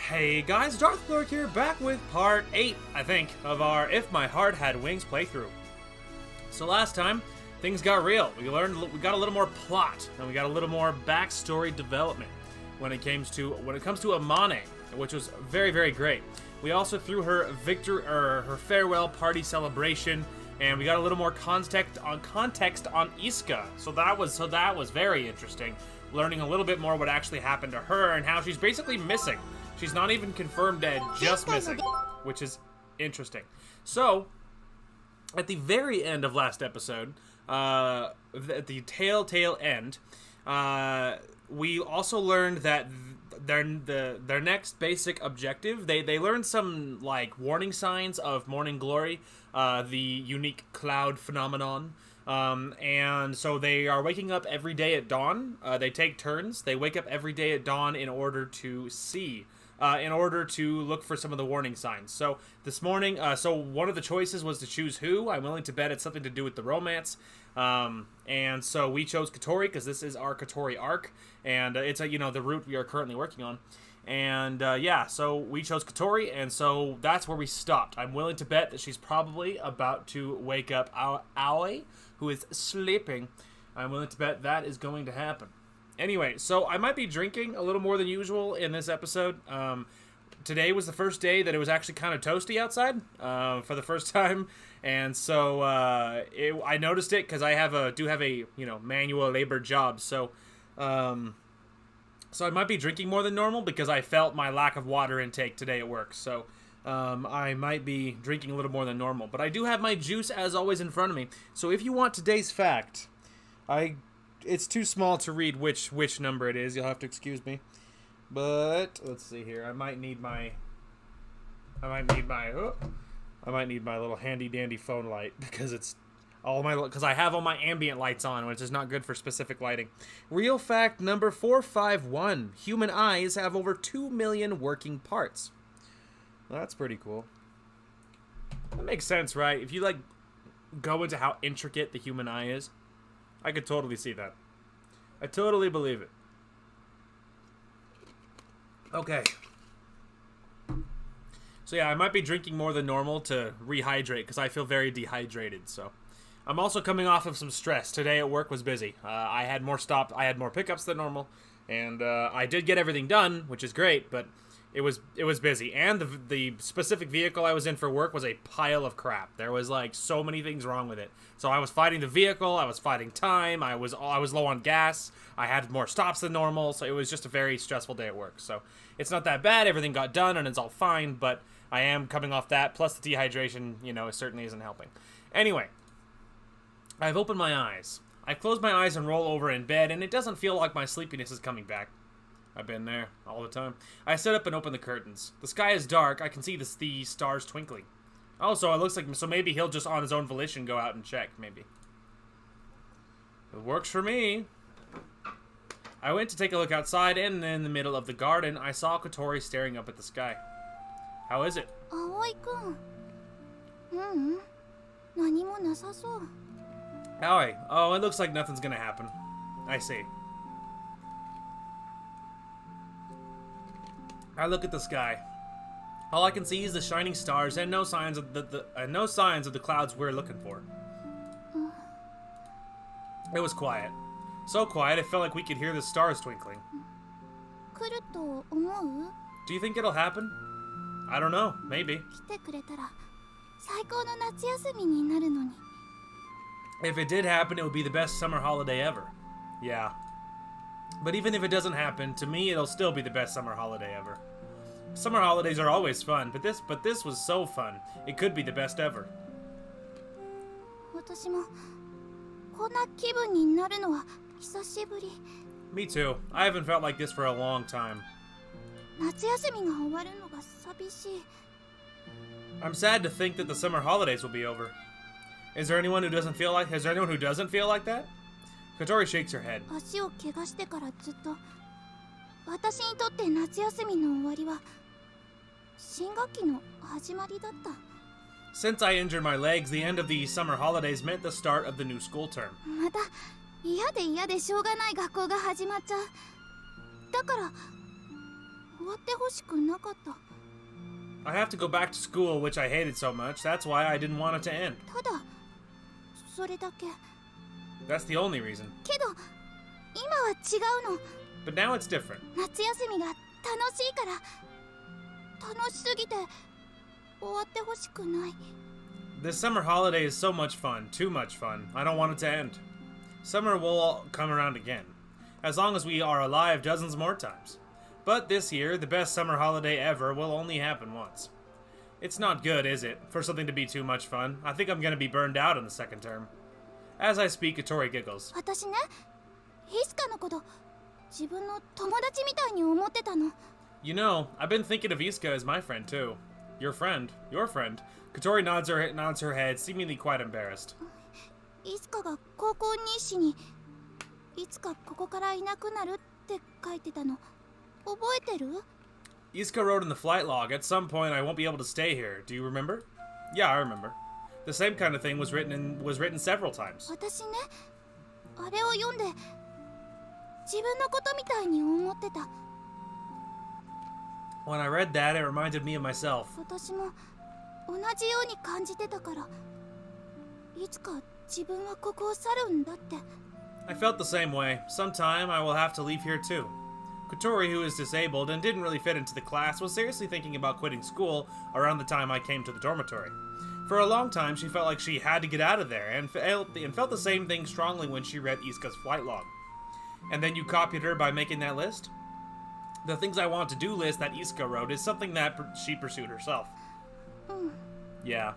Hey guys, Darth Blurk here, back with part 8, I think, of our If My Heart Had Wings playthrough. So last time, things got real. We got a little more plot, and we got a little more backstory development when it comes to Amane, which was very, very great. We also threw her her farewell party celebration, and we got a little more context on Iska. So that was very interesting. Learning a little bit more what actually happened to her and how she's basically missing. She's not even confirmed dead, just missing, which is interesting. So, at the very end of last episode, at the tail end, we also learned that their next basic objective, they learned some like warning signs of morning glory, the unique cloud phenomenon. And so they are waking up every day at dawn. They take turns. They wake up every day at dawn in order to see, in order to look for some of the warning signs. So this morning, so one of the choices was to choose who. I'm willing to bet it's something to do with the romance. And so we chose Katori because this is our Katori arc, and it's the route we are currently working on. And yeah, so we chose Katori, and so that's where we stopped. I'm willing to bet that she's probably about to wake up Aoi, who is sleeping. I'm willing to bet that is going to happen. Anyway, so I might be drinking a little more than usual in this episode. Today was the first day that it was actually kind of toasty outside for the first time, and so I noticed it because I do have a manual labor job. So I might be drinking more than normal because I felt my lack of water intake today at work. So I might be drinking a little more than normal. But I do have my juice, as always, in front of me. So if you want today's fact, it's too small to read which number it is. You'll have to excuse me. But let's see here. I might need my little handy dandy phone light because it's because I have all my ambient lights on, which is not good for specific lighting. Real fact number 451. Human eyes have over 2 million working parts. Well, that's pretty cool. That makes sense, right? If you, like, go into how intricate the human eye is, I could totally see that. I totally believe it. Okay. So yeah, I might be drinking more than normal to rehydrate because I feel very dehydrated, so... I'm also coming off of some stress. Today at work was busy. I had more pickups than normal, and I did get everything done, which is great, but it was busy. And the specific vehicle I was in for work was a pile of crap. There was like so many things wrong with it. So I was fighting the vehicle, I was fighting time, I was low on gas, I had more stops than normal, so it was just a very stressful day at work. So it's not that bad, everything got done and it's all fine, but I am coming off that, plus the dehydration, it certainly isn't helping. Anyway, I've opened my eyes. I close my eyes and roll over in bed, and it doesn't feel like my sleepiness is coming back. I've been there all the time. I sit up and open the curtains. The sky is dark. I can see the stars twinkling. Oh, so it looks like... So maybe he'll just on his own volition go out and check, maybe. It works for me. I went to take a look outside, and in the middle of the garden, I saw Katori staring up at the sky. How is it? Aoi-kun. Aoi. Oh, it looks like nothing's gonna happen. I see. I look at the sky. All I can see is the shining stars and no signs of the clouds we're looking for. It was quiet. So quiet it felt like we could hear the stars twinkling. Do you think it'll happen? I don't know. Maybe. If it did happen, it would be the best summer holiday ever. Yeah. But even if it doesn't happen, to me it'll still be the best summer holiday ever. Summer holidays are always fun, but this was so fun. It could be the best ever. Me too. I haven't felt like this for a long time. I'm sad to think that the summer holidays will be over. Is there anyone who doesn't feel like that? Katori shakes her head. Since I injured my legs, the end of the summer holidays meant the start of the new school term. I have to go back to school, which I hated so much. That's why I didn't want it to end. That's the only reason. But now it's different. This summer holiday is so much fun, too much fun. I don't want it to end. Summer will come around again, as long as we are alive dozens more times. But this year, the best summer holiday ever will only happen once. It's not good, is it, for something to be too much fun? I think I'm gonna be burned out in the second term. As I speak, Katori giggles. You know, I've been thinking of Isuka as my friend too. Your friend. Katori nods her head, seemingly quite embarrassed. Isuka wrote in the flight log, at some point I won't be able to stay here. Do you remember? Yeah, I remember. The same kind of thing was written several times. When I read that, it reminded me of myself. I felt the same way. Sometime I will have to leave here too. Katori, who is disabled and didn't really fit into the class, was seriously thinking about quitting school around the time I came to the dormitory. For a long time, she felt like she had to get out of there, and felt the same thing strongly when she read Isuka's flight log. And then you copied her by making that list? The things I want to do list that Isuka wrote is something that she pursued herself. Yeah.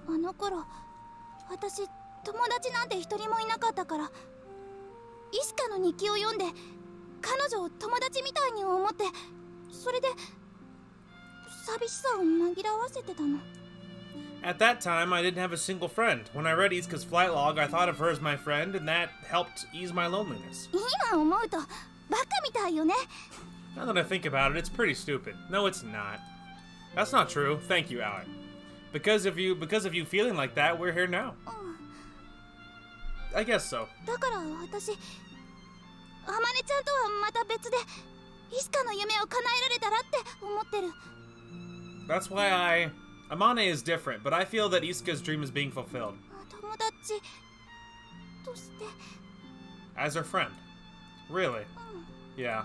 At that time, I didn't have a single friend. When I read Isuka's flight log, I thought of her as my friend, and that helped ease my loneliness. Now that I think about it, it's pretty stupid. No, it's not. That's not true. Thank you, Alec. Because of you feeling like that, we're here now. I guess so. That's why Amane is different, but I feel that Isuka's dream is being fulfilled. As her friend. Really? Yeah.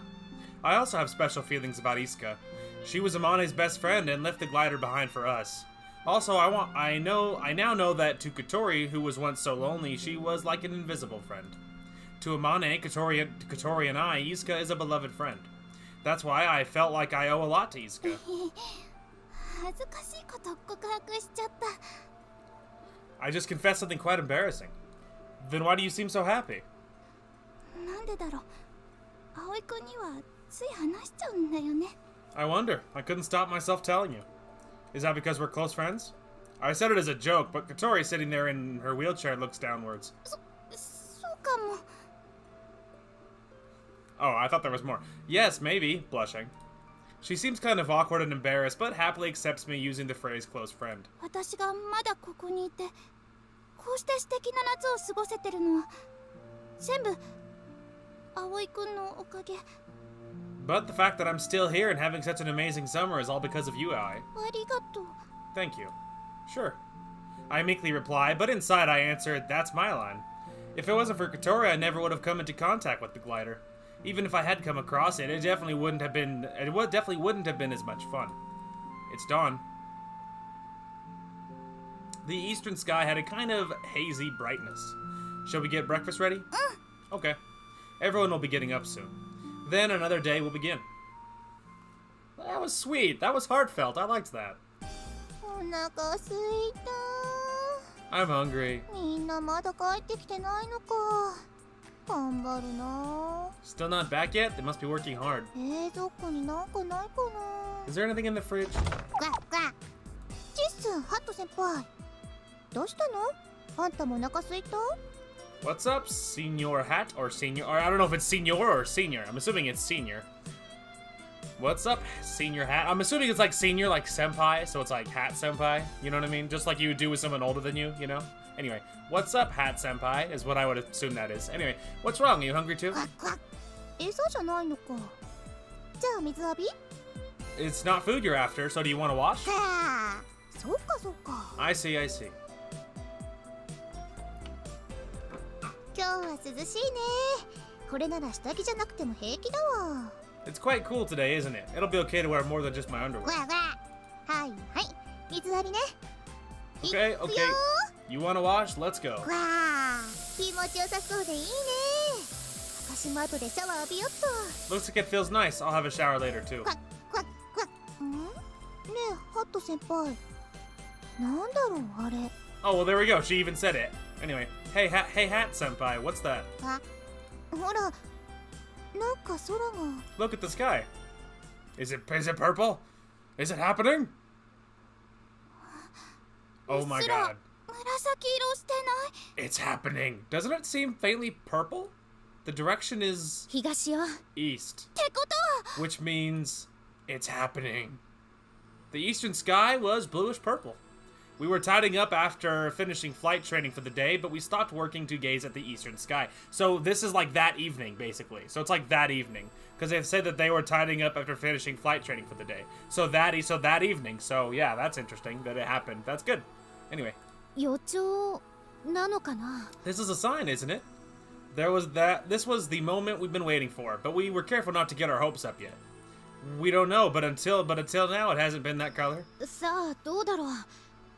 I also have special feelings about Isuka. She was Amane's best friend and left the glider behind for us. Also, I now know that to Katori, who was once so lonely, she was like an invisible friend. To Amane, Katori and I, Isuka is a beloved friend. That's why I felt like I owe a lot to Isuka. I just confessed something quite embarrassing. Then why do you seem so happy? I wonder. I couldn't stop myself telling you. Is that because we're close friends? I said it as a joke, but Katori sitting there in her wheelchair looks downwards. Oh, I thought there was more. Yes, maybe, blushing. She seems kind of awkward and embarrassed, but happily accepts me using the phrase close friend. But the fact that I'm still here and having such an amazing summer is all because of you, Ai. Thank you. Sure. I meekly reply, but inside I answer, that's my line. If it wasn't for Katori, I never would have come into contact with the glider. Even if I had come across it, it definitely wouldn't have been as much fun. It's dawn. The eastern sky had a kind of hazy brightness. Shall we get breakfast ready? Okay. Everyone will be getting up soon. Then another day will begin. That was sweet. That was heartfelt. I liked that. I'm hungry. Still not back yet? They must be working hard. Is there anything in the fridge? What's up, Senior Hat or Senior? Or I don't know if it's Senior or Senior. I'm assuming it's Senior. What's up, Senior Hat? I'm assuming it's like Senior, like Senpai, so it's like Hat Senpai. You know what I mean? Just like you would do with someone older than you, you know? Anyway, what's up, Hat Senpai, is what I would assume that is. Anyway, what's wrong? Are you hungry too? it's not food you're after, so do you want to wash? そうかそうか。 I see, I see. 今日は涼しいね。これなら下着じゃなくても平気だわ。 It's quite cool today, isn't it? It'll be okay to wear more than just my underwear. わわ。はいはい。水浴びね。 Okay, 行く okay. よ You want to wash? Let's go. わあ。気持ちよさそうでいいね。私も後でシャワー浴びよっと。 Looks like it feels nice. I'll have a shower later too. クワックワックワッ。ん？ねえ、ハット先輩。なんだろうあれ。 Oh, well, there we go. She even said it. Anyway, hey, hey, hat senpai. What's that? あ、ほら、なんか空が。 Look at the sky. Is it purple? Is it happening? Oh my god. 紫色してない。 It's happening. Doesn't it seem faintly purple? The direction is 東よ。 east, ってことは。 which means it's happening. The eastern sky was bluish purple. We were tidying up after finishing flight training for the day, but we stopped working to gaze at the eastern sky. So this is like that evening, basically. So it's like that evening. Because they've said that they were tidying up after finishing flight training for the day. So that evening. So yeah, that's interesting that it happened. That's good. Anyway. 予兆なのかな。 This is a sign, isn't it? This was the moment we've been waiting for, but we were careful not to get our hopes up yet. We don't know, but until now, it hasn't been that color. さあどうだろう。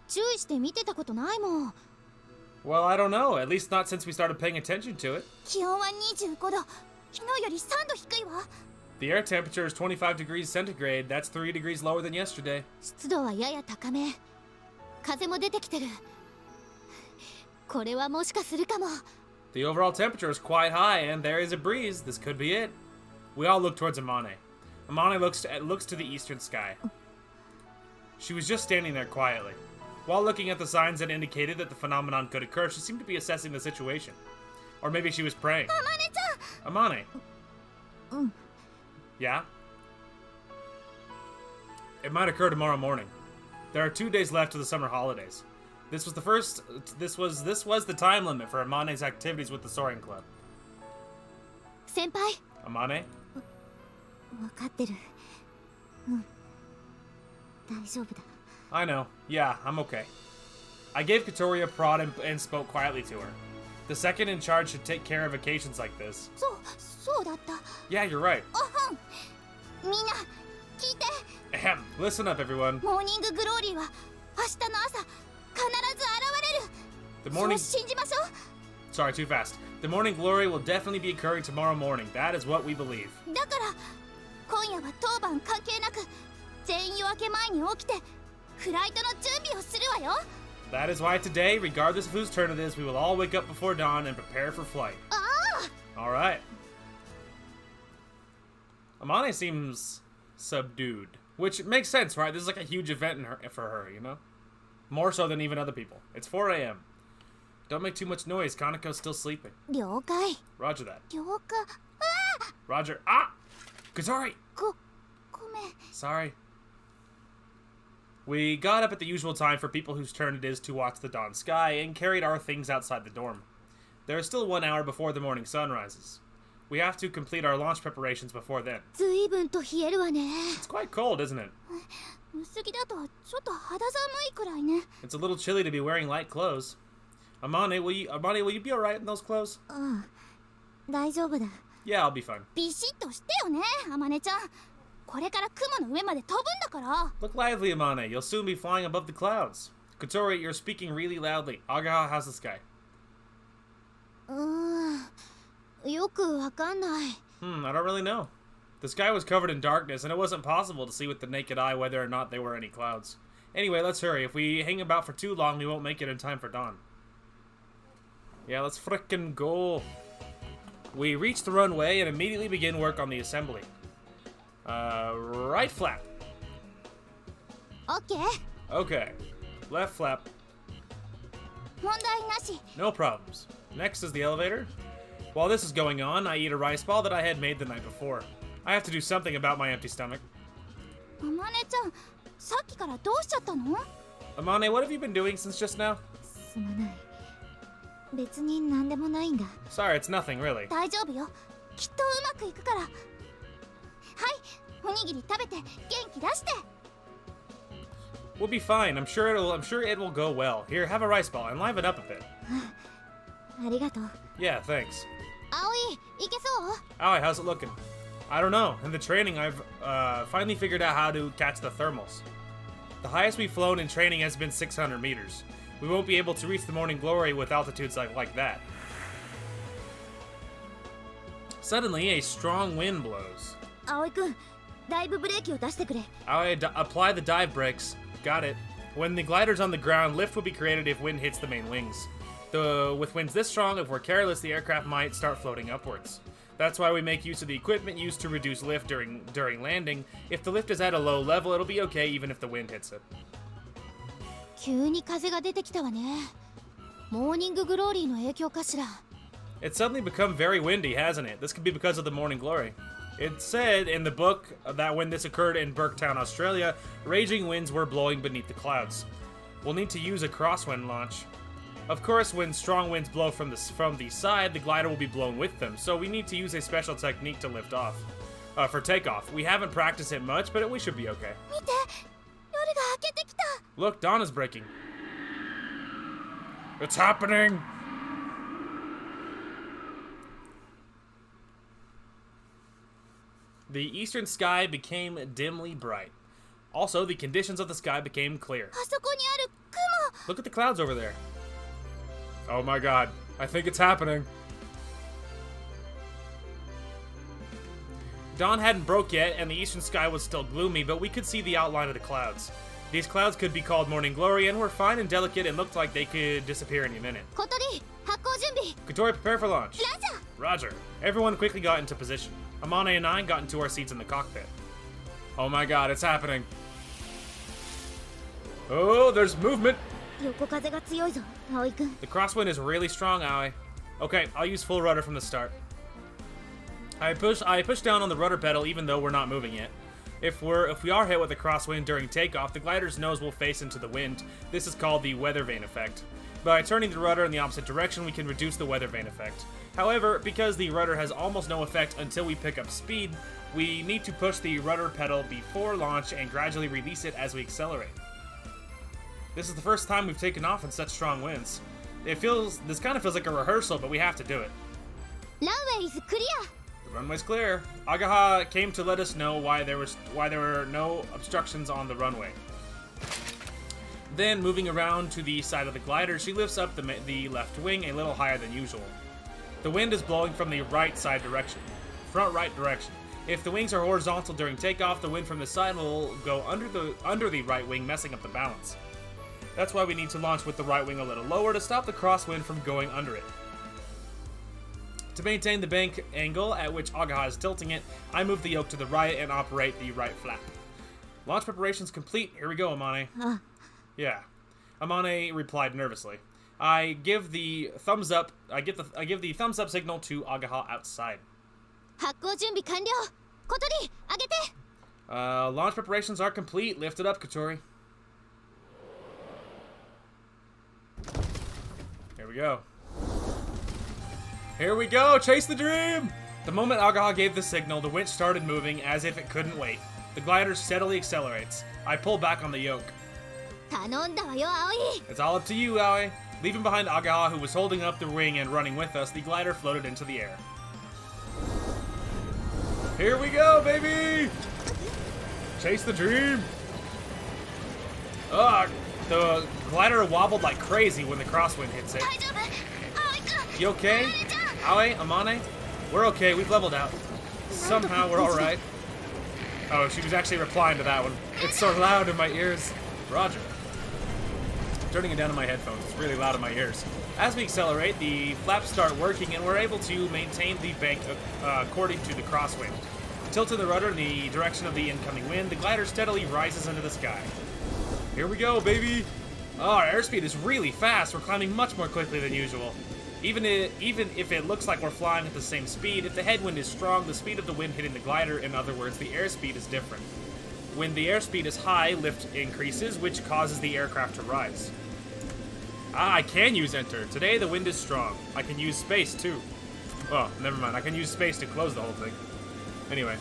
注意して見てたことないもん。 Well, I don't know. At least not since we started paying attention to it. 気温は25度。昨日より3度低いわ。 The air temperature is 25 degrees centigrade. That's 3 degrees lower than yesterday. 湿度はやや高め。風も出てきてる。これはもしかするかも。 The overall temperature is quite high, and there is a breeze. This could be it. We all look towards Amane. Amane looks to the eastern sky. She was just standing there quietly. While looking at the signs that indicated that the phenomenon could occur, she seemed to be assessing the situation. Or maybe she was praying. Amane! Yeah? It might occur tomorrow morning. There are 2 days left to the summer holidays. This was the time limit for Amane's activities with the Soaring Club. 先輩。 Amane? わかってる。うん。大丈夫だ。 I know. Yeah, I'm okay. I gave Katori a prod and spoke quietly to her. The second in charge should take care of occasions like this. そうだった。 Yeah, you're right. みんな聞いて。 Ahem. Listen up, everyone. モーニンググローリーは明日の朝必ず現れる。 The morning... そう信じましょう。 Sorry, too fast. The morning glory will definitely be occurring tomorrow morning. That is what we believe. だから今夜は当番関係なく全員夜明け前に起きてフライトの準備をするわよ。 That is why today, regardless of whose turn it is, we will all wake up before dawn and prepare for flight. Alright. Amane seems subdued. Which makes sense, right? This is like a huge event for her, you know? More so than even other people. It's 4 a.m. Don't make too much noise. Kaneko's still sleeping. 了解。 Roger that. 了解。Roger. Ah! Katori! ごめん。 Sorry. We got up at the usual time for people whose turn it is to watch the dawn sky and carried our things outside the dorm. There is still 1 hour before the morning sun rises. We have to complete our launch preparations before then. 随分と冷えるわね。 It's quite cold, isn't it? 薄着だとちょっと肌寒いくらいね。 It's a little chilly to be wearing light clothes. Amane, will you be alright in those clothes? 大丈夫だ。 Yeah, I'll be fine. ビシッとしてよね、あまねちゃん。これから雲の上まで飛ぶんだから。 Look lively, Amane. You'll soon be flying above the clouds. Katori, you're speaking really loudly. Agaha, how's the sky? よくわかんない。 I don't really know. The sky was covered in darkness, and it wasn't possible to see with the naked eye whether or not there were any clouds. Anyway, let's hurry. If we hang about for too long, we won't make it in time for dawn. Yeah, let's frickin' go. We reach the runway and immediately begin work on the assembly. Right flap. オッケー。 Okay. Left flap. 問題なし。 No problems. Next is the elevator. While this is going on, I eat a rice ball that I had made the night before. I have to do something about my empty stomach. あまねちゃん、さっきからどうしちゃったの？ Amane, what have you been doing since just now? すまない。別に何でもないんだ。 Sorry, it's nothing, really. 大丈夫よ。きっとうまくいくから。はい、おにぎり食べて元気出して。 We'll be fine. I'm sure it will go well. Here, have a rice ball and liven up a bit. ありがとう。 Yeah, thanks. 葵、いけそう？ Aoi, how's it looking? I don't know. In the training, I've finally figured out how to catch the thermals. The highest we've flown in training has been 600 meters. We won't be able to reach the morning glory with altitudes like that. Suddenly, a strong wind blows. 葵くん、ダイブブレーキを出してくれ。 Aoi, apply the dive brakes. Got it. When the glider's on the ground, lift will be created if wind hits the main wings. With winds this strong, if we're careless, the aircraft might start floating upwards. That's why we make use of the equipment used to reduce lift during landing. If the lift is at a low level, it'll be okay even if the wind hits it. 急に風が出てきたわね。モーニンググローリーの影響かしら。 It's suddenly become very windy, hasn't it? This could be because of the morning glory. It said in the book that when this occurred in Burketown, Australia, raging winds were blowing beneath the clouds. We'll need to use a crosswind launch. Of course, when strong winds blow from the side, the glider will be blown with them, so we need to use a special technique to lift off. For takeoff. We haven't practiced it much, but we should be okay. 見て、夜が明けてきた。 Look, dawn is breaking. It's happening! The eastern sky became dimly bright. Also, the conditions of the sky became clear. あそこにある雲。 Look at the clouds over there. Oh my god. I think it's happening. Dawn hadn't broke yet, and the eastern sky was still gloomy, but we could see the outline of the clouds. These clouds could be called morning glory, and were fine and delicate and looked like they could disappear any minute. 小鳥、発行準備。 Kotori, prepare for launch. ラジャー。 Roger. Everyone quickly got into position. Amane and I got into our seats in the cockpit. Oh my god, it's happening. Oh, there's movement. 横風が強いぞ、葵くん。 The crosswind is really strong, Aoi. Okay, I'll use full rudder from the start. I push down on the rudder pedal even though we're not moving yet. If we are hit with a crosswind during takeoff, the glider's nose will face into the wind. This is called the weather vane effect. By turning the rudder in the opposite direction, we can reduce the weather vane effect. However, because the rudder has almost no effect until we pick up speed, we need to push the rudder pedal before launch and gradually release it as we accelerate. This is the first time we've taken off in such strong winds. This kind of feels like a rehearsal, but we have to do it. Runway is clear. The runway's clear. Agaha came to let us know why there were no obstructions on the runway. Then, moving around to the side of the glider, she lifts up the left wing a little higher than usual. The wind is blowing from the right side direction. Front right direction. If the wings are horizontal during takeoff, the wind from the side will go under the right wing, messing up the balance. That's why we need to launch with the right wing a little lower to stop the crosswind from going under it. To maintain the bank angle at which Agaha is tilting it, I move the yoke to the right and operate the right flap. Launch preparations complete. Here we go, Amane. Yeah. Amane replied nervously. I give the thumbs up thumbs up signal to Agaha outside. 発行準備完了。小鳥、上げて。 Launch preparations are complete. Lift it up, Kotori. Here we go. Here we go! Chase the dream! The moment Agaha gave the signal, the winch started moving as if it couldn't wait. The glider steadily accelerates. I pull back on the yoke. 頼んだわよ、葵。 It's all up to you, Aoi. Leaving behind Agaha, who was holding up the wing and running with us, the glider floated into the air. Here we go, baby! Chase the dream! Ugh, the glider wobbled like crazy when the crosswind hits it. 大丈夫？葵くん。 You okay? Aoi, Amane? We're okay, we've leveled out. Somehow we're alright. Oh, she was actually replying to that one. It's so loud in my ears. Roger. Turning it down in my headphones, it's really loud in my ears. As we accelerate, the flaps start working and we're able to maintain the bank according to the crosswind. Tilting the rudder in the direction of the incoming wind, the glider steadily rises into the sky. Here we go, baby! Oh, our airspeed is really fast. We're climbing much more quickly than usual. Even if it looks like we're flying at the same speed, if the headwind is strong, the speed of the wind hitting the glider, in other words, the airspeed is different. When the airspeed is high, lift increases, which causes the aircraft to rise. Ah, I can use enter. Today the wind is strong. I can use space too. Oh, never mind. I can use space to close the whole thing. Anyway,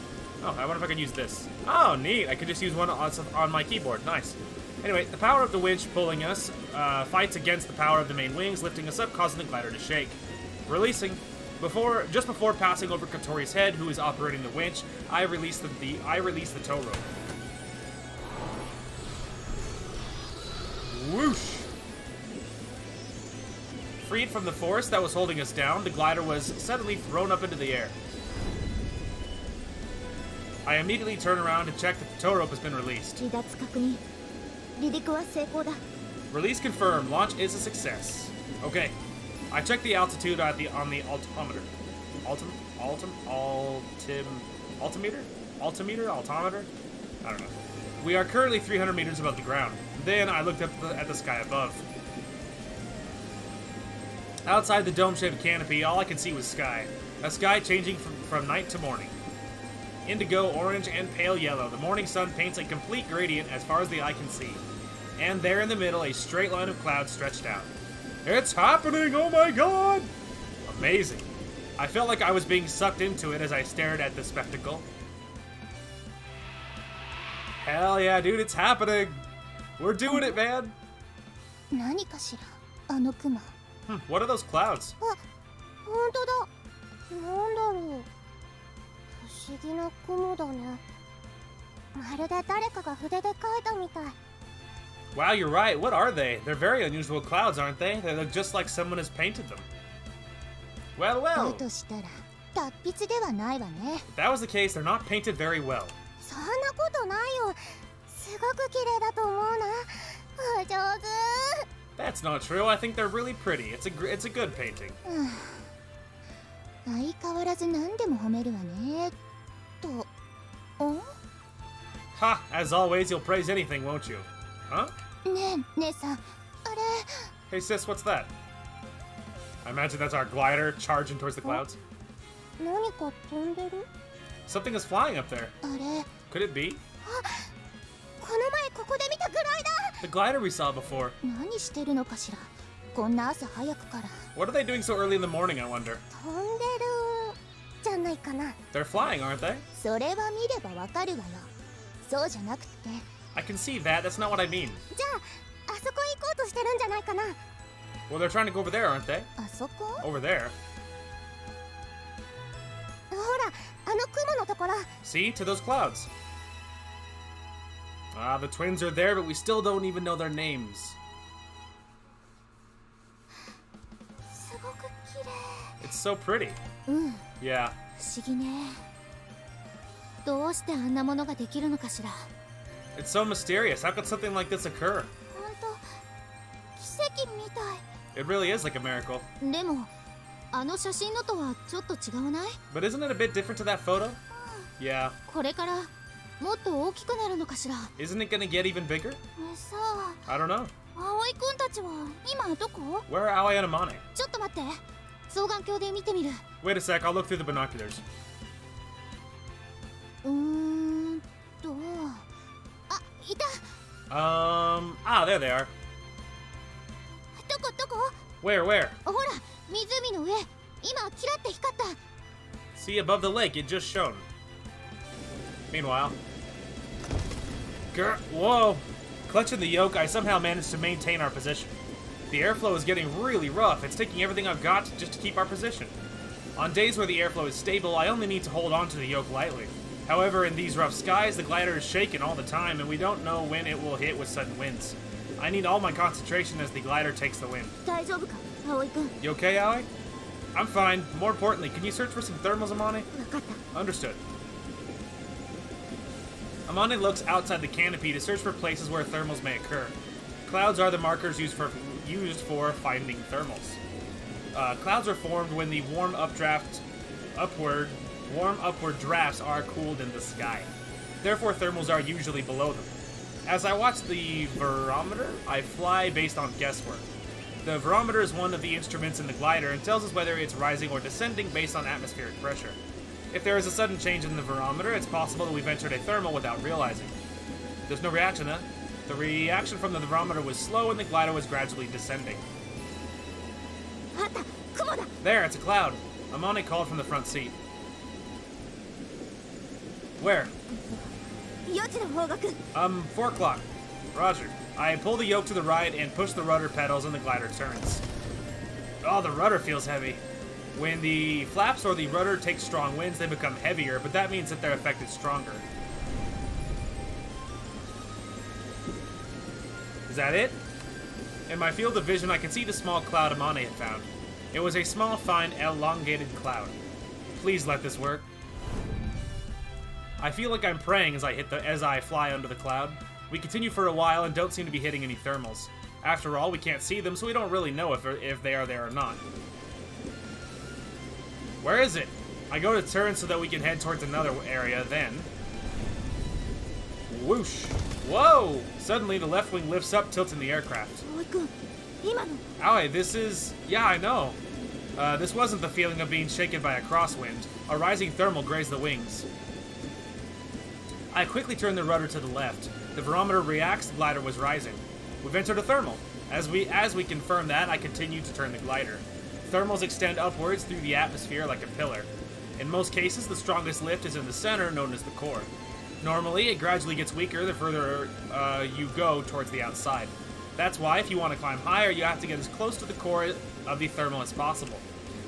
Oh, I wonder if I could use this. Oh, neat. I could just use one on my keyboard. Nice. Anyway, the power of the winch pulling us fights against the power of the main wings, lifting us up, causing the glider to shake. Releasing. Just before passing over Kotori's head, who is operating the winch, I release the tow rope. Whoosh! Freed from the force that was holding us down, the glider was suddenly thrown up into the air. I immediately turn around to check that the tow rope has been released. Release confirmed. Launch is a success. Okay. I checked the altitude on the altimeter. Altimeter? I don't know. We are currently 300 meters above the ground. Then I looked up at the sky above. Outside the dome-shaped canopy, all I could see was sky. A sky changing from night to morning. Indigo, orange, and pale yellow. The morning sun paints a complete gradient as far as the eye can see. And there in the middle, a straight line of clouds stretched out. It's happening! Oh my god! Amazing. I felt like I was being sucked into it as I stared at the spectacle. Hell yeah, dude, it's happening! We're doing it, man! What are those clouds? Wow, you're right. What are they? They're very unusual clouds, aren't they? They look just like someone has painted them. Well, well. If that was the case, they're not painted very well. That's not true. I think they're really pretty. It's a good painting. Ha! As always, you'll praise anything, won't you? Huh? Hey sis, what's that? I imagine that's our glider charging towards the clouds. Something is flying up there. Could it be? The glider we saw before. What are they doing so early in the morning, I wonder? They're flying, aren't they? I can see that. That's not what I mean. Well, they're trying to go over there, aren't they? Over there. See? To those clouds. Ah, the twins are there, but we still don't even know their names. It's so pretty. Yeah. It's so mysterious. How could something like this occur? It really is like a miracle. But isn't it a bit different to that photo? Yeah. Isn't it gonna get even bigger? I don't know. Where are Aoi and Amane? Wait a sec, I'll look through the binoculars. There they are. Where? See, above the lake, it just shone. Meanwhile... Whoa! Clutching the yoke, I somehow managed to maintain our position. The airflow is getting really rough. It's taking everything I've got just to keep our position. On days where the airflow is stable, I only need to hold on to the yoke lightly. However, in these rough skies, the glider is shaking all the time, and we don't know when it will hit with sudden winds. I need all my concentration as the glider takes the wind. You okay, Aoi? I'm fine. More importantly, can you search for some thermals, Amane? Understood. Amane looks outside the canopy to search for places where thermals may occur. Clouds are the markers used for finding thermals. Clouds are formed when the warm upward drafts are cooled in the sky. Therefore, thermals are usually below them. As I watch the barometer, I fly based on guesswork. The barometer is one of the instruments in the glider and tells us whether it's rising or descending based on atmospheric pressure. If there is a sudden change in the barometer, it's possible that we've entered a thermal without realizing. There's no reaction, huh? The reaction from the barometer was slow and the glider was gradually descending. There, it's a cloud. Amane called from the front seat. Where? 4時の方角。 4 o'clock. Roger. I pull the yoke to the right and push the rudder pedals and the glider turns. Oh, the rudder feels heavy. When the flaps or the rudder take strong winds, they become heavier, but that means that their effect is stronger. Is that it? In my field of vision, I can see the small cloud Amane had found. It was a small, fine, elongated cloud. Please let this work. I feel like I'm praying as I fly under the cloud. We continue for a while and don't seem to be hitting any thermals. After all, we can't see them, so we don't really know if they are there or not. Where is it? I go to turn so that we can head towards another area, then... Whoosh! Whoa! Suddenly, the left wing lifts up, tilting the aircraft. Aoi, this is... Yeah, I know. This wasn't the feeling of being shaken by a crosswind. A rising thermal grazed the wings. I quickly turn the rudder to the left. The barometer reacts, the glider was rising. We've entered a thermal. As we confirm that, I continue to turn the glider. Thermals extend upwards through the atmosphere like a pillar. In most cases, the strongest lift is in the center, known as the core. Normally, it gradually gets weaker the further you go towards the outside. That's why, if you want to climb higher, you have to get as close to the core of the thermal as possible.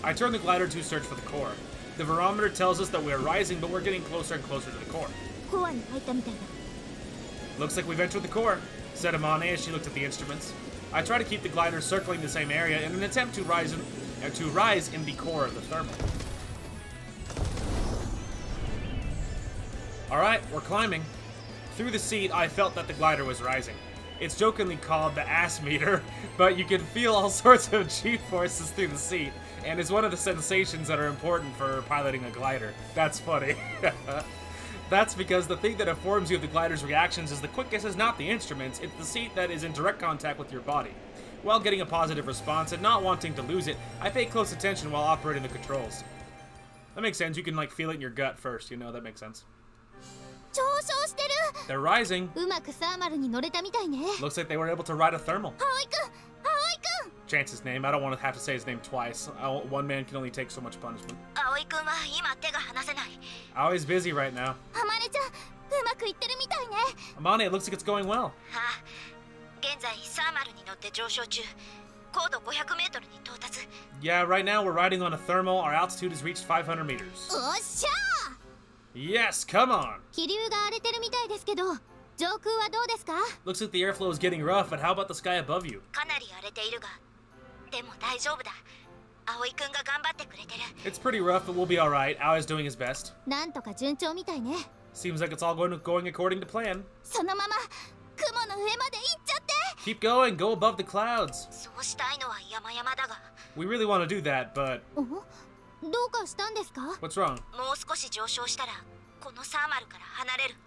I turn the glider to search for the core. The barometer tells us that we are rising, but we're getting closer and closer to the core. Looks like we've entered the core, said Amane as she looked at the instruments. I try to keep the glider circling the same area in an attempt to rise in the core of the thermal. Alright, we're climbing. Through the seat, I felt that the glider was rising. It's jokingly called the ass meter, but you can feel all sorts of G-forces through the seat, and it's one of the sensations that are important for piloting a glider. That's funny. That's because the thing that informs you of the glider's reactions is the quickest is not the instruments, it's the seat that is in direct contact with your body. While getting a positive response and not wanting to lose it, I pay close attention while operating the controls. That makes sense, you can like feel it in your gut first, you know, that makes sense. They're rising. Looks like they were able to ride a thermal. Chance's name, I don't want to have to say his name twice. One man can only take so much punishment. Aoi's busy right now. Amane, it looks like it's going well. Yeah, right now we're riding on a thermal. Our altitude has reached 500 meters. Yes, come on! Looks like the airflow is getting rough, but how about the sky above you? It's pretty rough, but we'll be alright. Aoi's doing his best. Seems like it's all going according to plan. Keep going, go above the clouds. We really want to do that, but... What's wrong?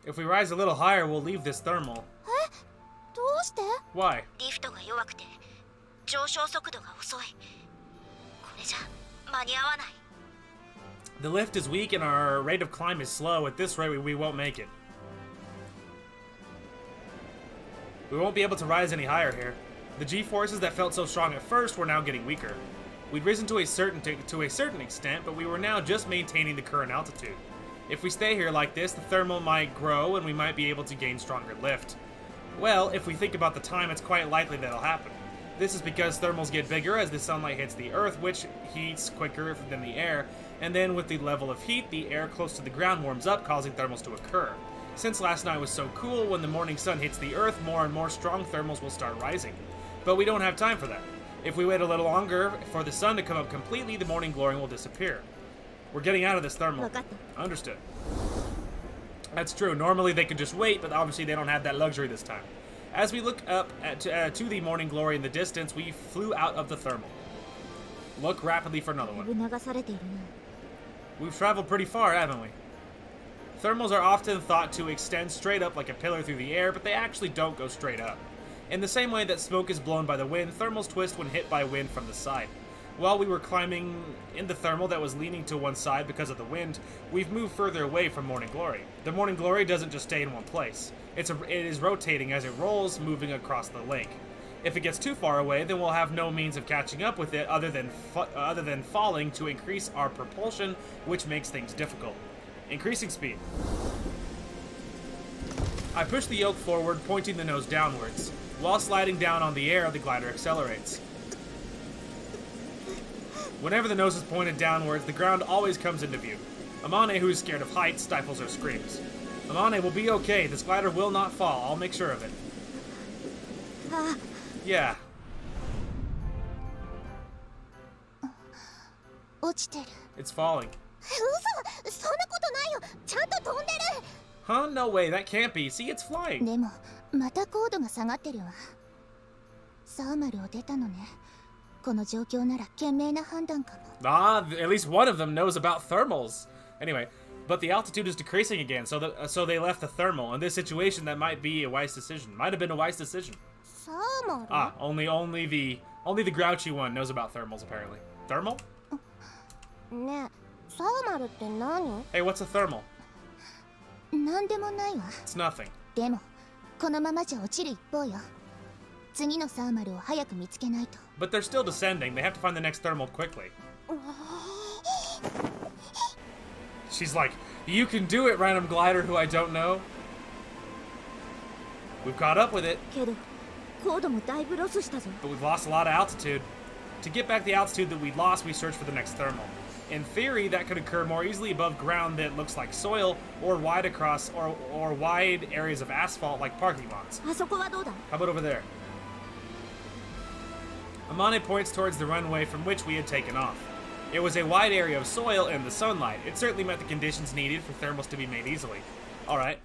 If we rise a little higher, we'll leave this thermal. Why? The lift is weak and our rate of climb is slow. At this rate, we won't make it. We won't be able to rise any higher here. The G-forces that felt so strong at first were now getting weaker. We'd risen to a certain extent, but we were now just maintaining the current altitude. If we stay here like this, the thermal might grow and we might be able to gain stronger lift. Well, if we think about the time, it's quite likely that'll happen. This is because thermals get bigger as the sunlight hits the Earth, which heats quicker than the air, and then with the level of heat, the air close to the ground warms up, causing thermals to occur. Since last night was so cool, when the morning sun hits the Earth, more and more strong thermals will start rising. But we don't have time for that. If we wait a little longer for the sun to come up completely, the morning glory will disappear. We're getting out of this thermal. Understood. That's true. Normally they could just wait, but obviously they don't have that luxury this time. As we look up to the morning glory in the distance, we flew out of the thermal. Look rapidly for another one. We've traveled pretty far, haven't we? Thermals are often thought to extend straight up like a pillar through the air, but they actually don't go straight up. In the same way that smoke is blown by the wind, thermals twist when hit by wind from the side. While we were climbing in the thermal that was leaning to one side because of the wind, we've moved further away from morning glory. The morning glory doesn't just stay in one place. It is rotating as it rolls, moving across the lake. If it gets too far away, then we'll have no means of catching up with it other than falling to increase our propulsion, which makes things difficult. Increasing speed. I push the yoke forward, pointing the nose downwards. While sliding down on the air, the glider accelerates. Whenever the nose is pointed downwards, the ground always comes into view. Amane, who is scared of heights, stifles her screams. Amane will be okay. This glider will not fall. I'll make sure of it. Yeah. 落ちてる。 It's falling. 嘘、そんなことないよ。ちゃんと飛んでる。 Huh? No way. That can't be. See, it's flying. でも、また高度が下がってるわ。サーマルを出たのね。この状況なら賢明な判断かも。 Ah, at least one of them knows about thermals. Anyway, but the altitude is decreasing again, so they left the thermal. In this situation, that might be a wise decision. Might have been a wise decision. サーマル? Ah, only the grouchy one knows about thermals apparently. Thermal? ねえ、サーマルって何? Hey, what's a thermal? なんでもないわ。 It's nothing. でも、このままじゃ落ちる一方よ。次のサーマルを早く見つけないと。 But they're still descending. They have to find the next thermal quickly. She's like, you can do it, random glider who I don't know. We've caught up with it. けど、高度もだいぶロスしたぞ。 But we've lost a lot of altitude. To get back the altitude that we lost, we search for the next thermal. In theory, that could occur more easily above ground that looks like soil, or wide across, or wide areas of asphalt like parking lots. あそこはどうだ? How about over there? Amane points towards the runway from which we had taken off. It was a wide area of soil and the sunlight. It certainly met the conditions needed for thermals to be made easily. Alright.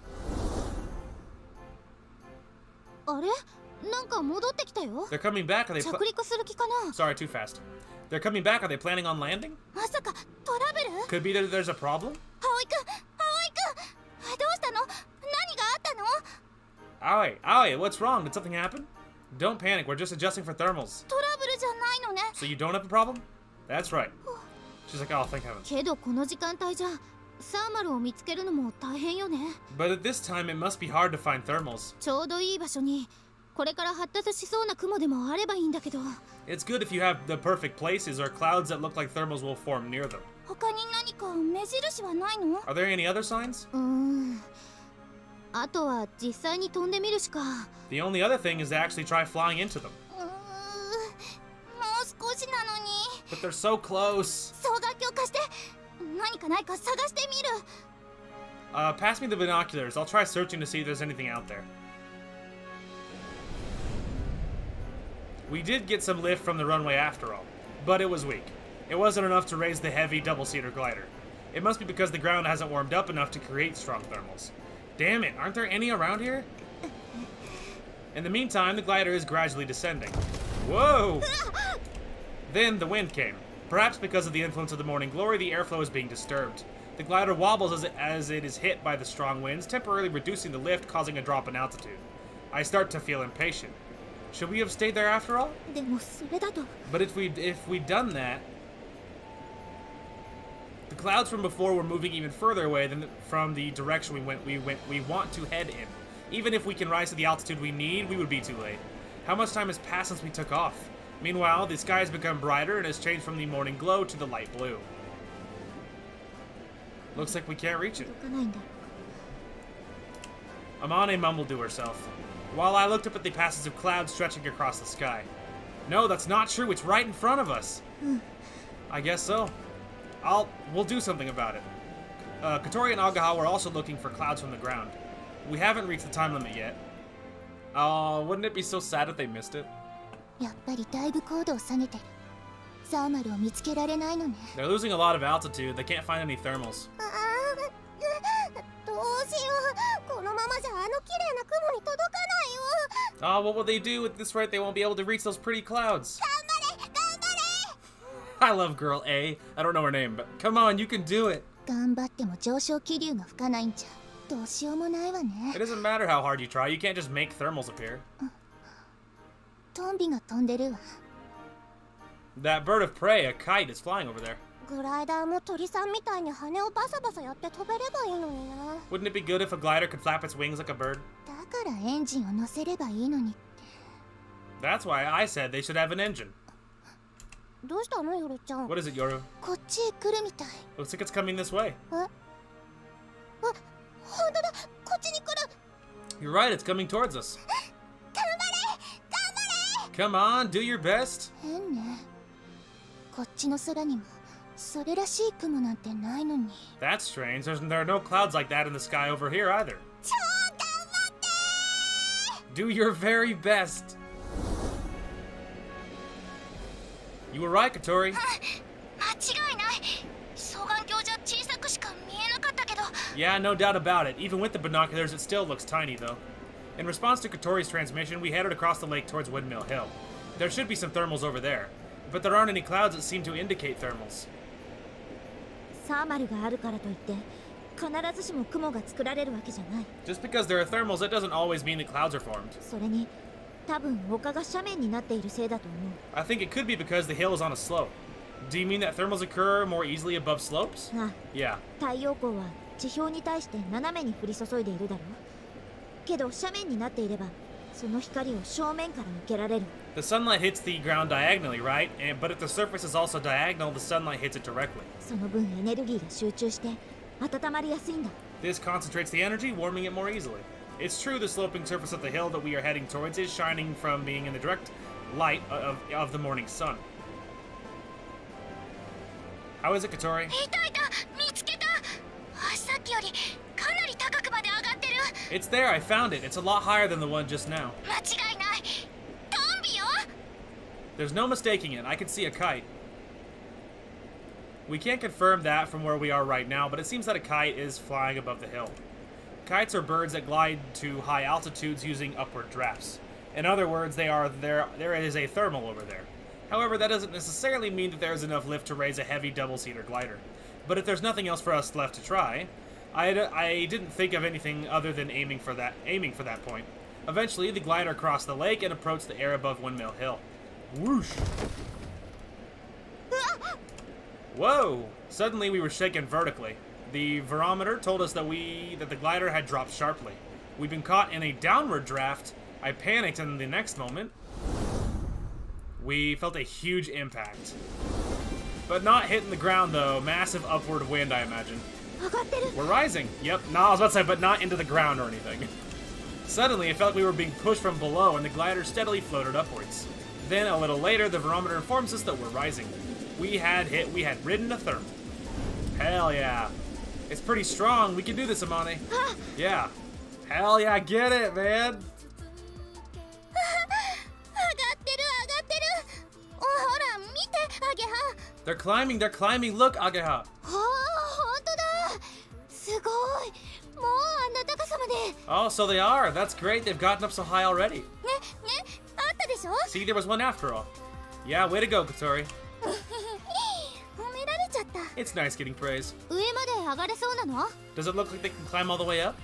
あれ? なんか戻ってきたよ。 They're coming back. Are they? 着陸する気かな? Sorry, too fast. They're coming back. Are they planning on landing? まさかトラブル? Could be that there's a problem. 葵くん、どうしたの? 何があったの? Aoi, what's wrong? Did something happen? Don't panic. We're just adjusting for thermals. トラブルじゃないのね。 So you don't have a problem? That's right. She's like, oh, thank heavens. けどこの時間帯じゃサーマルを見つけるのも大変よね。 But at this time, it must be hard to find thermals. ちょうどいい場所にこれから発達しそうな雲でもあればいいんだけど。 It's good if you have the perfect places or clouds that look like thermals will form near them. 他に何か目印はないの? Are there any other signs? あとは実際に飛んでみるしか。 The only other thing is to actually try flying into them. もう少しなのに。 But they're so close. 双眼鏡貸して。何かないか探してみる。Pass me the binoculars. I'll try searching to see if there's anything out there. We did get some lift from the runway after all, but it was weak. It wasn't enough to raise the heavy double-seater glider. It must be because the ground hasn't warmed up enough to create strong thermals. Damn it, aren't there any around here? In the meantime, the glider is gradually descending. Whoa! Then the wind came. Perhaps because of the influence of the morning glory, the airflow is being disturbed. The glider wobbles as it is hit by the strong winds, temporarily reducing the lift, causing a drop in altitude. I start to feel impatient. Should we have stayed there after all? でもそれだと。 But if we'd done that, the clouds from before were moving even further away than from the direction we want to head in. Even if we can rise to the altitude we need, we would be too late. How much time has passed since we took off? Meanwhile, the sky has become brighter and has changed from the morning glow to the light blue. Looks like we can't reach it. 届かないんだ。 Amane mumbled to herself, while I looked up at the passes of clouds stretching across the sky. No, that's not true. It's right in front of us. I guess so. We'll do something about it. Katori and Agaha were also looking for clouds from the ground. We haven't reached the time limit yet. Oh, wouldn't it be so sad if they missed it? やっぱりだいぶ高度を下げてる。サーマルを見つけられないのね。 They're losing a lot of altitude. They can't find any thermals. どうしよう。このままじゃあの綺麗な雲に届かないよ。 Oh, what will they do at this rate? They won't be able to reach those pretty clouds. 頑張れ、頑張れ。 I love girl A. I don't know her name, but come on, you can do it. 頑張っても上昇気流が吹かないんじゃどうしようもないわね。 It doesn't matter how hard you try. You can't just make thermals appear. トンビが飛んでるわ。 That bird of prey, a kite, is flying over there. グライダーも鳥さんみたいに羽をバサバサやって飛べればいいのにな。 Wouldn't it be good if a glider could flap its wings like a bird? だからエンジンを乗せればいいのにって。 That's why I said they should have an engine. どうしたのヨルちゃん。 What is it, Yoru? こっちへ来るみたい。 Looks like it's coming this way. 本当だ、こっちに来る。You're right, it's coming towards us. Come on, do your best. 変ね。こっちの空にもそれらしい雲なんてないのに。 That's strange. There are no clouds like that in the sky over here either. 超頑張ってー! Do your very best. You were right, Katori. 間違いない。双眼鏡じゃ小さくしか見えなかったけど。 Yeah, no doubt about it. Even with the binoculars, it still looks tiny, though. In response to Katori's transmission, we headed across the lake towards Windmill Hill. There should be some thermals over there, but there aren't any clouds that seem to indicate thermals. サーマルがあるからといって必ずしも雲が作られるわけじゃない。 Just because there are thermals, it doesn't always mean that clouds are formed. それに多分丘が斜面になっているせいだと思う。 I think it could be because the hill is on a slope. Do you mean that thermals occur more easily above slopes? ああ、 Yeah. 太陽光は地表に対して斜めに降り注いでいるだろう。けど斜面になっていればその光を正面から受けられる。 The sunlight hits the ground diagonally, right? But if the surface is also diagonal, the sunlight hits it directly. その分エネルギーが集中して温まりやすいんだ。 This concentrates the energy, warming it more easily. It's true the sloping surface of the hill that we are heading towards is shining from being in the direct light of the morning sun. How is it, Katori? いたいた、見つけた。さっきよりかなり高くまで上がってる。 It's there, I found it. It's a lot higher than the one just now. 間違いない。トンビよ。 There's no mistaking it. I can see a kite. We can't confirm that from where we are right now, but it seems that a kite is flying above the hill. Kites are birds that glide to high altitudes using upward drafts. In other words, there is a thermal over there. However, that doesn't necessarily mean that there is enough lift to raise a heavy double-seater glider. But if there's nothing else for us left to try, I didn't think of anything other than aiming for that point. Eventually, the glider crossed the lake and approached the air above Windmill Hill. Whoosh! Whoa! Suddenly, we were shaken vertically. The barometer told us that the glider had dropped sharply. We'd been caught in a downward draft. I panicked, and the next moment, we felt a huge impact. But not hitting the ground, though. Massive upward wind, I imagine. 上がってる。 We're rising. Yep. No, I was about to say, but not into the ground or anything. Suddenly, it felt like we were being pushed from below, and the glider steadily floated upwards. Then, a little later, the barometer informs us that we're rising. We had ridden a thermal. Hell yeah. It's pretty strong. We can do this, Amane. Yeah. Hell yeah, get it, man. 上がってる上がってる。ほら見てアゲハ。 They're climbing. Look, Ageha. ああ本当だ。すごい。もうあんな高さまで。ね Oh, so they are. That's great. They've gotten up so high already. ねあったでしょ。 See, there was one after all. Yeah, way to go, Katori. 褒められちゃった。 It's nice getting praise. 上まで上がれそうなの？ Does it look like they can climb all the way up?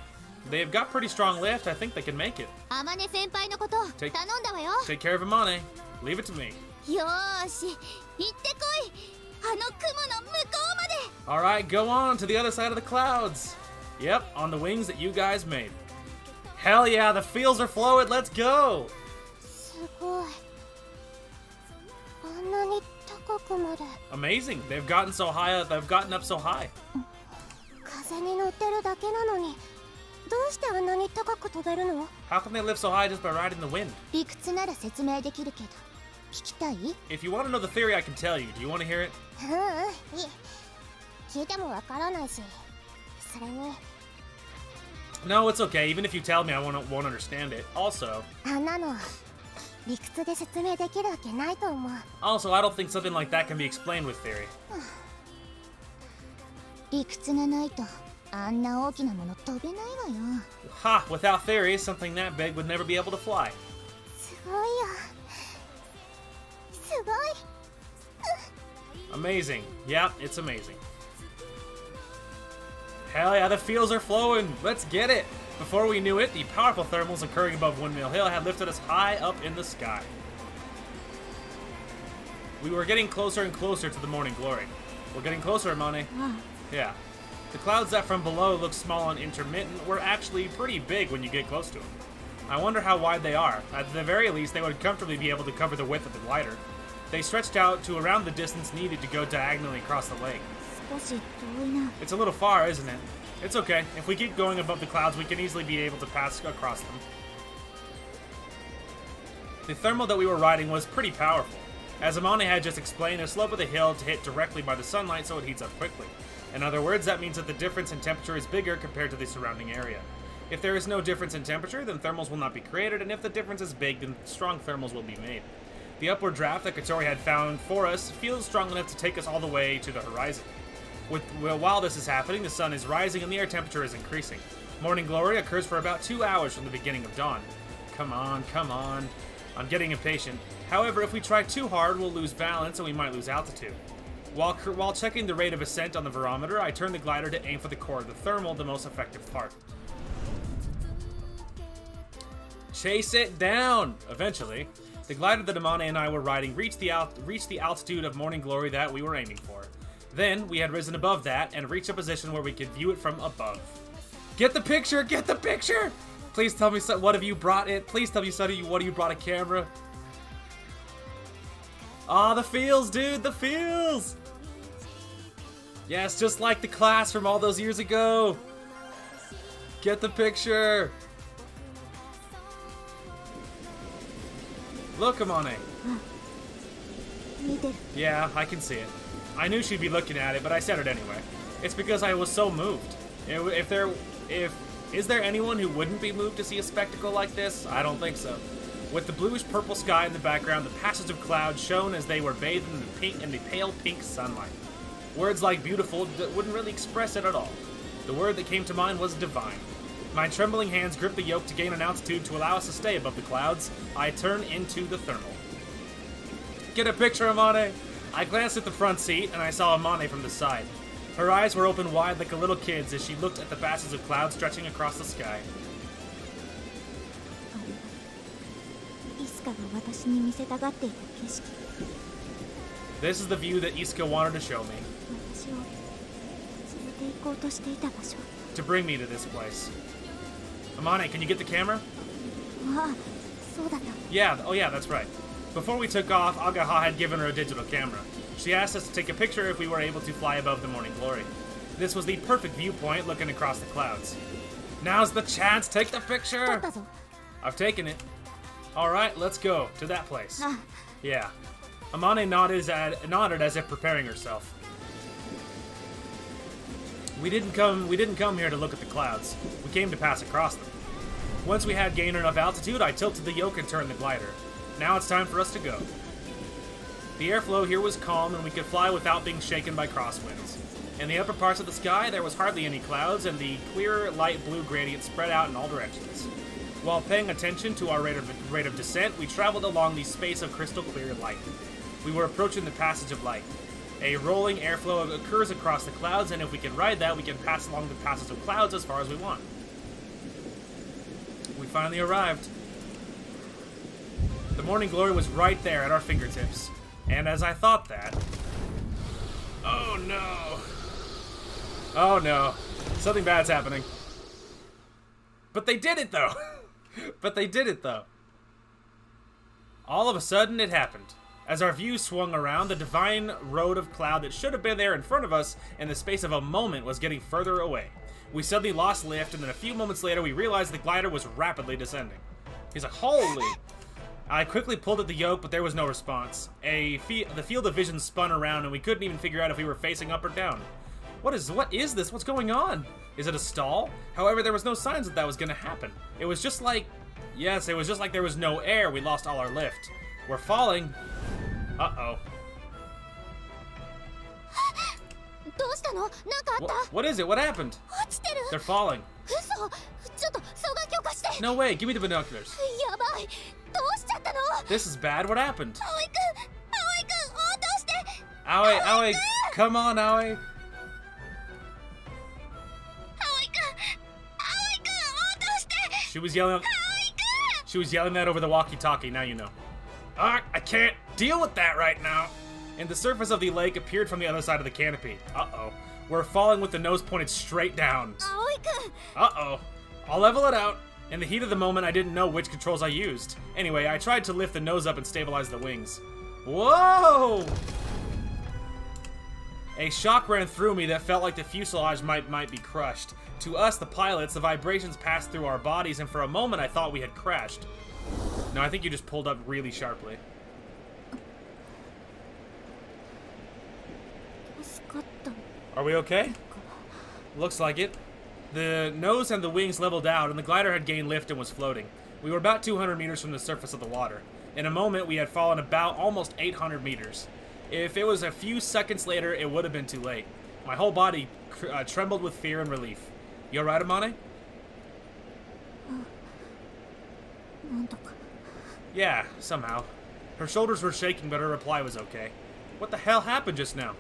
They've got pretty strong lift. I think they can make it. アマネ先輩のこと頼んだわよ。 Take care of Amane. Leave it to me. よーし、行ってこい。あの雲の向こうまで。 All right, go on to the other side of the clouds. Yep, on the wings that you guys made. Hell yeah, the fields are flowing. Let's go. すごい。あんなに高くまで。 Amazing. They've gotten up so high. 風に乗ってるだけなのに、どうしてあんなに高く飛べるの？ How can they live so high just by riding the wind? 理屈なら説明できるけど、聞きたい？ If you want to know the theory, I can tell you. Do you want to hear it? いい。聞いてもわからないし、それに。 No, it's okay. Even if you tell me, I won't understand it. Also, あんなの理屈で説明できるわけないと思う。Also, I don't think something like that can be explained with theory. 理屈がないとあんな大きなもの飛べないわよ。 Ha! Without theory, something that big would never be able to fly. すごいよ。すごい。 Amazing. Yep, it's amazing. Hell yeah, the fields are flowing. Let's get it. Before we knew it, the powerful thermals occurring above Windmill Hill had lifted us high up in the sky. We were getting closer and closer to the morning glory. We're getting closer, Amane. Yeah. The clouds that from below look small and intermittent were actually pretty big when you get close to them. I wonder how wide they are. At the very least, they would comfortably be able to cover the width of the glider. They stretched out to around the distance needed to go diagonally across the lake.少し遠いな。 It's a little far, isn't it? It's okay. If we keep going above the clouds, we can easily be able to pass across them. The thermal that we were riding was pretty powerful. As Amane had just explained, the slope of the hill to hit directly by the sunlight, so it heats up quickly. In other words, that means that the difference in temperature is bigger compared to the surrounding area. If there is no difference in temperature, then thermals will not be created, and if the difference is big, then strong thermals will be made. The upward draft that Katori had found for us feels strong enough to take us all the way to the horizon. While this is happening, the sun is rising and the air temperature is increasing. Morning glory occurs for about 2 hours from the beginning of dawn. Come on, come on. I'm getting impatient. However, if we try too hard, we'll lose balance and we might lose altitude. While checking the rate of ascent on the barometer, I turn the glider to aim for the core of the thermal, the most effective part. Chase it down! Eventually, the glider that Amane and I were riding reached the altitude of morning glory that we were aiming for. Then, we had risen above that and reached a position where we could view it from above. Get the picture! Get the picture! Please tell me, what have you brought it? Please tell me, Sonny, what have you brought a camera? Ah, the feels, dude! The feels! Yes, just like the class from all those years ago! Get the picture! Look, Amane. Yeah, I can see it. I knew she'd be looking at it, but I said it anyway. It's because I was so moved. Is there anyone who wouldn't be moved to see a spectacle like this? I don't think so. With the bluish-purple sky in the background, the passage of clouds shone as they were bathed in the pale pink sunlight. Words like beautiful wouldn't really express it at all. The word that came to mind was divine. My trembling hands gripped the yoke to gain an altitude to allow us to stay above the clouds. I turn into the thermal. Get a picture, Amane! I glanced at the front seat, and I saw Amane from the side. Her eyes were open wide like a little kid's as she looked at the passage of clouds stretching across the sky. This is the view that Isuka wanted to show me. To bring me to this place. Amane, can you get the camera? Yeah, oh yeah, that's right. Before we took off, Agaha had given her a digital camera. She asked us to take a picture if we were able to fly above the morning glory. This was the perfect viewpoint looking across the clouds. Now's the chance, take the picture! I've taken it. Alright, let's go to that place. Yeah. Amane nodded as if preparing herself. We didn't come here to look at the clouds. We came to pass across them. Once we had gained enough altitude, I tilted the yoke and turned the glider. Now it's time for us to go. The airflow here was calm and we could fly without being shaken by crosswinds. In the upper parts of the sky, there was hardly any clouds and the clear light blue gradient spread out in all directions. While paying attention to our rate of descent, we traveled along the space of crystal clear light. We were approaching the passage of light. A rolling airflow occurs across the clouds, and if we can ride that, we can pass along the passage of clouds as far as we want. We finally arrived. The morning glory was right there at our fingertips. And as I thought that... Oh no. Oh no. Something bad's happening. But they did it though. But they did it though. All of a sudden it happened. As our view swung around, the divine road of cloud that should have been there in front of us in the space of a moment was getting further away. We suddenly lost lift, and then a few moments later we realized the glider was rapidly descending. He's like, holy! I quickly pulled at the yoke, but there was no response. The field of vision spun around, and we couldn't even figure out if we were facing up or down. What is this? What's going on? Is it a stall? However, there was no signs that that was going to happen. It was just like... Yes, it was just like there was no air. We lost all our lift. We're falling. Uh-oh. What is it? What happened? They're falling. No way, give me the binoculars. This is bad, what happened? Aoi, Aoi, come on, Aoi. She was yelling that over the walkie-talkie, now you know. I can't deal with that right now. And the surface of the lake appeared from the other side of the canopy. Uh-oh. We're falling with the nose pointed straight down. Uh-oh. I'll level it out. In the heat of the moment, I didn't know which controls I used. Anyway, I tried to lift the nose up and stabilize the wings. Whoa! A shock ran through me that felt like the fuselage might be crushed. To us, the pilots, the vibrations passed through our bodies, and for a moment I thought we had crashed. No, I think you just pulled up really sharply. Are we okay? Looks like it. The nose and the wings leveled out, and the glider had gained lift and was floating. We were about 200 meters from the surface of the water. In a moment, we had fallen about almost 800 meters. If it was a few seconds later, it would have been too late. My whole body trembled with fear and relief. You alright, Amane? Yeah, somehow. Her shoulders were shaking, but her reply was okay. What the hell happened just now?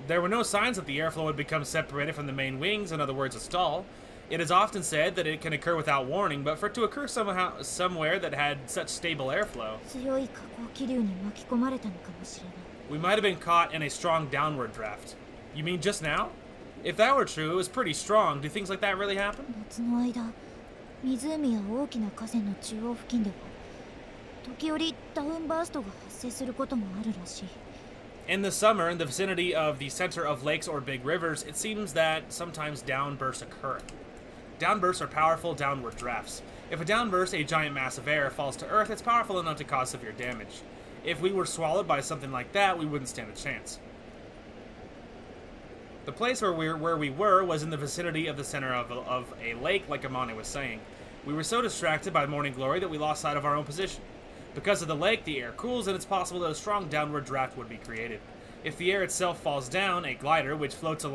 There were no signs that the airflow had become separated from the main wings, in other words, a stall. It is often said that it can occur without warning, but for it to occur somewhere that had such stable airflow, we might have been caught in a strong downward draft. You mean just now? If that were true, it was pretty strong. Do things like that really happen? In the summer, in the vicinity of the center of lakes or big rivers, it seems that sometimes downbursts occur. Downbursts are powerful downward drafts. If a downburst, a giant mass of air, falls to Earth, it's powerful enough to cause severe damage. If we were swallowed by something like that, we wouldn't stand a chance. The place where we were was in the vicinity of the center of a lake, like Amane was saying. We were so distracted by morning glory that we lost sight of our own position. Because of the lake, the air cools, and it's possible that a strong downward draft would be created. If the air itself falls down, a glider, which floats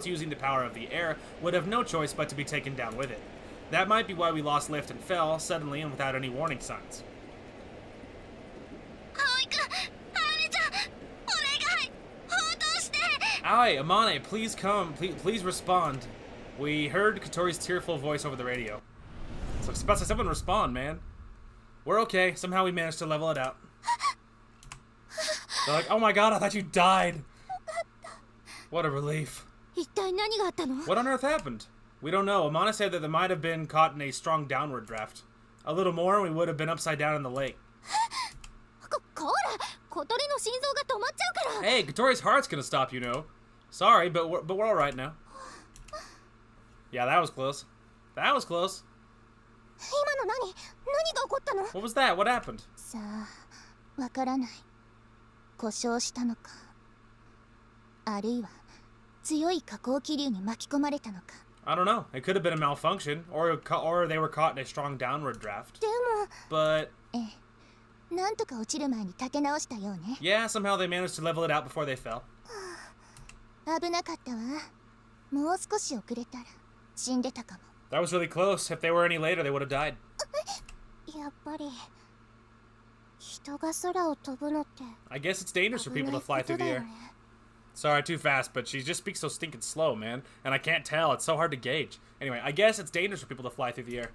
using the power of the air, would have no choice but to be taken down with it. That might be why we lost lift and fell, suddenly and without any warning signs. Aoi, Amane, please come. Please respond. We heard Kotori's tearful voice over the radio. So it's about to someone respond, man. We're okay. Somehow we managed to level it out. They're like, oh my god, I thought you died. What a relief. What on earth happened? We don't know. Amane said that they might have been caught in a strong downward draft. A little more and we would have been upside down in the lake. Hey, Kotori's heart's gonna stop, you know. Sorry, but we're alright now. Yeah, that was close. That was close. What was that? What happened? I don't know. It could have been a malfunction, or they were caught in a strong downward draft. But yeah, somehow they managed to level it out before they fell. That was really close. If they were any later, they would have died. I guess it's dangerous for people to fly through the air. Sorry, too fast, but she just speaks so stinking slow, man. And I can't tell. It's so hard to gauge. Anyway, I guess it's dangerous for people to fly through the air.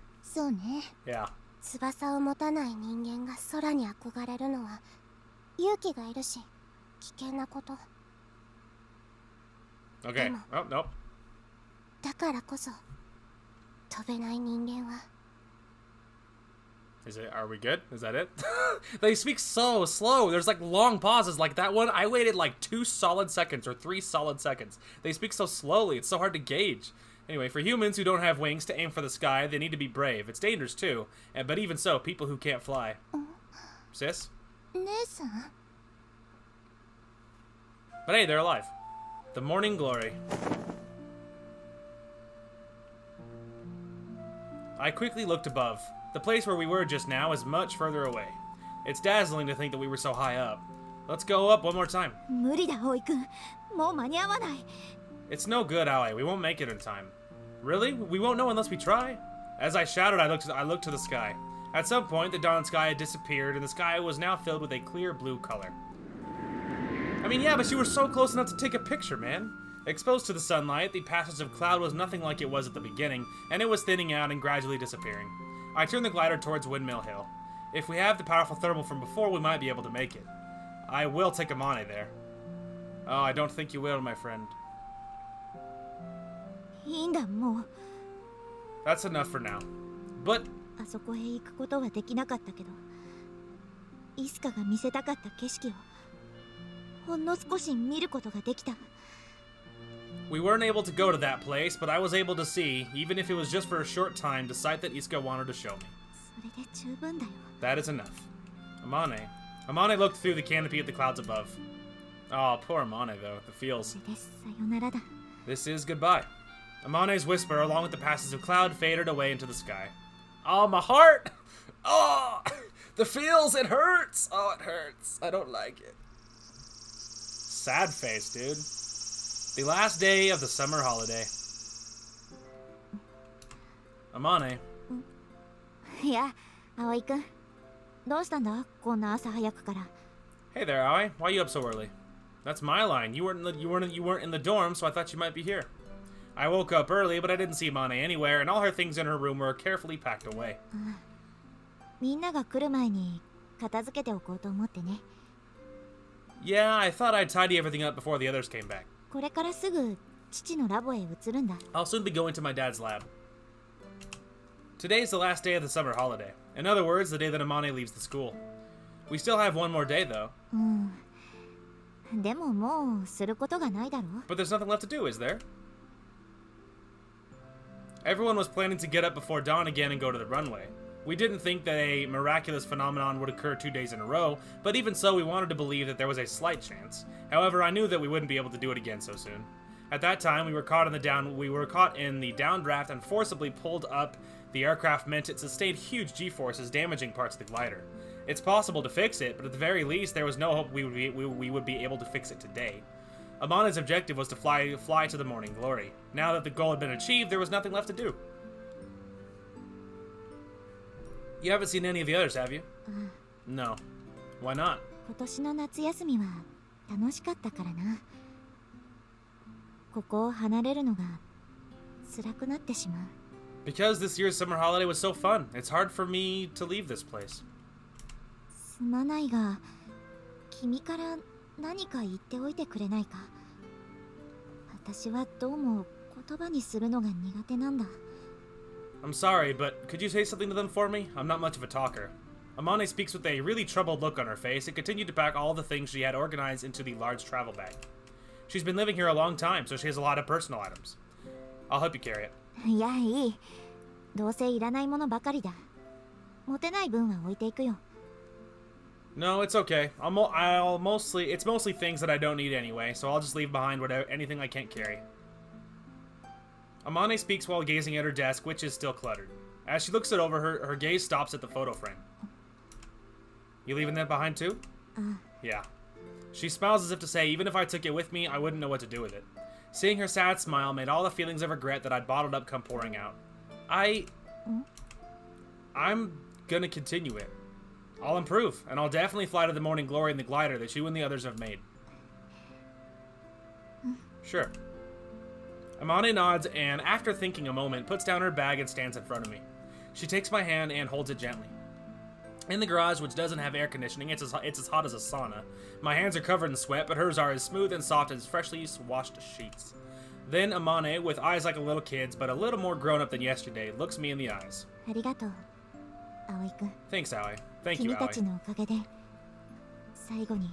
Yeah. Okay. Oh, nope. Are we good? Is that it? They speak so slow. There's like long pauses like that one. I waited like 2 solid seconds or 3 solid seconds. They speak so slowly. It's so hard to gauge. Anyway, for humans who don't have wings to aim for the sky, they need to be brave. It's dangerous too. But even so, people who can't fly. Sis? But hey, they're alive. The morning glory. I quickly looked above. The place where we were just now is much further away. It's dazzling to think that we were so high up. Let's go up one more time. It's no good, Aoi. We won't make it in time. Really? We won't know unless we try? As I shouted, I looked to the sky. At some point, the dawn sky had disappeared, and the sky was now filled with a clear blue color. I mean, yeah, but you were so close enough to take a picture, man. Exposed to the sunlight, the passage of cloud was nothing like it was at the beginning, and it was thinning out and gradually disappearing. I turned the glider towards Windmill Hill. If we have the powerful thermal from before, we might be able to make it. I will take Amane there. Oh, I don't think you will, my friend. That's enough for now. But... We weren't able to go to that place, but I was able to see, even if it was just for a short time, the sight that Isuka wanted to show me. それで十分だよ。 That is enough. Amane. Amane looked through the canopy at the clouds above. Oh, poor Amane, though. The feels. これでさよならだ。 This is goodbye. Amane's whisper, along with the passes of cloud, faded away into the sky. Oh, my heart! Oh! The feels, it hurts! Oh, it hurts. I don't like it. Sad face, dude. The last day of the summer holiday. Amane. いや、葵くん。どうしたんだこんな朝早くから。 Hey there, Aoi. Why are you up so early? That's my line. You weren't in the dorm, so I thought you might be here. I woke up early, but I didn't see Amane anywhere, and all her things in her room were carefully packed away. みんなが来る前に片付けておこうと思ってね。 Yeah, I thought I'd tidy everything up before the others came back. これからすぐ父のラボへ移るんだ。 I'll soon be going to my dad's lab. Today's the last day of the summer holiday. In other words, the day that Amane leaves the school. We still have one more day, though. でももうすることがないだろ。 But there's nothing left to do, is there? Everyone was planning to get up before dawn again and go to the runway. We didn't think that a miraculous phenomenon would occur 2 days in a row, but even so, we wanted to believe that there was a slight chance. However, I knew that we wouldn't be able to do it again so soon. At that time, we were caught in the downdraft and forcibly pulled up. The aircraft meant it sustained huge G-forces, damaging parts of the glider. It's possible to fix it, but at the very least, there was no hope we would be able to fix it today. Amane's objective was to fly to the morning glory. Now that the goal had been achieved, there was nothing left to do. You haven't seen any of the others, have you? No. Why not? 今年の夏休みは楽しかったからな。ここを離れるのが辛くなってしまう。 Because this year's summer holiday was so fun, it's hard for me to leave this place. すまないが、君から何か言っておいてくれないか。私はどうも言葉にするのが苦手なんだ。 I'm sorry, but could you say something to them for me? I'm not much of a talker. Amane speaks with a really troubled look on her face and continued to pack all the things she had organized into the large travel bag. She's been living here a long time, so she has a lot of personal items. I'll help you carry it. いや、いい。どうせいらないものばかりだ。持てない分は置いていくよ。 No, it's okay. It's mostly things that I don't need anyway, so I'll just leave behind anything I can't carry. Amane speaks while gazing at her desk, which is still cluttered. As she looks it over, her gaze stops at the photo frame. You leaving that behind too? Yeah. She smiles as if to say, even if I took it with me, I wouldn't know what to do with it. Seeing her sad smile made all the feelings of regret that I'd bottled up come pouring out. I'm gonna continue it. I'll improve, and I'll definitely fly to the morning glory in the glider that you and the others have made. Sure. Amane nods and, after thinking a moment, puts down her bag and stands in front of me. She takes my hand and holds it gently. In the garage, which doesn't have air conditioning, it's as hot as a sauna. My hands are covered in sweat, but hers are as smooth and soft as freshly washed sheets. Then Amane, with eyes like a little kid's, but a little more grown up than yesterday, looks me in the eyes. ありがとう、葵くん。 Thanks, Aoi. Thank you, 君た Aoi. ちのおかげで最後に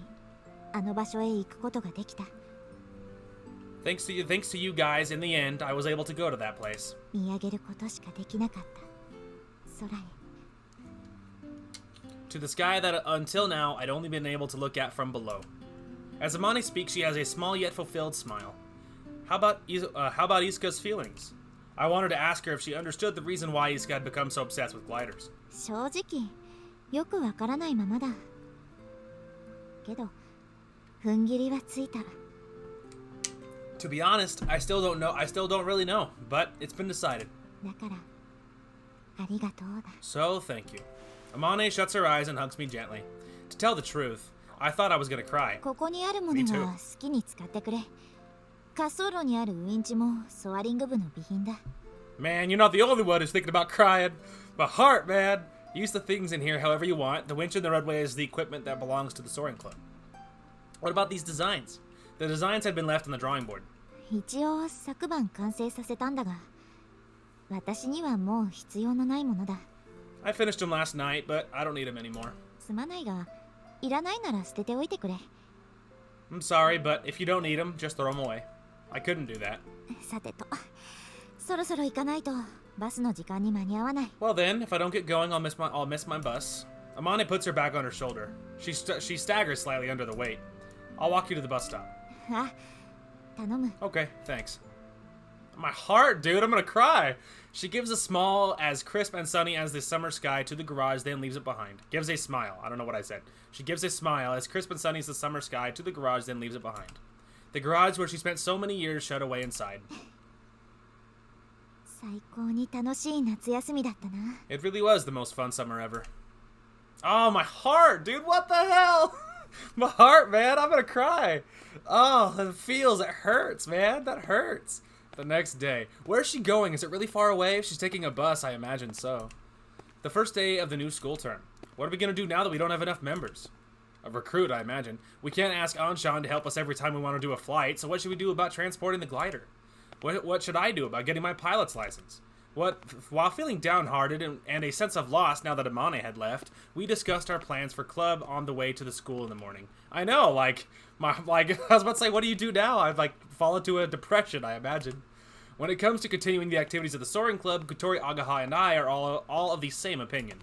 あの場所へ行くことができた。 Thanks to you guys, in the end, I was able to go to that place. 見上げることしかできなかった。空へ。 To the sky that until now I'd only been able to look at from below. As Amane speaks, she has a small yet fulfilled smile. How about Isuka's feelings? I wanted to ask her if she understood the reason why Isuka had become so obsessed with gliders. 正直よくわからないままだ。けど踏ん切りはついた。 To be honest, I still don't really know, but it's been decided. だからありがとうだ。 So, thank you. Amane shuts her eyes and hugs me gently. To tell the truth, I thought I was gonna cry. ここにあるものは好きに使ってくれ。滑走路にあるウインチもソアリング部の備品だ。 Man, you're not the only one who's thinking about crying. My heart, man. Use the things in here however you want. The winch and the roadway is the equipment that belongs to the soaring club. What about these designs? The designs had been left on the drawing board. 一応昨晩完成させたんだが、私にはもう必要のないものだ。 I finished them last night, but I don't need them anymore. すまないが、いらないなら捨てておいてくれ。 I'm sorry, but if you don't need them, just throw them away. I couldn't do that. さてと、そろそろ行かないとバスの時間に間に合わない。 Well then, if I don't get going, I'll miss my bus. Amane puts her back on her shoulder. She staggers slightly under the weight. I'll walk you to the bus stop. あ、頼む。 Okay, thanks. My heart, dude, I'm gonna cry. She gives a smile as crisp and sunny as the summer sky to the garage, then leaves it behind. Gives a smile. I don't know what I said. She gives a smile as crisp and sunny as the summer sky to the garage, then leaves it behind. The garage where she spent so many years shut away inside. 最高に楽しい夏休みだったな。 It really was the most fun summer ever. Oh, my heart, dude, what the hell? My heart, man, I'm gonna cry. Oh, it feels, it hurts, man, that hurts. The next day. Where's she going? Is it really far away? If she's taking a bus, I imagine so. The first day of the new school term. What are we gonna do now that we don't have enough members? A recruit, I imagine. We can't ask Anshan to help us every time we want to do a flight, so what should we do about transporting the glider? What should I do about getting my pilot's license? While feeling downhearted and a sense of loss now that Amane had left, we discussed our plans for club on the way to the school in the morning. I know, I was about to say, what do you do now? I've fall into a depression, I imagine. When it comes to continuing the activities of the Soaring Club, Kotori, Agaha, and I are all of the same opinion.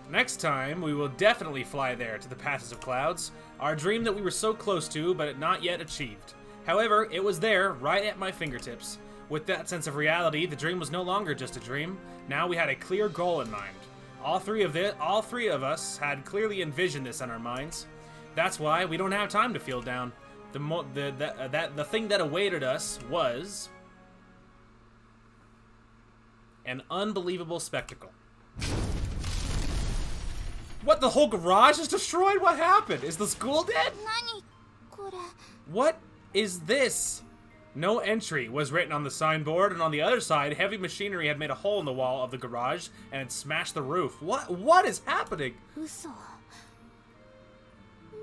Next time, we will definitely fly there to the passes of clouds, our dream that we were so close to, but not yet achieved. However, it was there, right at my fingertips. With that sense of reality, the dream was no longer just a dream. Now we had a clear goal in mind. All three of us had clearly envisioned this in our minds. That's why we don't have time to feel down. The thing that awaited us was an unbelievable spectacle. What, the whole garage is destroyed? What happened? Is the school dead? 何これ? What is this? No entry was written on the signboard, and on the other side, heavy machinery had made a hole in the wall of the garage and had smashed the roof. What is happening? 嘘。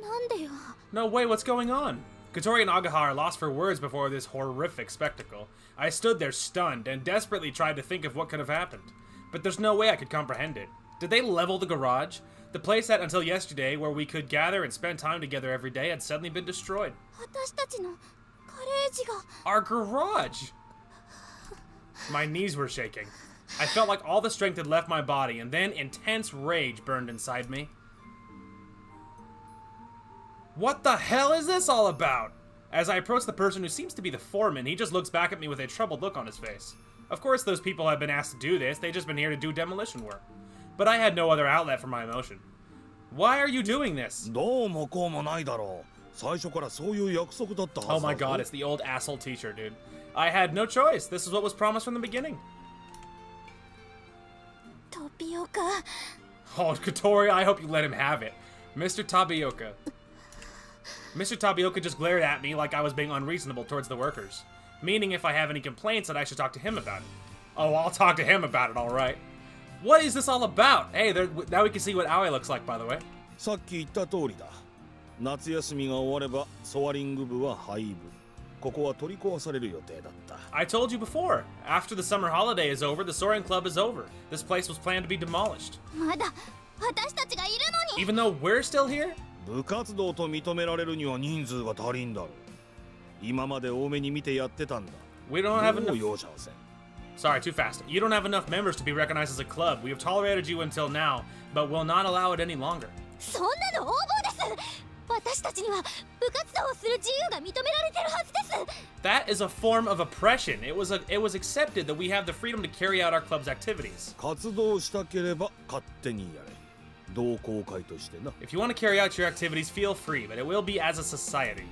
なんでよ。 No way, what's going on? Kotori and Agaha are lost for words before this horrific spectacle. I stood there stunned and desperately tried to think of what could have happened. But there's no way I could comprehend it. Did they level the garage? The place that until yesterday, where we could gather and spend time together every day, had suddenly been destroyed. 私たちのガレージが。 Our garage! My knees were shaking. I felt like all the strength had left my body, and then intense rage burned inside me. What the hell is this all about? As I approach the person who seems to be the foreman, he just looks back at me with a troubled look on his face. Of course, those people have been asked to do this. They've just been here to do demolition work. But I had no other outlet for my emotion. Why are you doing this? Oh my god, it's the old asshole teacher, dude. I had no choice. This is what was promised from the beginning. タピオカ。 Oh, Kotori, I hope you let him have it. Mr. Tapioca. Mr. Tapioca just glared at me like I was being unreasonable towards the workers. Meaning if I have any complaints that I should talk to him about it. Oh, I'll talk to him about it, alright. What is this all about? Hey, now we can see what Aoi looks like, by the way. さっき言った通りだ。夏休みが終わればソアリング部は廃部。ここは取り壊される予定だった。I told you before. After the summer holiday is over, the Soaring Club is over. This place was planned to be demolished. まだ私たちがいるのに。 Even though we're still here? 部活動と認められるには人数が足りんだろう。今まで多めに見てやってたんだ。 We don't have もう enough. 容赦はせん。 Sorry, too fast. You don't have enough members to be recognized as a club. We have tolerated you until now, but will not allow it any longer. そんなの横暴です。私たちには部活動をする自由が認められてるはずです。 That is a form of oppression. It was accepted that we have the freedom to carry out our club's activities. 活動したければ勝手にやれ。同好会としてな。 If you want to carry out your activities, feel free, but it will be as a society.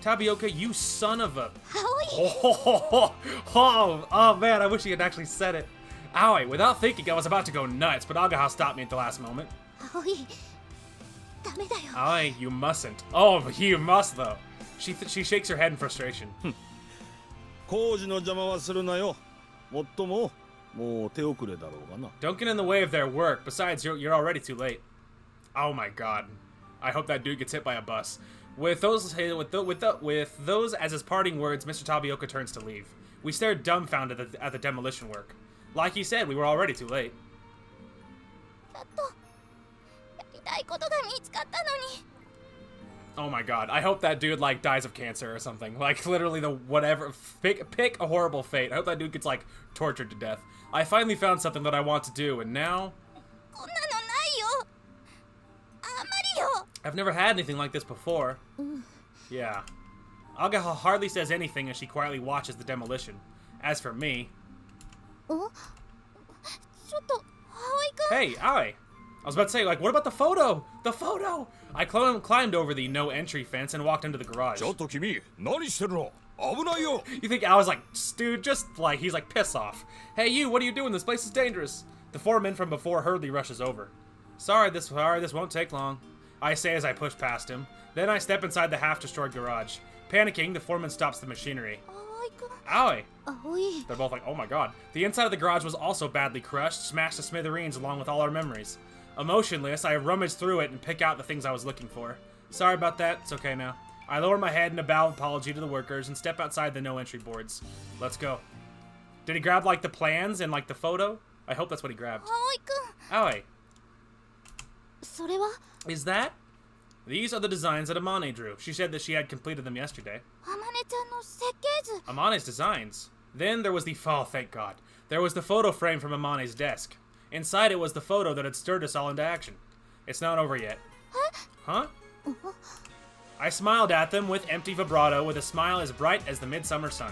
Tapioca, you son of a... 葵。 Oh man, I wish he had actually said it. Aoi, without thinking, I was about to go nuts, but Agaha stopped me at the last moment. 葵。ダメだよ。 Aoi, you mustn't. Oh, you must though. She shakes her head in frustration. 工事の邪魔はするなよ。もっともう手遅れだろうがな。 Don't get in the way of their work. Besides, you're already too late. Oh my god. I hope that dude gets hit by a bus. With those as his parting words, Mr. Tapioca turns to leave. We stared dumbfounded at the demolition work. Like he said, we were already too late. やっとやりたいことが見つかったのに。Oh my god. I hope that dude, like, dies of cancer or something. Like, literally the whatever. Pick a horrible fate. I hope that dude gets, like, tortured to death. I finally found something that I want to do, and now... I've never had anything like this before. Yeah. Agaha hardly says anything as she quietly watches the demolition. As for me... Hey, Aoi. I was about to say, like, what about the photo? The photo! I climbed over the no entry fence and walked into the garage. You think Aoi's like, dude, just like, he's like, piss off. Hey, you, what are you doing? This place is dangerous. The foreman from before hurriedly rushes over. Sorry, this won't take long. I say as I push past him. Then I step inside the half-destroyed garage. Panicking, the foreman stops the machinery. Aoi! They're both like, oh my god. The inside of the garage was also badly crushed, smashed to smithereens along with all our memories. Emotionless, I rummage through it and pick out the things I was looking for. Sorry about that, it's okay now. I lower my head in a bow of apology to the workers and step outside the no-entry boards. Let's go. Did he grab, like, the plans and, like, the photo? I hope that's what he grabbed. Aoi. Is that? These are the designs that Amane drew. She said that she had completed them yesterday. Amane's designs. Then there was the... Oh, thank God. There was the photo frame from Amane's desk. Inside it was the photo that had stirred us all into action. It's not over yet. Huh? I smiled at them with empty vibrato with a smile as bright as the midsummer sun.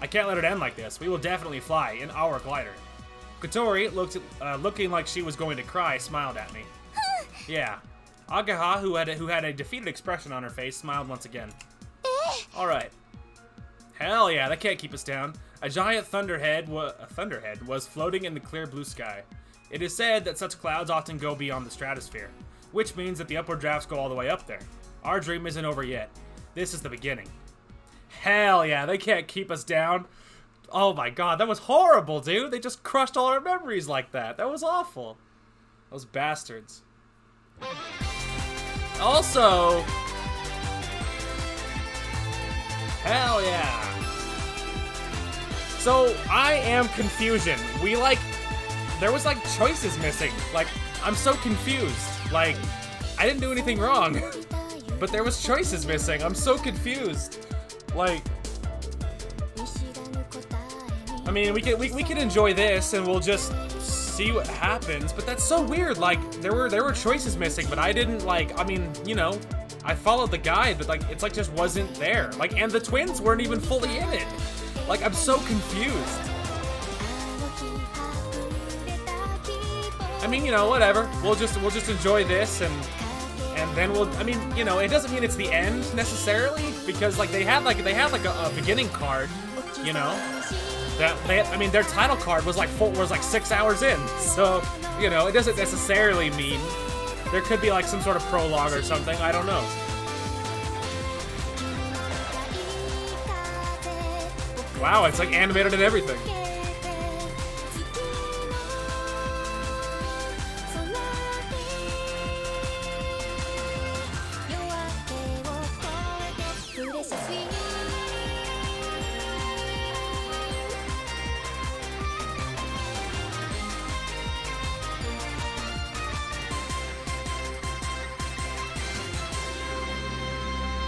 I can't let it end like this. We will definitely fly in our glider. Kotori, looking like she was going to cry, smiled at me. Yeah. Agaha, who had a defeated expression on her face, smiled once again. Alright. Hell yeah, that can't keep us down. A giant thunderhead was floating in the clear blue sky. It is said that such clouds often go beyond the stratosphere, which means that the upward drafts go all the way up there. Our dream isn't over yet. This is the beginning. Hell yeah, they can't keep us down. Oh my god, that was horrible, dude. They just crushed all our memories like that. That was awful. Those bastards. Also... Hell yeah. So, I am confusion. There was, like, choices missing. Like, I'm so confused. Like, I didn't do anything wrong. But there was choices missing. I'm so confused. Like... I mean, we could enjoy this, and we'll just see what happens. But that's so weird. Like, there were choices missing, but I didn't, like... I mean, you know... I followed the guide, but, like, it's, like, just wasn't there. Like, and the twins weren't even fully in it. Like, I'm so confused. I mean, you know, whatever. We'll just enjoy this, and then we'll... I mean, you know, it doesn't mean it's the end, necessarily, because, like, they had a beginning card, you know? I mean, their title card was, like, 6 hours in. So, you know, it doesn't necessarily mean... There could be, like, some sort of prologue or something. I don't know. Wow, it's, like, animated and everything.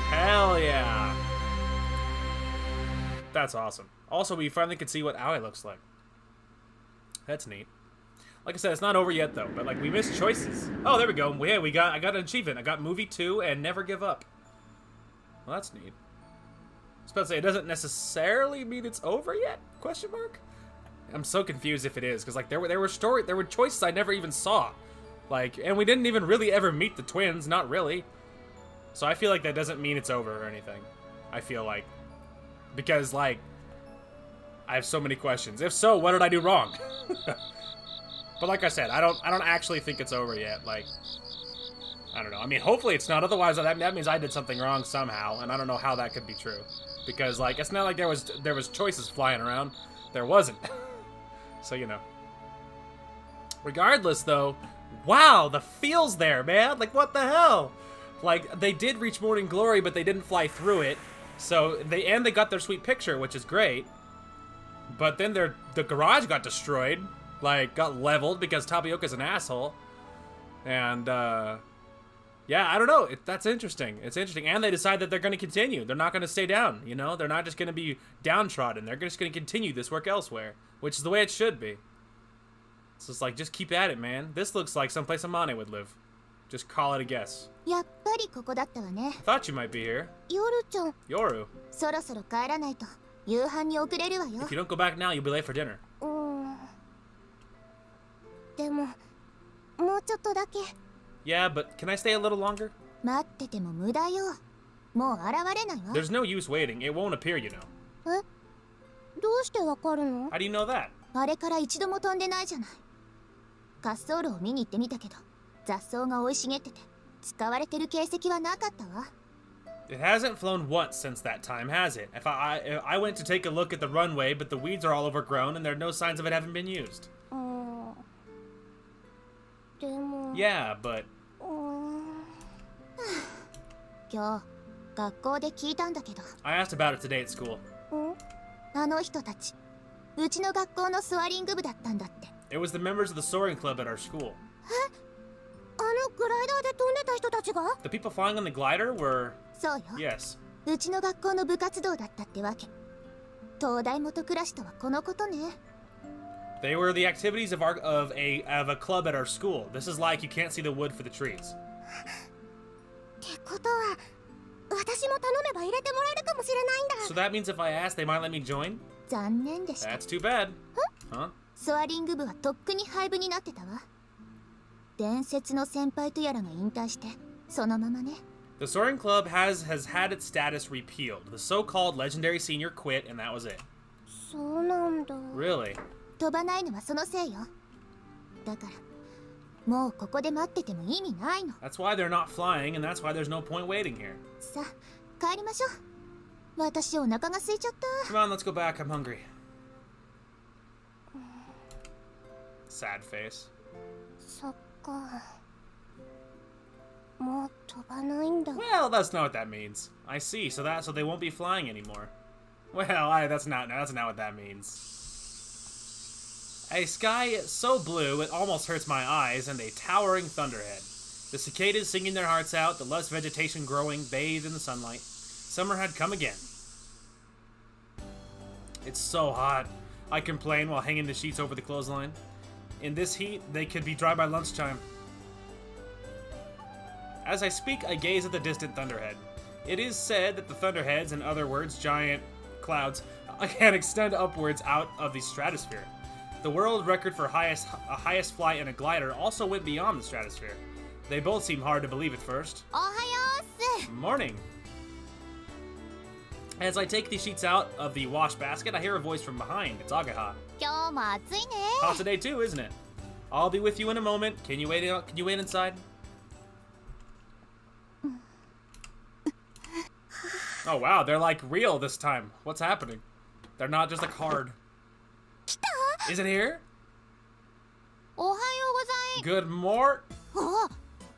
Hell yeah. That's awesome. Also, we finally could see what Aoi looks like. That's neat. Like I said, it's not over yet though, but like we missed choices. Oh, there we go. Yeah, I got an achievement. I got movie 2 and never give up. Well, that's neat. I was about to say, it doesn't necessarily mean it's over yet? Question mark? I'm so confused if it is, because like there were choices I never even saw. Like, and we didn't even really ever meet the twins, not really. So I feel like that doesn't mean it's over or anything. I feel like. Because, like, I have so many questions. If so, what did I do wrong? But like I said, I don't actually think it's over yet. Like, I don't know. I mean, hopefully it's not. Otherwise, that means I did something wrong somehow, and I don't know how that could be true. Because, like, it's not like there was choices flying around. There wasn't. So, you know. Regardless, though, wow, the feel's there, man. Like, what the hell? Like, they did reach Morning Glory, but they didn't fly through it. So, they got their sweet picture, which is great. But then the garage got destroyed. Like, got leveled because Tapioca's an asshole. And, Yeah, I don't know. That's interesting. It's interesting. And they decide that they're going to continue. They're not going to stay down, you know? They're not just going to be downtrodden. They're just going to continue this work elsewhere, which is the way it should be. So it's like, just keep at it, man. This looks like someplace Amane would live. Just call it a guess. やっぱりここだったわね。 I thought you might be here. ヨルちゃん、 Yoru. そろそろ帰らないと夕飯に遅れるわよ。 If you don't go back now, you'll be late for dinner. でも、もうちょっとだけ。 Yeah, but can I stay a little longer? 待ってても無駄よ。もう現れないわ。 There's no use waiting. It won't appear, you know. え？どうしてわかるの？ How do you know that? あれから一度も飛んでないじゃない。滑走路を見に行ってみたけど、雑草が生い茂ってて、使われてる形跡はなかったわ。 It hasn't flown once since that time, has it? If I went to take a look at the runway, but the weeds are all overgrown and there are no signs of it having been used. でも。 Yeah, but 今日学校で聞いたんだけど。 I asked about it today at school. あの人たち、うちの学校のスワリング部だったんだって。 It was the members of the soaring club at our school. あのグライダーで飛んでた人たちが？ The people flying on the glider were... そうよ。 Yes. うちの学校の部活動だったってわけ。東大元暮らしとはこのことね。 They were the activities of a club at our school. This is like you can't see the wood for the trees. ってことは、私も頼めば入れてもらえるかもしれないんだ。 So that means if I ask, they might let me join? 残念でした。 That's too bad. Huh? スワリング部はとっくに廃部になってたわ。伝説の先輩とやらが引退して、そのままね。 The soaring club has had its status repealed. The so-called legendary senior quit, and that was it. そうなんだ。 Really? 飛ばないのはそのせいよ。だから、もうここで待ってても意味ないの。 That's why they're not flying, and that's why there's no point waiting here. さあ、帰りましょう。私お腹が空いちゃった。 Come on, let's go back. I'm hungry. Sad face. そっか。もう飛ばないんだ。 Well, that's not what that means. I see. So they won't be flying anymore. Well, that's not what that means. A sky so blue it almost hurts my eyes, and a towering thunderhead. The cicadas singing their hearts out, the lush vegetation growing, bathed in the sunlight. Summer had come again. It's so hot. I complain while hanging the sheets over the clothesline. In this heat, they could be dry by lunchtime. As I speak, I gaze at the distant thunderhead. It is said that the thunderheads, in other words, giant clouds, can extend upwards out of the stratosphere. The world record for highest flight in a glider also went beyond the stratosphere. They both seem hard to believe at first. おはようっす。 Morning. As I take the sheets out of the wash basket, I hear a voice from behind. It's Agaha. 今日も暑いね。 Hot today too, isn't it? I'll be with you in a moment. Can you wait inside? Oh wow, they're like real this time. What's happening? They're not just a card. Is it here? おはようござい Good morning. あ、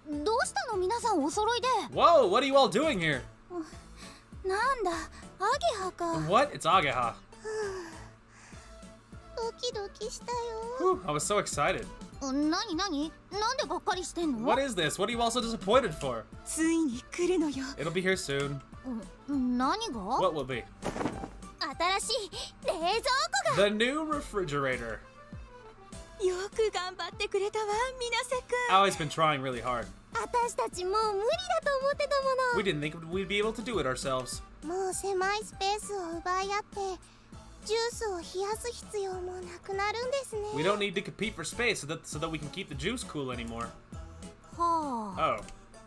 どうしたの皆さんお揃いで。 Whoa, what are you all doing here? なんだ、アゲハか。 What? It's Agaha. ドキドキしたよ。 Whew, I was so excited. なになんでがっかりしてんの？ What is this? What are you all so disappointed for? ついに来るのよ。 It'll be here soon. 何が？ What will be? 新しい冷蔵庫が。 The new refrigerator. よく頑張ってくれたわ、水瀬くん。 Allie's been trying really hard. 私たちもう無理だと思ってたも We didn't think we'd be able to do it ourselves. の。もう狭いスペースを奪い合ってジュースを冷やす必要もなくなるんですね。 We don't need to compete for space so that we can keep the juice cool anymore. はあ。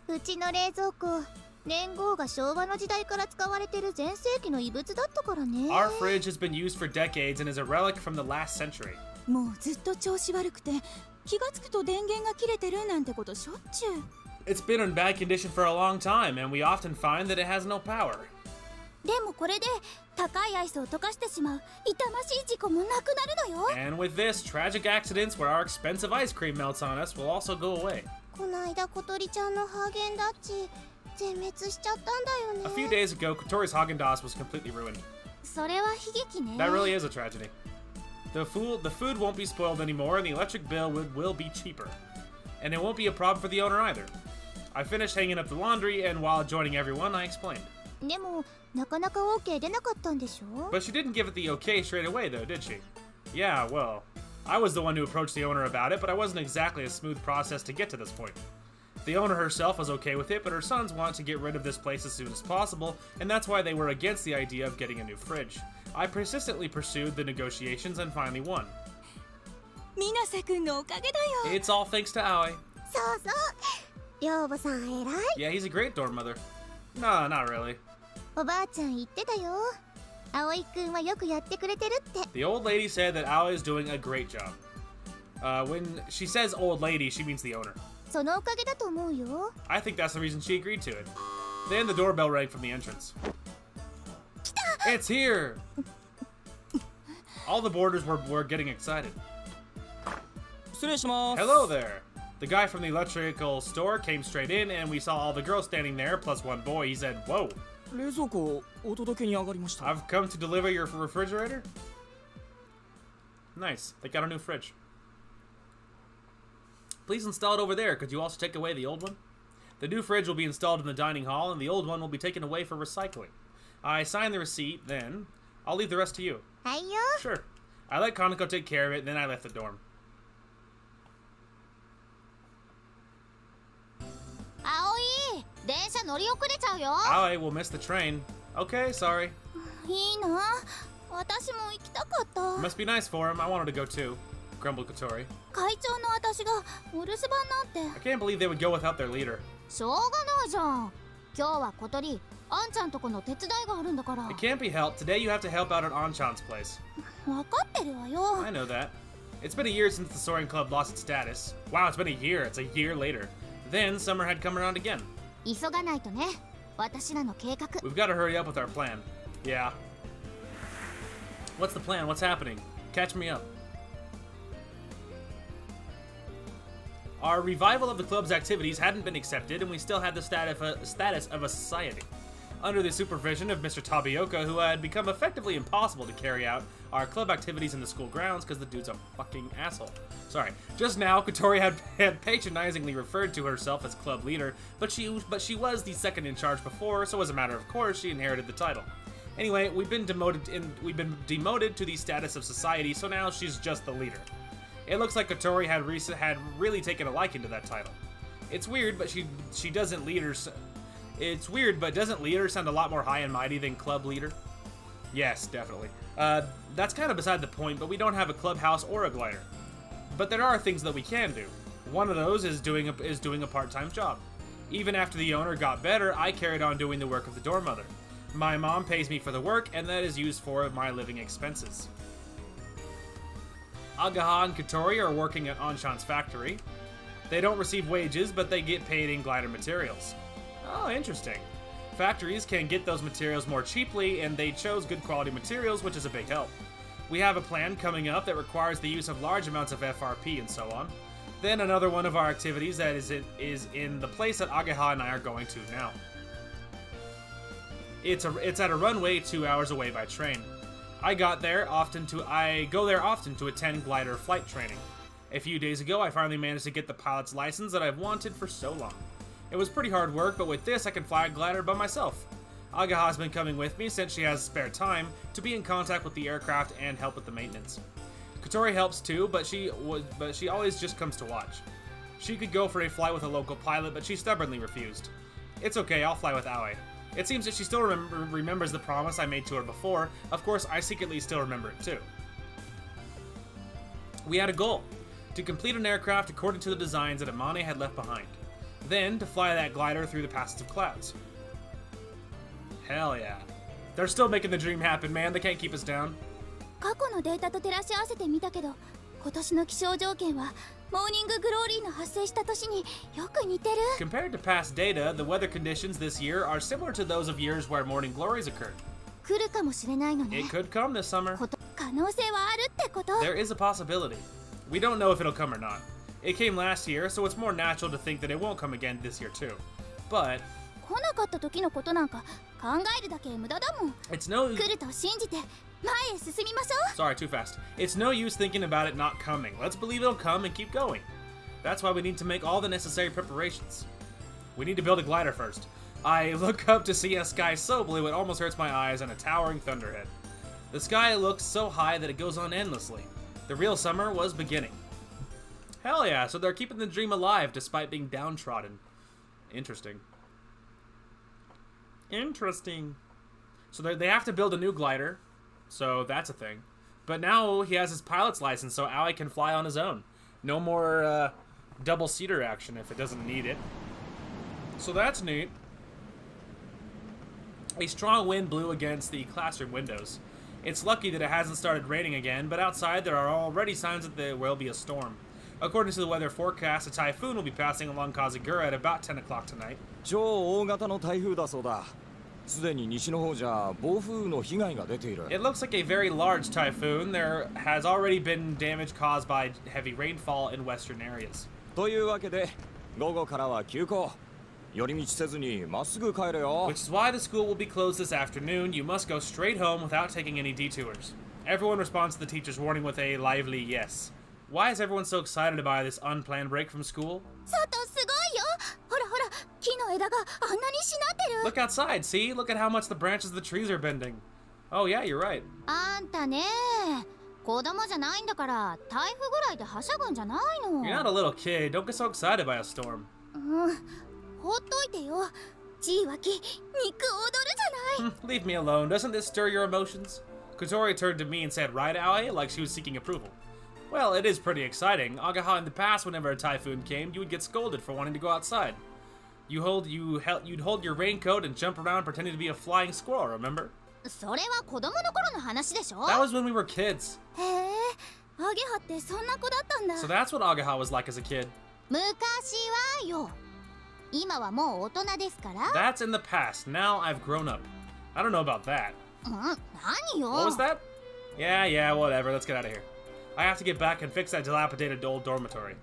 Oh. うちの冷蔵庫、年号が昭和の時代から使われてる全盛期の遺物だったからね。 Our fridge has been used for decades and is a relic from the last century. もうずっと調子悪くて、気がつくと電源が切れてるなんてことしょっちゅう。 It's been in bad condition for a long time, and we often find that it has no power. でもこれで高いアイスを溶かしてしまう痛ましい事故もなくなるのよ。 And with this, tragic accidents where our expensive ice cream melts on us will also go away. こないだ小鳥ちゃんのハーゲンダッチ全滅しちゃったんだよね。 A few days ago, Kotori's Haagen-Dazs was completely ruined. それは悲劇ね。 That really is a tragedy. The food won't be spoiled anymore, and the electric bill will be cheaper. And it won't be a problem for the owner either. I finished hanging up the laundry, and while joining everyone, I explained. でもなかなか OK 出なかったんでしょ But she didn't give it the okay straight away, though, did she? Yeah, well, I was the one who approached the owner about it, but I wasn't exactly a smooth process to get to this point. The owner herself was okay with it, but her sons want to get rid of this place as soon as possible, and that's why they were against the idea of getting a new fridge. I persistently pursued the negotiations and finally won. 水瀬くんのおかげだよ。 It's all thanks to Aoi. そうそう寮母さん偉い Yeah, he's a great dorm mother. No, not really. おばあちゃん言ってたよ葵くんはよくやってくれてるって The old lady said that Aoi is doing a great job. When she says old lady, she means the owner. そのおかげだと思うよ I think that's the reason she agreed to it. Then the doorbell rang from the entrance. It's here! All the boarders were getting excited. Hello there! The guy from the electrical store came straight in, and we saw all the girls standing there, plus one boy. He said, "Whoa! I've come to deliver your refrigerator." Nice. They got a new fridge. Please install it over there. Could you also take away the old one? The new fridge will be installed in the dining hall, and the old one will be taken away for recycling. I signed the receipt, then I'll leave the rest to you. はいよ Sure. I let Kaneko take care of it, then I left the dorm. 葵電車乗り遅れちゃうよ Aoi will miss the train. Okay, sorry. いいな私も行きたかった Must be nice for him. I wanted to go too. Grumbled Kotori. 会長の私がお留守番なんて I can't believe they would go without their leader. しょうがないじゃん今日は小鳥あんちゃんとこの手伝いがあるんだから It can't be helped. Today you have to help out at Anchan's place. 分かってるわよ I know that. It's been a year since the Soaring Club lost its status. Wow, it's been a year. It's a year later. Then summer had come around again. 急がないとね私らの計画 We've got to hurry up with our plan. Yeah. What's the plan? What's happening? Catch me up. Our revival of the club's activities hadn't been accepted, and we still had the status of a society. Under the supervision of Mr. Tabioka, who had become effectively impossible to carry out our club activities in the school grounds because the dude's a fucking asshole. Sorry. Just now, Kotori had patronizingly referred to herself as club leader, but she was the second in charge before, so as a matter of course, she inherited the title. Anyway, we've been demoted to the status of society, so now she's just the leader. It looks like Kotori had really taken a liking to that title. It's weird, but she doesn't leader. It's weird, but doesn't leader sound a lot more high and mighty than club leader? Yes, definitely. That's kind of beside the point, but we don't have a clubhouse or a glider. But there are things that we can do. One of those is doing a part-time job. Even after the owner got better, I carried on doing the work of the dorm mother. My mom pays me for the work, and that is used for my living expenses. Agaha and Kotori are working at Anshan's factory. They don't receive wages, but they get paid in glider materials. Oh, interesting. Factories can get those materials more cheaply, and they chose good quality materials, which is a big help. We have a plan coming up that requires the use of large amounts of FRP and so on. Then another one of our activities that is in the place that Agaha and I are going to now. It's at a runway 2 hours away by train. I go there often to attend glider flight training. A few days ago, I finally managed to get the pilot's license that I've wanted for so long. It was pretty hard work, but with this, I can fly a glider by myself. Agaha's been coming with me since she has spare time to be in contact with the aircraft and help with the maintenance. Kotori helps too, but she always just comes to watch. She could go for a flight with a local pilot, but she stubbornly refused. It's okay, I'll fly with Aoi. It seems that she still remembers the promise I made to her before. Of course, I secretly still remember it too. We had a goal: to complete an aircraft according to the designs that Amane had left behind. Then, to fly that glider through the passes of clouds. Hell yeah. They're still making the dream happen, man. They can't keep us down. 過去のデータと照らし合わせてみたけど今年の気象条件はモーニンググローリーの発生した年によく似てる Compared to past data, the weather conditions this year are similar to those of years where morning glories occurred. 来るかもしれないのね It could come this summer. 可能性はあるってこと There is a possibility. We don't know if it'll come or not. It came last year, so it's more natural to think that it won't come again this year too. But 来なかった時のことなんか考えるだけ無駄だもん it's no... 来ると信じて前へ進みましょう Sorry, too fast. It's no use thinking about it not coming. Let's believe it'll come and keep going. That's why we need to make all the necessary preparations. We need to build a glider first. I look up to see a sky so blue it almost hurts my eyes and a towering thunderhead. The sky looks so high that it goes on endlessly. The real summer was beginning. Hell yeah, so they're keeping the dream alive despite being downtrodden. Interesting. Interesting. So they have to build a new glider, so that's a thing. But now he has his pilot's license, so Aoi can fly on his own. No more double-seater action if it doesn't need it. So that's neat. A strong wind blew against the classroom windows. It's lucky that it hasn't started raining again, but outside there are already signs that there will be a storm. According to the weather forecast, a typhoon will be passing along Kazagura at about 10 o'clock tonight. 超大型の台風だそうだ。すでに西の方じゃ暴風の被害が出ている。It looks like a very large typhoon. There has already been damage caused by heavy rainfall in western areas. というわけで、午後からは休校。寄り道せずにまっすぐ帰れよ。 Which is why the school will be closed this afternoon. You must go straight home without taking any detours. Everyone responds to the teacher's warning with a lively yes. Why is everyone so excited about this unplanned break from school? 外すごいよ。ほらほら、木の枝があんなにしなってる。 Look outside, see? Look at how much the branches of the trees are bending. Oh yeah, you're right. あんたね、子供じゃないんだから台風ぐらいではしゃぐんじゃないの。 You're not a little kid. Don't get so excited by a storm. ほっといてよ。じいわき、肉踊るじゃない。Leave me alone. Doesn't this stir your emotions? Kotori turned to me and said, "Right, Aoi?" like she was seeking approval. Well, it is pretty exciting. Agaha, in the past, whenever a typhoon came, you would get scolded for wanting to go outside. You'd hold your raincoat and jump around pretending to be a flying squirrel, remember? それは子供の頃の話でしょ。 That was when we were kids. へえ、アゲハってそんな子だったんだ。 So that's what Agaha was like as a kid. 昔はよ。今はもう大人ですから。 That's in the past. Now I've grown up. I don't know about that. 何よ。 What was that? Yeah, whatever. Let's get out of here. I have to get back and fix that dilapidated old dormitory.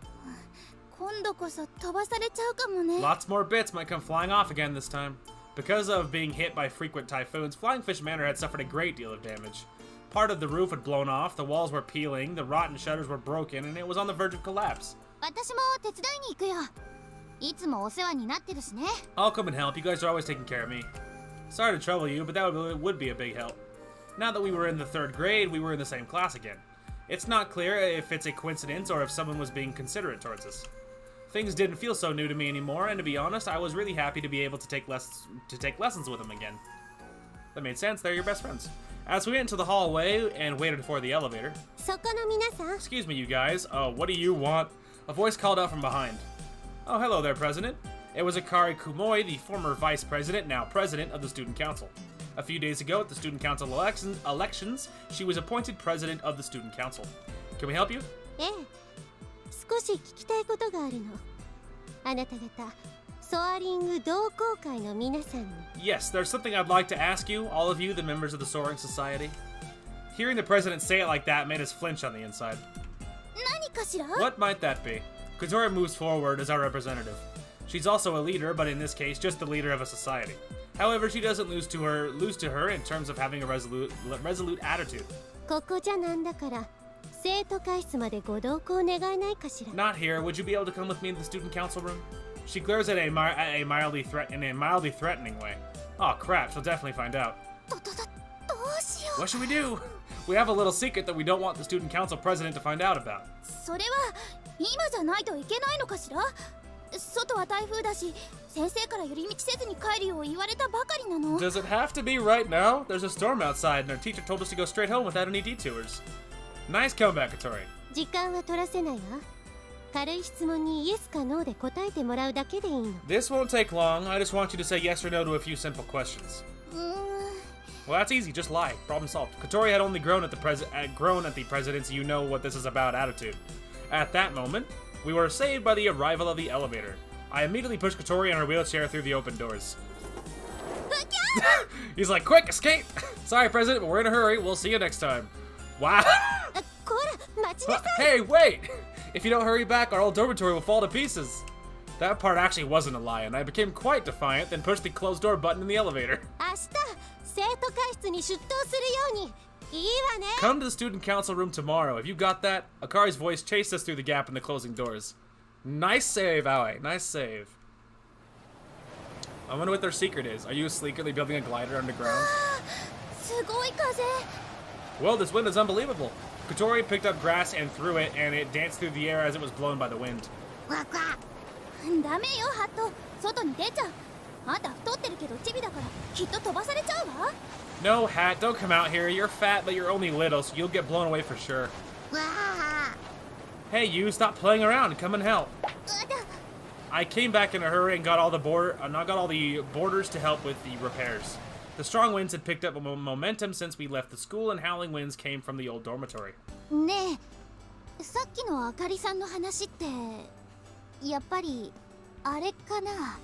今度こそ飛ばされちゃうかもね。 Lots more bits might come flying off again this time. Because of being hit by frequent typhoons, Flying Fish Manor had suffered a great deal of damage. Part of the roof had blown off, the walls were peeling, the rotten shutters were broken, and it was on the verge of collapse. 私も手伝いに行くよ。いつもお世話になってるしね。 I'll come and help. You guys are always taking care of me. Sorry to trouble you, but that would be a big help. Now that we were in the 3rd grade, we were in the same class again. It's not clear if it's a coincidence or if someone was being considerate towards us. Things didn't feel so new to me anymore, and to be honest, I was really happy to be able to take lessons with him again. That made sense. They're your best friends. As we went into the hallway and waited for the elevator. そこの皆さん。 Excuse me, you guys. What do you want? A voice called out from behind. Oh, hello there, President. It was Akari Kumoi, the former Vice President, now President of the Student Council. A few days ago at the Student Council elections, she was appointed President of the Student Council. Can we help you? ええ、少し聞きたいことがあるの。あなた方、ソアリング同好会の皆さんに。 Yes, there's something I'd like to ask you, all of you, the members of the Soaring Society. Hearing the President say it like that made us flinch on the inside. 何かしら？ What might that be? Kotori moves forward as our representative. She's also a leader, but in this case, just the leader of a society. However, she doesn't lose to her in terms of having a resolute attitude. ここじゃなんだから、生徒会室までご同行願えないかしら。 Not here. Would you be able to come with me in the student council room? She glares at a mildly threatening way. Oh crap! She'll definitely find out. どうしよう。 What should we do? We have a little secret that we don't want the student council president to find out about. それは今じゃないといけないのかしら。外は台風だし、先生から寄り道せずに帰るよう言われたばかりなの。 Does it have to be right now? There's a storm outside, and our teacher told us to go straight home without any detours. Nice comeback, Kotori. 時間は取らせないわ。軽い質問にイエスかノーで答えてもらうだけでいいの。 This won't take long. I just want you to say yes or no to a few simple questions. Well, that's easy. Just lie. Problem solved. Kotori had only grown at the president's "you know what this is about" attitude. At that moment, we were saved by the arrival of the elevator. I immediately pushed Kotori on her wheelchair through the open doors. He's like, "Quick, escape!" Sorry, President, but we're in a hurry. We'll see you next time. Wow. こら、待ちなさい。 Hey, wait! If you don't hurry back, our old dormitory will fall to pieces. That part actually wasn't a lie, and I became quite defiant, then pushed the closed door button in the elevator. 明日、生徒会室に出頭するように。いいわね。 Come to the student council room tomorrow. Have you got that? Akari's voice chased us through the gap in the closing doors. Nice save, Aoi. Nice save. I wonder what their secret is. Are you secretly building a glider underground? すごい風。 Well, this wind is unbelievable. Kotori picked up grass and threw it, and it danced through the air as it was blown by the wind. わっわ。ダメよハット。外に出ちゃう。あんた太ってるけどチビだからきっと飛ばされちゃうわ。 No, Hat, don't come out here. You're fat, but you're only little, so you'll get blown away for sure. わあ。 Hey, you, stop playing around. Come and help. I came back in a hurry and got all the boarders to help with the repairs. The strong winds had picked up momentum since we left the school, and howling winds came from the old dormitory. ねえ、さっきのあかりさんの話ってやっぱりあれかな。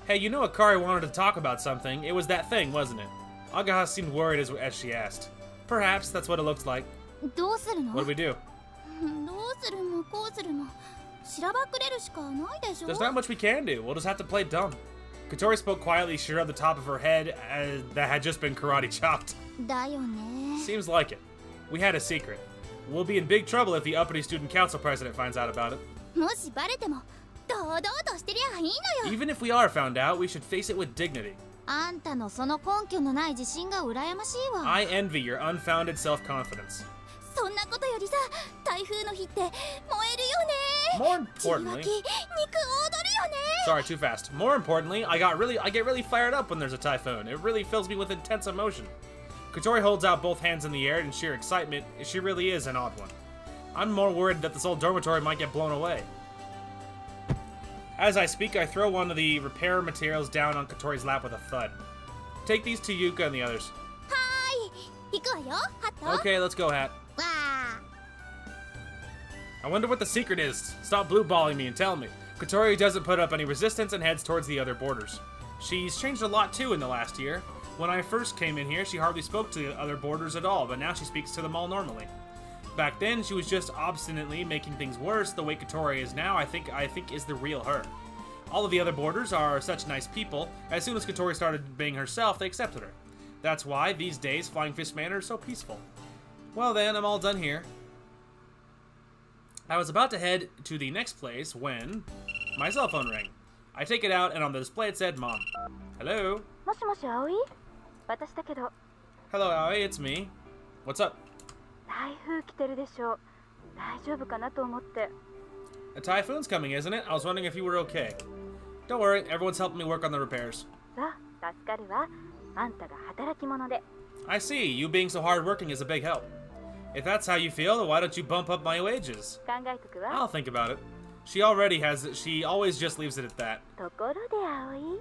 Hey, you know Akari wanted to talk about something. It was that thing, wasn't it? Agaha seemed worried as she asked. Perhaps that's what it looks like. どうするの？ What do we do? どうするのこうするの。しらばっくれるしかないでしょ。 There's not much we can do. We'll just have to play dumb. Kotori spoke quietly. She rubbed the top of her head that had just been karate chopped. だよね。 Seems like it. We had a secret. We'll be in big trouble if the uppity student council president finds out about it. もしバレても堂々としてりゃいいのよ。 Even if we are found out, we should face it with dignity. あんたのその根拠のない自信が羨ましいわ。 I envy your unfounded self-confidence. そんなことよりさ、台風の日って燃える More よね。血湧 importantly, き、肉踊るよね。 sorry, too fast. More importantly, I get really fired up when there's a typhoon. It really fills me with intense emotion. Kotori holds out both hands in the air in sheer excitement. She really is an odd one. I'm more worried that this old dormitory might get blown away. As I speak, I throw one of the repair materials down on Kotori's lap with a thud. Take these to Yuka and the others. はーい、行くわよ、ハット。 Okay, let's go, Hat. わあ。 I wonder what the secret is. Stop blue-balling me and tell me. Kotori doesn't put up any resistance and heads towards the other boarders. She's changed a lot too in the last year. When I first came in here, she hardly spoke to the other boarders at all, but now she speaks to them all normally. Back then, she was just obstinately making things worse. The way Kotori is now, I think is the real her. All of the other boarders are such nice people. As soon as Kotori started being herself, they accepted her. That's why, these days, Flying Fish Manor is so peaceful. Well then, I'm all done here. I was about to head to the next place when my cell phone rang. I take it out, and on the display it said, Mom. Hello? もしもし葵？私だけど Hello, Aoi, it's me. What's up? 台風来てるでしょ。大丈夫かなと思って。 A typhoon's coming, isn't it? I was wondering if you were okay. Don't worry, everyone's helping me work on the repairs. さあ、助かるわ。あんたが働き者で。 I see, you being so hardworking is a big help. If that's how you feel, then why don't you bump up my wages? 考えとくわ。 I'll think about it. She always just leaves it at that. ところで葵、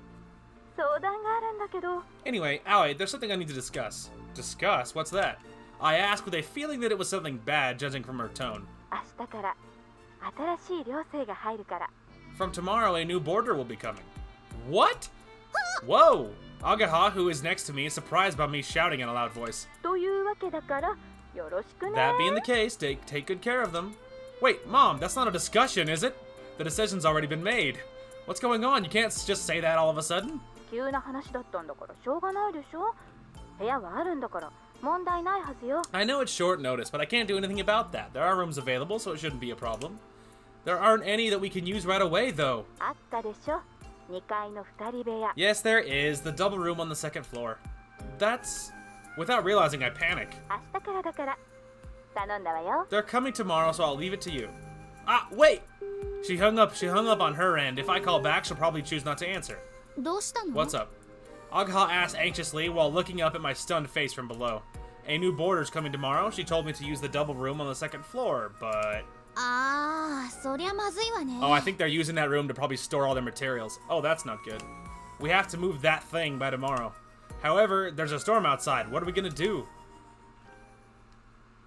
相談があるんだけど。 Anyway, Aoi, there's something I need to discuss. Discuss? What's that? I asked with a feeling that it was something bad, judging from her tone. 明日から新しい寮生が入るから。 From tomorrow, a new boarder will be coming. What? Whoa! Agaha, who is next to me, is surprised by me shouting in a loud voice. というわけだからよろしくね。 That being the case, take good care of them. Wait, Mom, that's not a discussion, is it? The decision's already been made. What's going on? You can't just say that all of a sudden. 急な話だったんだからしょうがないでしょ。部屋はあるんだから問題ないはずよ。 I know it's short notice, but I can't do anything about that. There are rooms available, so it shouldn't be a problem. There aren't any that we can use right away, though. あったでしょ。2階の2人部屋。 Yes, there is. The double room on the second floor. That's... Without realizing, I panic. 明日からだから頼んだわよ。 They're coming tomorrow, so I'll leave it to you. Ah, wait! She hung up on her end. If I call back, she'll probably choose not to answer. どうしたの？ What's up? Agha asked anxiously while looking up at my stunned face from below. A new boarder's coming tomorrow. She told me to use the double room on the second floor, but... ああ、そりゃまずいわね。 Oh, I think they're using that room to probably store all their materials. Oh, that's not good. We have to move that thing by tomorrow. However, there's a storm outside. What are we gonna do?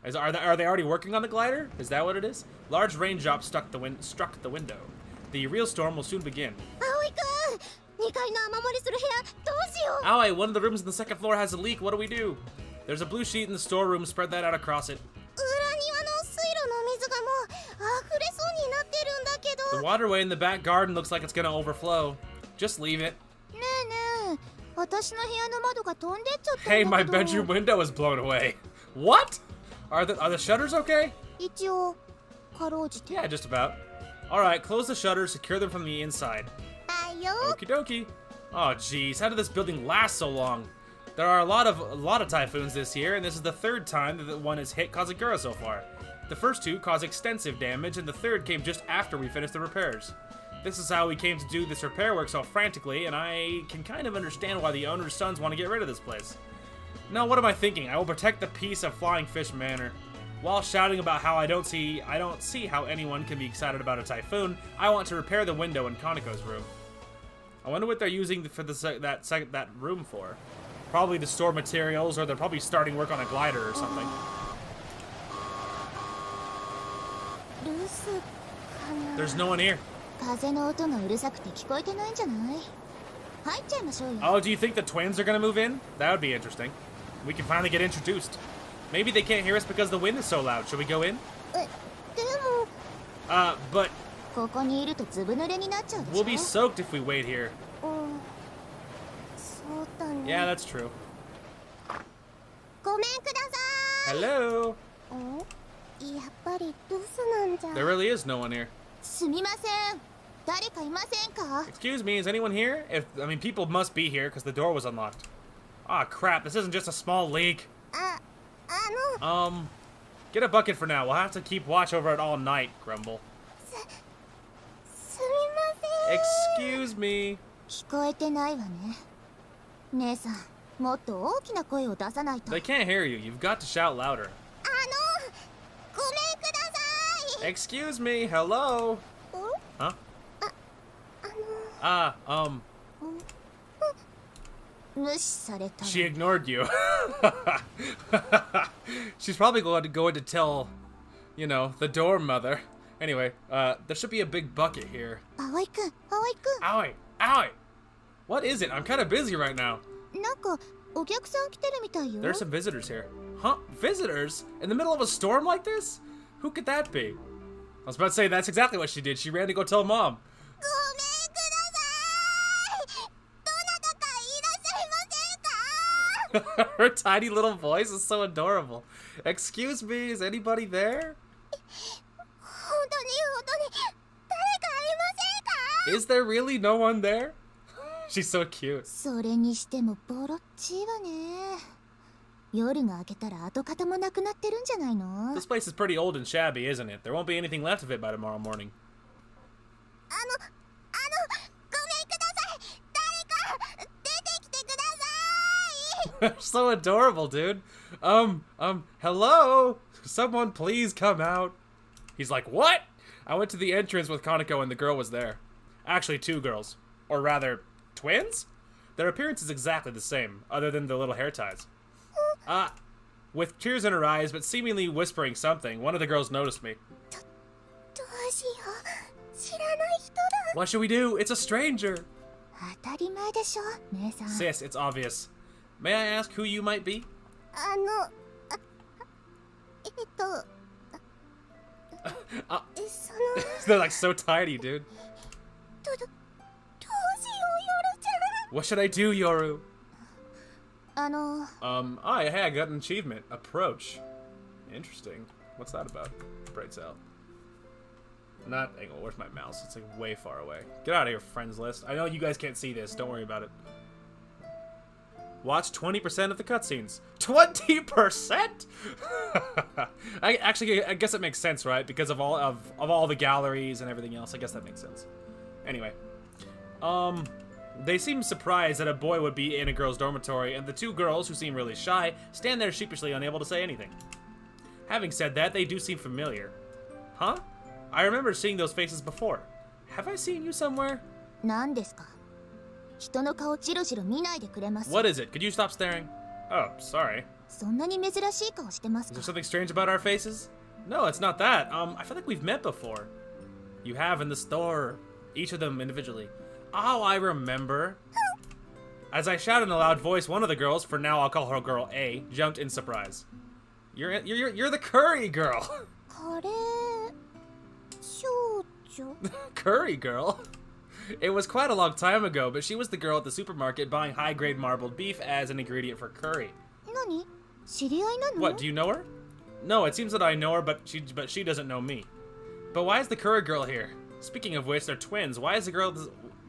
Are they already working on the glider? Is that what it is? Large raindrops struck the window. The real storm will soon begin. 葵くん、2階の雨漏りする部屋どうしよう。 Aoi, one of the rooms in the second floor has a leak. What do we do? There's a blue sheet in the storeroom. Spread that out across it. 裏庭の水路の水がもう溢れそうになってるんだけど。 The waterway in the back garden looks like it's gonna overflow. Just leave it. ねえねえ、私の部屋の窓が飛んでっちゃったんだけど。 Hey, my bedroom window is blown away. What? Are the shutters okay? 一応かろうじて。 Yeah, just about. Alright, close the shutters, secure them from the inside. はいよ。 Okie dokie. Oh, geez. How did this building last so long? There are a lot of typhoons this year, and this is the third time that one has hit Kazagura so far. The first two caused extensive damage, and the third came just after we finished the repairs. This is how we came to do this repair work so frantically, and I can kind of understand why the owner's sons want to get rid of this place. Now, what am I thinking? I will protect the peace of Flying Fish Manor. While shouting about how I don't see how anyone can be excited about a typhoon, I want to repair the window in Kaneko's room. I wonder what they're using for that room for. Probably to store materials, or they're probably starting work on a glider or something. There's no one here. Oh, do you think the twins are gonna move in? That would be interesting. We can finally get introduced. Maybe they can't hear us because the wind is so loud. Should we go in? But we'll be soaked if we wait here. Yeah, that's true. Hello? There really is no one here. Excuse me, is anyone here? I mean, people must be here because the door was unlocked. Ah, crap, this isn't just a small leak. Get a bucket for now. We'll have to keep watch over it all night, Grumble. Excuse me. They can't hear you. You've got to shout louder. Excuse me. Hello. Huh? She ignored you. She's probably going to tell, you know, the dorm mother. Anyway, there should be a big bucket here. Aoi! Aoi! What is it? I'm kind of busy right now. There's some visitors here. Huh? Visitors? In the middle of a storm like this? Who could that be? I was about to say, that's exactly what she did. She ran to go tell Mom. Her tiny little voice is so adorable. Excuse me, is anybody there? Is there really no one there? She's so cute. This place is pretty old and shabby, isn't it? There won't be anything left of it by tomorrow morning. So adorable, dude. Hello? Someone please come out. He's like, what? I went to the entrance with Kaneko and the girl was there. Actually, two girls. Or rather, twins? Their appearance is exactly the same, other than the little hair ties. With tears in her eyes, but seemingly whispering something, one of the girls noticed me. What should we do? It's a stranger. Sis, it's obvious. May I ask who you might be? They're like so tiny, dude. What should I do, Yoru? Hey, I got an achievement. Approach. Interesting. What's that about? Bright out. Not angle. Where's my mouse? It's like way far away. Get out of here, friends list. I know you guys can't see this. Don't worry about it. Watch 20% of the cutscenes. 20%? I guess it makes sense, right? Because of all the galleries and everything else. I guess that makes sense. Anyway, they seem surprised that a boy would be in a girl's dormitory, and the two girls, who seem really shy, stand there sheepishly unable to say anything. Having said that, they do seem familiar. Huh? I remember seeing those faces before. Have I seen you somewhere? What is it? Could you stop staring? Oh, sorry. Is there something strange about our faces? No, it's not that. I feel like we've met before. You have in the store. Each of them individually. Oh, I remember. As I shouted in a loud voice, one of the girls, for now I'll call her girl A, jumped in surprise. You're the curry girl. Curry girl? It was quite a long time ago, but she was the girl at the supermarket buying high-grade marbled beef as an ingredient for curry. What, do you know her? No, it seems that I know her, but she doesn't know me. But why is the curry girl here? Speaking of which, they're twins. Why is the girl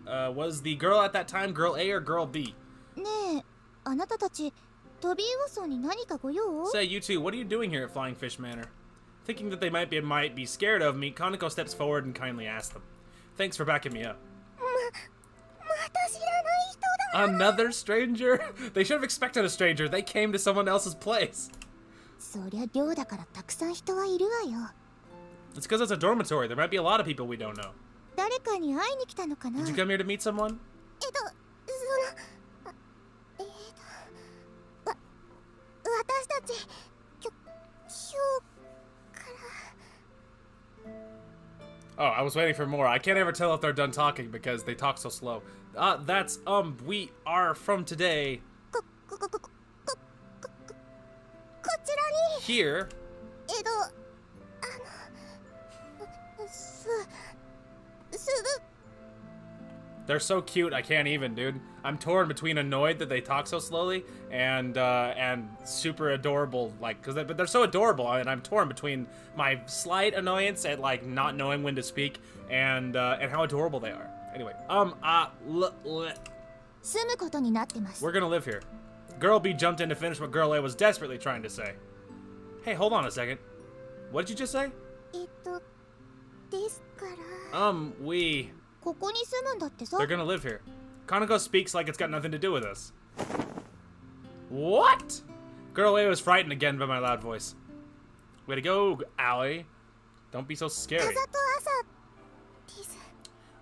Was the girl at that time girl A or girl B? ねえ、あなたたち飛び魚に何かご用？ Say, you two, what are you doing here at Flying Fish Manor? Thinking that they might be scared of me, Kaneko steps forward and kindly asks them. Thanks for backing me up. Another stranger? They should have expected a stranger. They came to someone else's place. そりゃ寮だからたくさん人はいるわよ。 It's because it's a dormitory. There might be a lot of people we don't know. 誰かに会いに来たのかな？ Did you come here to meet someone? 私たち今日から Oh, I was waiting for more. I can't ever tell if they're done talking because they talk so slow. That's, we are from today. こちらに Here. す They're so cute, I can't even, dude. I'm torn between annoyed that they talk so slowly and super adorable, like, but they're so adorable, and I'm torn between my slight annoyance at, like, not knowing when to speak and how adorable they are. Anyway, 住むことになってます。 we're gonna live here. Girl B jumped in to finish what Girl A was desperately trying to say. Hey, hold on a second. What did you just say? ですから。 We... ここに住むんだってさ。 They're gonna live here. Kaneko speaks like it's got nothing to do with us. What? Girl A was frightened again by my loud voice. Way to go, Allie. Don't be so scary. 風と朝です。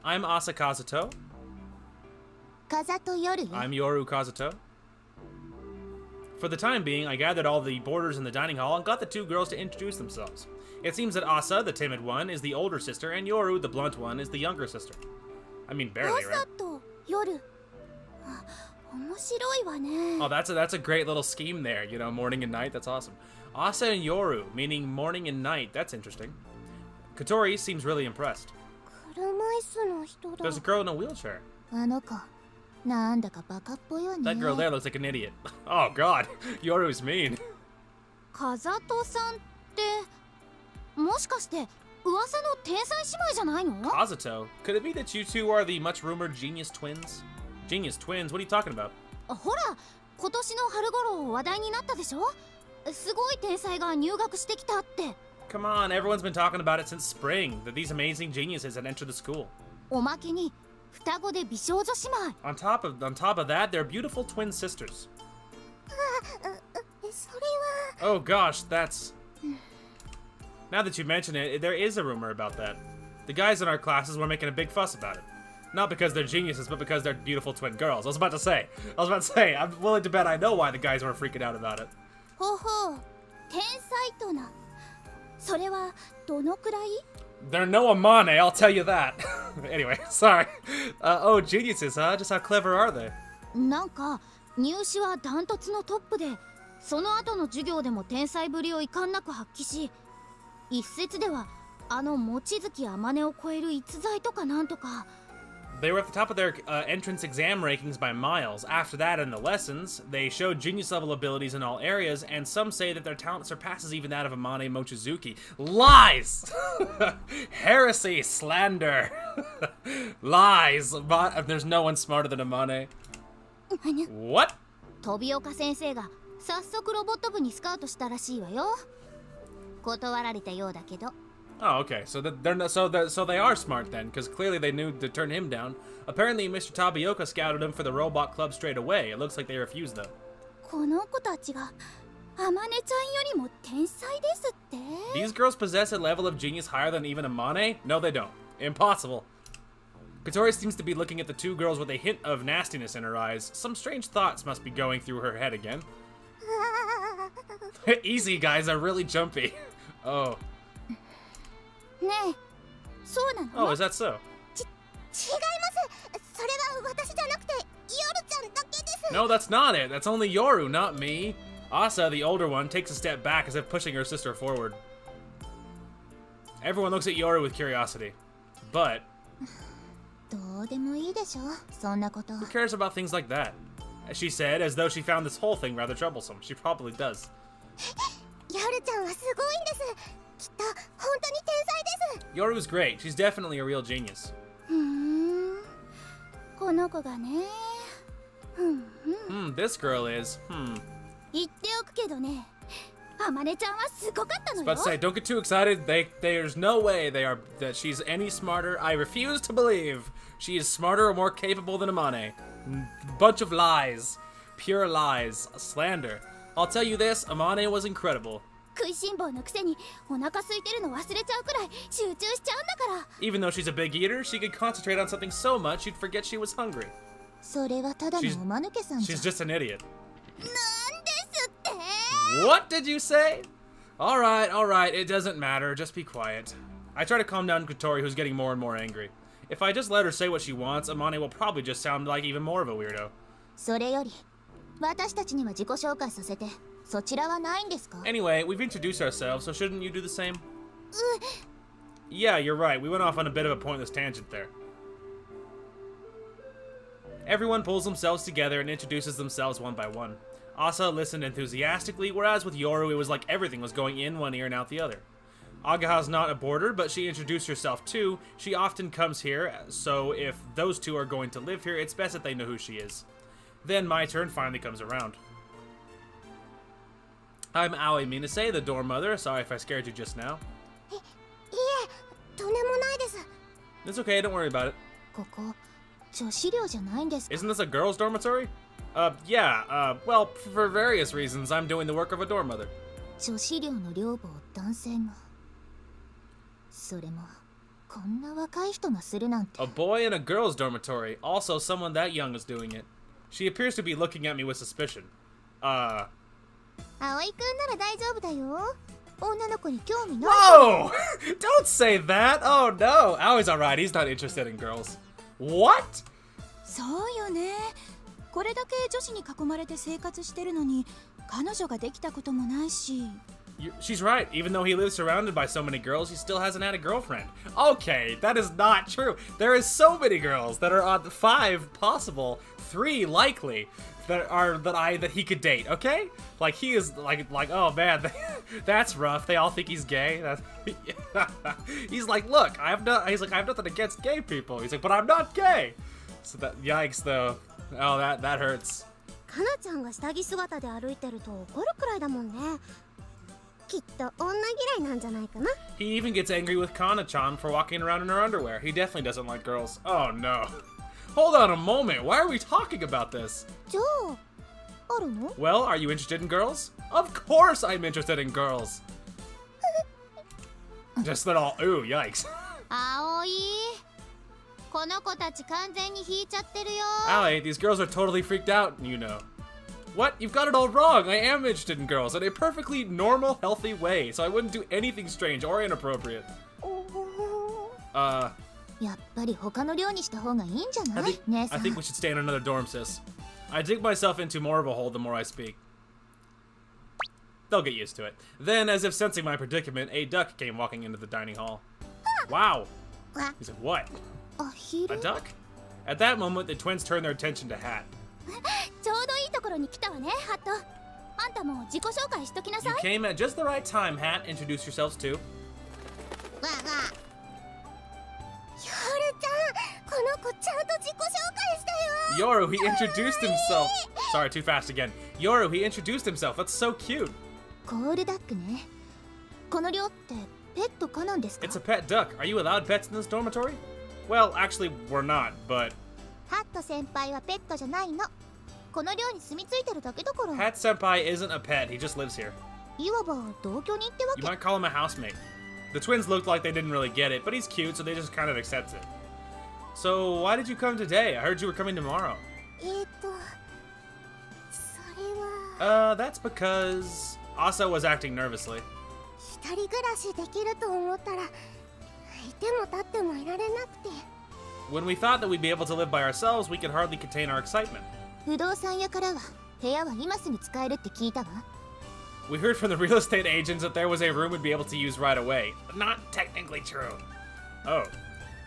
I'm Asa Kazuto. 風と夜よ。 I'm Yoru Kazuto. For the time being, I gathered all the boarders in the dining hall and got the two girls to introduce themselves. It seems that Asa, the timid one, is the older sister, and Yoru, the blunt one, is the younger sister. I mean, barely, right? 朝と夜。あ、面白いわね。 Oh, that's a great little scheme there, you know, morning and night. That's awesome. Asa and Yoru, meaning morning and night. That's interesting. Katori seems really impressed. 車椅子の人だ。 There's a girl in a wheelchair. あの子、なんだかバカっぽいわね。 That girl there looks like an idiot. Oh, God. Yoru's mean. 風戸さんってもしかして噂の天才姉妹じゃないの？ Kazuto? Could it be that you two are the much-rumored genius twins? Genius twins? What are you talking about? ほら、今年の春頃話題になったでしょ？すごい天才が入学してきたって。 Come on, everyone's been talking about it since spring, that these amazing geniuses had entered the school. おまけに双子で美少女姉妹。 On top of that, they're beautiful twin sisters. それは。 Oh gosh, that's... Now that you mention it, there is a rumor about that. The guys in our classes were making a big fuss about it. Not because they're geniuses, but because they're beautiful twin girls. I was about to say, I'm willing to bet I know why the guys were freaking out about it. ほほう、天才とな。それはどのくらい？ They're no Amane, I'll tell you that. Anyway, sorry. Oh, geniuses, huh? Just how clever are they? なんか入試はダントツのトップで、その後の授業でも天才ぶりを遺憾なく発揮し、一説ではあの望月天音を超える逸材とかなんとか。 They were at the top of their entrance exam rankings by miles. After that, in the lessons, they showed genius-level abilities in all areas, and some say that their talent surpasses even that of Amane Mochizuki. Lies! Heresy! Slander! Lies! There's no one smarter than Amane. What? 飛岡先生が早速ロボット部にスカウトしたらしいわよ。断られたようだけど。 Oh, okay. So they are smart then, because clearly they knew to turn him down. Apparently, Mr. Tabioka scouted him for the robot club straight away. It looks like they refused though. この子たちが天音ちゃんよりも天才ですって？ These girls possess a level of genius higher than even Amane? No, they don't. Impossible. Katori seems to be looking at the two girls with a hint of nastiness in her eyes. Some strange thoughts must be going through her head again. Easy, guys are really jumpy. Oh. ねえ、そうなの？ Oh, is that so? 違います。それは私じゃなくて、ヨルちゃんだけです。 No, that's not it. That's only Yoru, not me. Asa, the older one, takes a step back as if pushing her sister forward. Everyone looks at Yoru with curiosity. But... どうでもいいでしょ、そんなこと。 who cares about things like that? As she said, as though she found this whole thing rather troublesome. She probably does. ヨルちゃんはすごいんです。きっと本当に天才です。 Yoru's great. She's definitely a real genius. ふーん。この子がね。This girl is. 言っておくけどね、あまねちゃんはすごかったの But よ。 say, don't get too excited. There's no way that she's any smarter. I refuse to believe she is smarter or more capable than Amane. Bunch of lies, pure lies, slander. I'll tell you this: Amane was incredible. 食いしん坊のくせにお腹空いてるの忘れちゃうくらい集中しちゃうんだから。 Even though she's a big eater, she could concentrate on something so much she'd forget she was hungry. それはただのおまぬけさんじゃ。 She's just an idiot. なんですって。 What did you say? All right, it doesn't matter. Just be quiet. I try to calm down Kotori, who's getting more and more angry. If I just let her say what she wants, Amane will probably just sound like even more of a weirdo. それより私たちには自己紹介させて。そちらはないんですか？ Anyway, we've introduced ourselves, so shouldn't you do the same? Yeah, you're right. We went off on a bit of a pointless tangent there. Everyone pulls themselves together and introduces themselves one by one. Asa listened enthusiastically, whereas with Yoru it was like everything was going in one ear and out the other. Agaha's not a boarder, but she introduced herself too. She often comes here, so if those two are going to live here, it's best that they know who she is. Then my turn finally comes around. I'm Aoi Minase, the dorm mother. Sorry if I scared you just now. いえ、とんでもないです。 It's okay, don't worry about it. ここ女子寮じゃないんですか？ Isn't this a girls' dormitory? Yeah, well, for various reasons, I'm doing the work of a dorm mother. 女子寮の寮母を男性が。それもこんな若い人がするなんて。 A boy in a girls' dormitory. Also, someone that young is doing it. She appears to be looking at me with suspicion. 葵くんなら大丈夫だよ。女の子に興味ない。 Whoa! Don't say that! Oh no! Aoi's alright, he's not interested in girls. What? そうよね。これだけ女子に囲まれて生活してるのに彼女ができたこともないし。 She's right. Even though he lives surrounded by so many girls, he still hasn't had a girlfriend. Okay, that is not true. There is so many girls that are on 5 possible, 3 likely that he could date. Okay, like he is like oh man, that's rough. They all think he's gay. He's like, look, I have nothing against gay people. He's like, but I'm not gay. So that yikes though. Oh, that hurts. かなちゃんが下着姿で歩いてると怒るくらいだもんね。きっと女嫌いなんじゃないかな。 He even gets angry with Kana-chan for walking around in her underwear. He definitely doesn't like girls. Oh no. Hold on a moment. Why are we talking about this? じゃああるの？ Well, are you interested in girls? Of course I'm interested in girls. Just that all. Ooh, yikes. 葵、この子たち完全に引いちゃってるよ。 Allie, these girls are totally freaked out, you know. What? You've got it all wrong. I am interested in girls in a perfectly normal, healthy way, so I wouldn't do anything strange or inappropriate. やっぱり他の寮にした方がいいんじゃ I ない？ think 姉さ I ん。 think we should stay in another dorm, sis. I dig myself into more of a hole the more I speak. They'll get used to it. Then, as if sensing my predicament, a duck came walking into the dining hall. Wow. He's like, what? アヒル A？duck? At that moment, the twins turned their attention to Hat. ちょうどいいところに来たわね、ハット。あんたも自己紹介しときなさ You い。 came at just the right time, Hat. Introduce yourselves too. わわ。ヨルちゃん、この子ちゃんと自己紹介したよ。 Yoru, he introduced himself. Sorry, too fast again. Yoru, he introduced himself. That's so cute. コールダックね。この寮ってペット可なんですか？ It's a pet duck. Are you allowed pets in this dormitory? Well, actually, we're not, but ハット先輩はペットじゃないの。この寮に住み着いてるだけだから。 Hat Senpai isn't a pet. He just lives here. いわば同居人ってわ You け。 might call him a housemate. The twins looked like they didn't really get it, but he's cute, so they just kind of accept it. So, why did you come today? I heard you were coming tomorrow. それは That's because Asa was acting nervously. 一人暮らしできると思ったら、いても立ってもいられなくて。 When we thought that we'd be able to live by ourselves, we could hardly contain our excitement. 不動産屋からは部屋は今すぐ使えるって聞いたわ。 We heard from the real estate agents that there was a room we'd be able to use right away. Not technically true. Oh.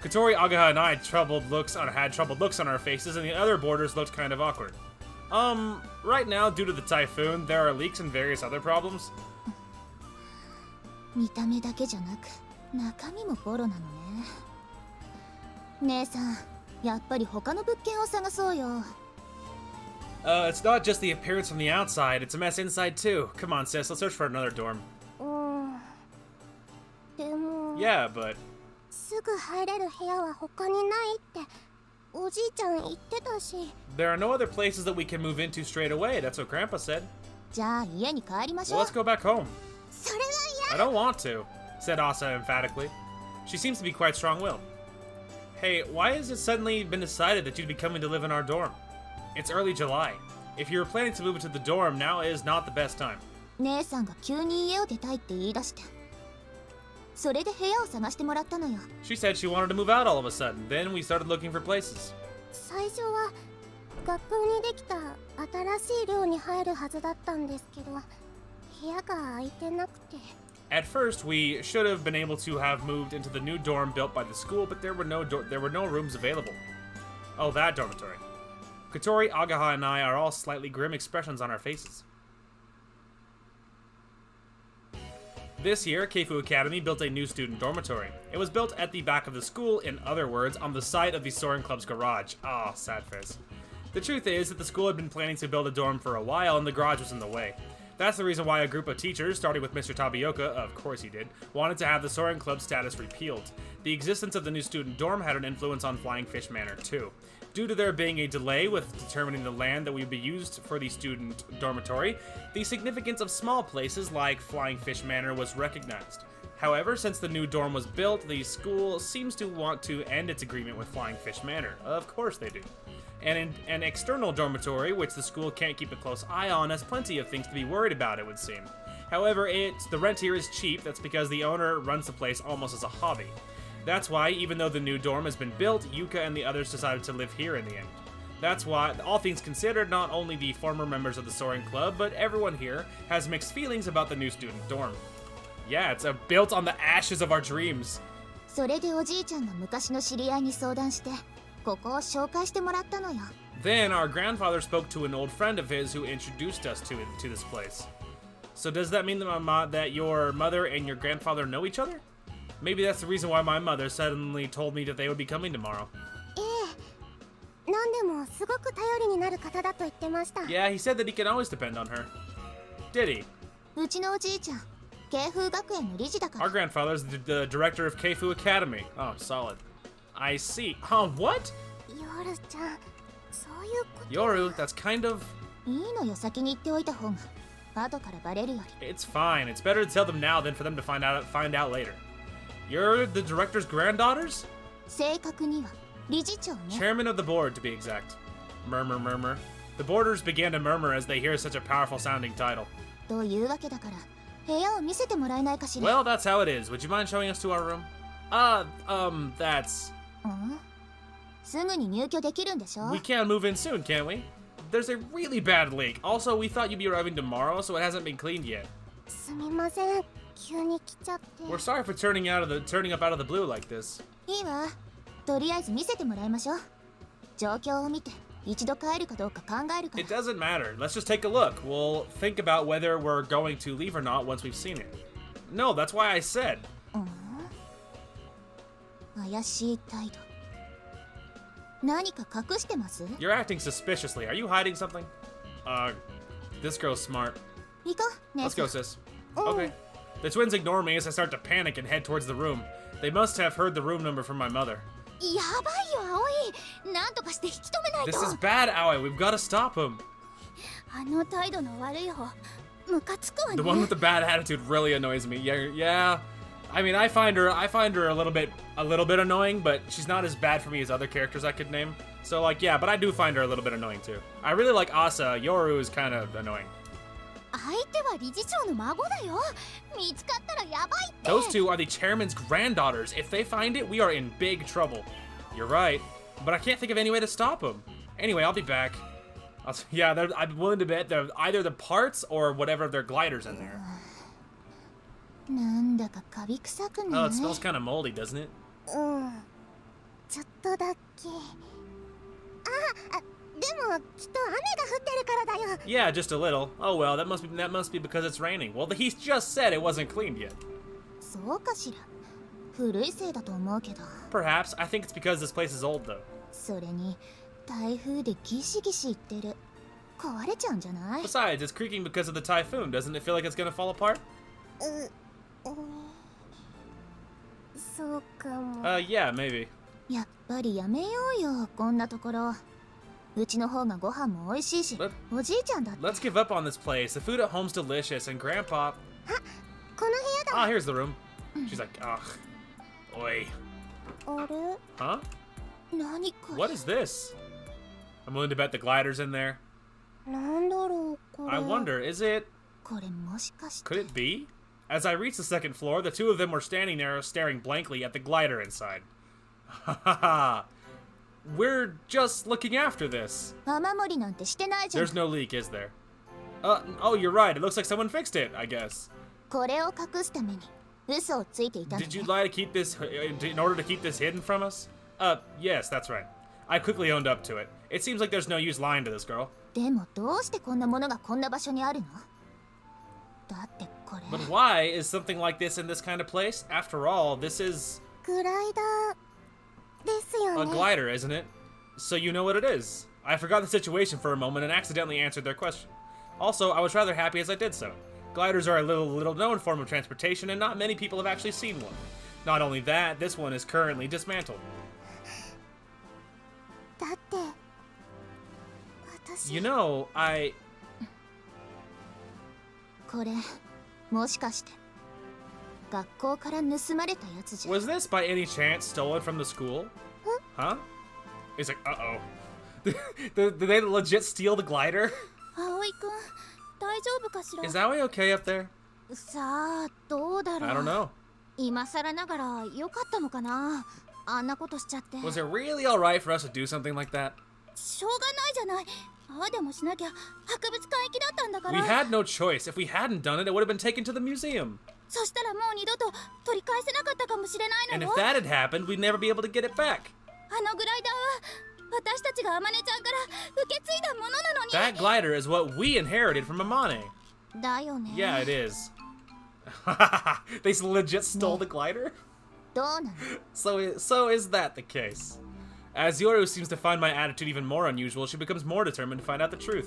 Kotori, Agaha, and I had troubled looks on our faces, and the other boarders looked kind of awkward. Right now, due to the typhoon, there are leaks and various other problems. 見た目だけじゃなく中身もボロなのね。姉さん、やっぱり他の物件を探そうよ。 It's not just the appearance from the outside, it's a mess inside too. Come on, sis, let's search for another dorm. でも Yeah, but すぐ入れる部屋は他にないっておじいちゃん言ってたし。 there are no other places that we can move into straight away. That's what Grandpa said. じゃあ家に帰りまし Well, ょう。 let's go back home. それが I don't want to, said Asa emphatically. She seems to be quite strong-willed. Hey, why has it suddenly been decided that you'd be coming to live in our dorm? It's early July. If you were planning to move into the dorm, now is not the best time. 姉さんが急に家を出たいって言い出して、それで部屋を探してもらったのよ。 She said she wanted to move out all of a sudden. Then we started looking for places. 最初は学校にできた新しい寮に入るはずだったんですけど、部屋が空いてなくて。 At first, we should have been able to have moved into the new dorm built by the school, but there were no rooms available. Oh, that dormitory. Kotori, Agaha, and I are all slightly grim expressions on our faces. This year, Keifu Academy built a new student dormitory. It was built at the back of the school, in other words, on the site of the Soaring Club's garage. Ah, sad face. The truth is that the school had been planning to build a dorm for a while, and the garage was in the way. That's the reason why a group of teachers, starting with Mr. Tabioka, of course he did, wanted to have the Soaring Club status repealed. The existence of the new student dorm had an influence on Flying Fish Manor, too. Due to there being a delay with determining the land that would be used for the student dormitory, the significance of small places like Flying Fish Manor was recognized. However, since the new dorm was built, the school seems to want to end its agreement with Flying Fish Manor. Of course they do. And in an external dormitory, which the school can't keep a close eye on, has plenty of things to be worried about, it would seem. However, the rent here is cheap. That's because the owner runs the place almost as a hobby. That's why, even though the new dorm has been built, Yuka and the others decided to live here in the end. That's why, all things considered, not only the former members of the Soaring Club, but everyone here has mixed feelings about the new student dorm. Yeah, it's built on the ashes of our dreams. それでおじいちゃんが昔の知り合いに相談して、ここを紹介してもらったのよ。 Then our grandfather spoke to an old friend of his who introduced us to this place. So does that mean that your mother and your grandfather know each other? Maybe that's the reason why my mother suddenly told me that they would be coming tomorrow. ええ、何でもすごく頼りになる方だと言ってました。 Yeah, he said that he can always depend on her. Did he? うちのおじいちゃん、慶風学園の理事だか Our ら。 grandfather's the director of Keifu Academy. Oh, solid. I see. Huh, what? 夜ちゃん、そういうこと。 Yoru, that's kind of... いいのよ、先に言っておいた方が。後からバレるより。 It's fine. It's better to tell them now than for them to find out later. You're the director's granddaughters? 正確には理事長ね。 Chairman of the board, to be exact. Murmur, murmur. The boarders began to murmur as they hear such a powerful sounding title. というわけだから、部屋を見せてもらえないかしら。 Well, that's how it is. Would you mind showing us to our room? That's... うん？すぐに入居できるんでしょ？ We can't move in soon, can we? There's a really bad leak. Also, we thought you'd be arriving tomorrow, so it hasn't been cleaned yet. すみません、急に来ちゃって。 We're sorry for turning up out of the blue like this. いいわ。とりあえず見せてもらいましょう。状況を見て、一度帰るかどうか考えるから。 It doesn't matter. Let's just take a look. We'll think about whether we're going to leave or not once we've seen it. No, that's why I said. 怪しい態度。何か隠してます？ You're acting suspiciously. Are you hiding something? This girl's smart. 行こう、姉 Let's さん。 go, sis. Okay. The twins ignore me as I start to panic and head towards the room. They must have heard the room number from my mother. やばいよ葵、なんとかして引き止めないと。 This is bad, Aoi. We've got to stop him. あの態度の悪い方、ムカつくわね。 The one with the bad attitude really annoys me. Yeah. I mean, I find her a little bit annoying, but she's not as bad for me as other characters I could name. So like, yeah, but I do find her a little bit annoying too. I really like Asa. Yoru is kind of annoying. 相手は理事長の孫だよ。見つかったらやばいって。 Those two are the chairman's granddaughters. If they find it, we are in big trouble. You're right, but I can't think of any way to stop them. Anyway, I'll be back. I'm willing to bet they're either the parts or whatever their gliders in there. なんだかカビ臭くね。 Oh, it smells kind of moldy, doesn't it? うん。ちょっとだけ。あ、でもきっと雨が降ってるからだよ。 Yeah, just a little. Oh well, that must be because it's raining. Well, he just said it wasn't cleaned yet. そうかしら。古いせいだと思うけど。 Perhaps. I think it's because this place is old, though. それに台風でギシギシ言ってる。壊れちゃうんじゃない？ Besides, it's creaking because of the typhoon. Doesn't it feel like it's gonna fall apart? そうかも。Yeah, maybe. やっぱりやめようよ、こんなところ。うちの方がご飯も美味しいし、おじいちゃんだって。 Let's give up on this place. The food at home's delicious, and Grandpa... この部屋だ。 Ah, here's the room. She's like, ugh. Oi. あれ？ Huh? 何これ？ What is this? I'm willing to bet the glider's in there. なんだろうこれ。 I wonder, is it... これもしかして。 Could it be? As I reached the second floor, the two of them were standing there staring blankly at the glider inside. Ha ha ha. We're just looking after this. 雨漏りなんてしてないじゃん。 There's no leak, is there? Oh, you're right. It looks like someone fixed it, I guess. これを隠すために嘘をついていたのね。 Did you lie to keep this in order to keep this hidden from us? Yes, that's right. I quickly owned up to it. It seems like there's no use lying to this girl. でもどうしてこんなものがこんな場所にあるの？だってこれ。 But why is something like this in this kind of place? After all, this is グライダーですよ a ね。 glider, isn't it? So you know what it is. I forgot the situation for a moment and accidentally answered their question. Also, I was rather happy as I did so. Gliders are a little known form of transportation, and not many people have actually seen one. Not only that, this one is currently dismantled. だって私。 You know, これもしかして学校から盗まれたやつじゃ。 Was this by any chance stolen from the school? Huh? He's like, uh-oh. Did they legit steal the glider? 葵くん大丈夫かしら？ Is Aoi okay up there? さあどうだろう。 I don't know. 今更ながら良かったのかな、あんなことしちゃって。 Was it really alright for us to do something like that? しょうがないじゃない。ああでもしなきゃ博物館行きだったんだか We ら。 had no choice. If we hadn't done it, it would have been taken to the museum. そしたらもう二度と取り返せなかったかもしれない And の if よ。 that had happened, we'd never be able to get it back. あのグライダーは私たちがあまねちゃんから受け継いだものなのに。 That glider is what we inherited from Amane. だよね。 Yeah, it is. They legit stole the glider? どうなの？ So is that the case? As Yoru seems to find my attitude even more unusual, she becomes more determined to find out the truth.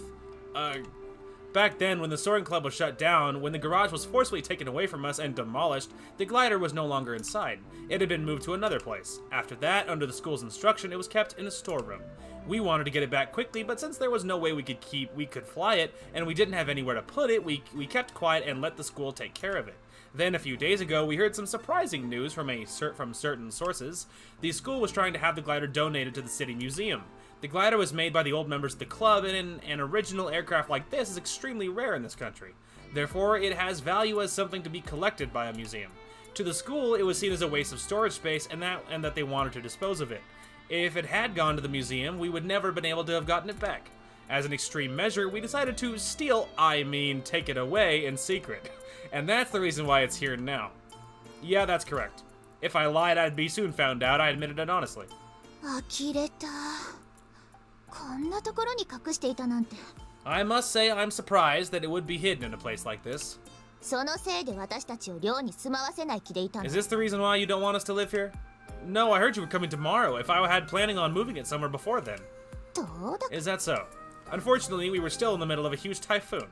Back then, when the Soaring Club was shut down, when the garage was forcefully taken away from us and demolished, the glider was no longer inside. It had been moved to another place. After that, under the school's instruction, it was kept in a storeroom. We wanted to get it back quickly, but since there was no way we could fly it, and we didn't have anywhere to put it, we kept quiet and let the school take care of it. Then, a few days ago, we heard some surprising news from certain sources. The school was trying to have the glider donated to the city museum. The glider was made by the old members of the club, and an original aircraft like this is extremely rare in this country. Therefore, it has value as something to be collected by a museum. To the school, it was seen as a waste of storage space, and that they wanted to dispose of it. If it had gone to the museum, we would never have been able to have gotten it back. As an extreme measure, we decided to take it away in secret. And that's the reason why it's here now. Yeah, that's correct. If I lied, I'd be soon found out. I admitted it honestly. 呆れた。こんなところに隠していたなんて。 I must say I'm surprised that it would be hidden in a place like this. そのせいで私たちを寮に住まわせない気でいたの。 Is this the reason why you don't want us to live here? No, I heard you were coming tomorrow. If I had planning on moving it somewhere before then. どうだ？ Is that so? Unfortunately, we were still in the middle of a huge typhoon.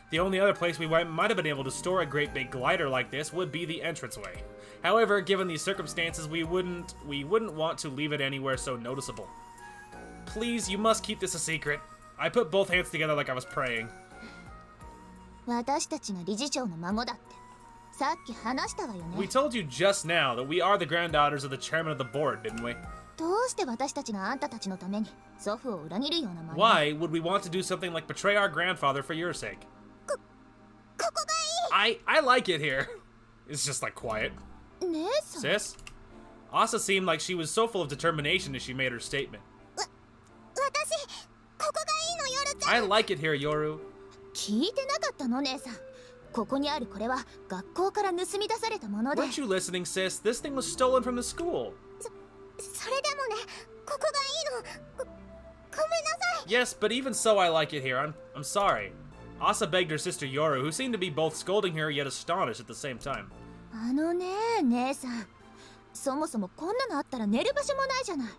The only other place we might have been able to store a great big glider like this would be the entranceway. However, given these circumstances, we wouldn't want to leave it anywhere so noticeable. Please, you must keep this a secret. I put both hands together like I was praying. 私たちが理事長の孫だってさっき話したわよね。 We told you just now that we are the granddaughters of the chairman of the board, didn't we? どうして私たちがあんたたちのために祖父を裏切るような真似？ Why would we want to do something like betray our grandfather for your sake? ここがいい。 I like it here. It's just like quiet. 姉さん。 Sis? Asa seemed like she was so full of determination as she made her statement. 私ここがいいの夜ちゃん。 I like it here, Yoru. 聞いてなかったの姉さん。ここにあるこれは学校から盗み出されたもので。 Weren't you listening, sis? This thing was stolen from the school. それでもね、ここがいいの。ごめんなさい。 Yes, but even so, I like it here. I'm sorry. Asa begged her sister Yoru, who seemed to be both scolding her yet astonished at the same time. あのね、姉さん。そもそもこんなのあったら寝る場所もないじゃない。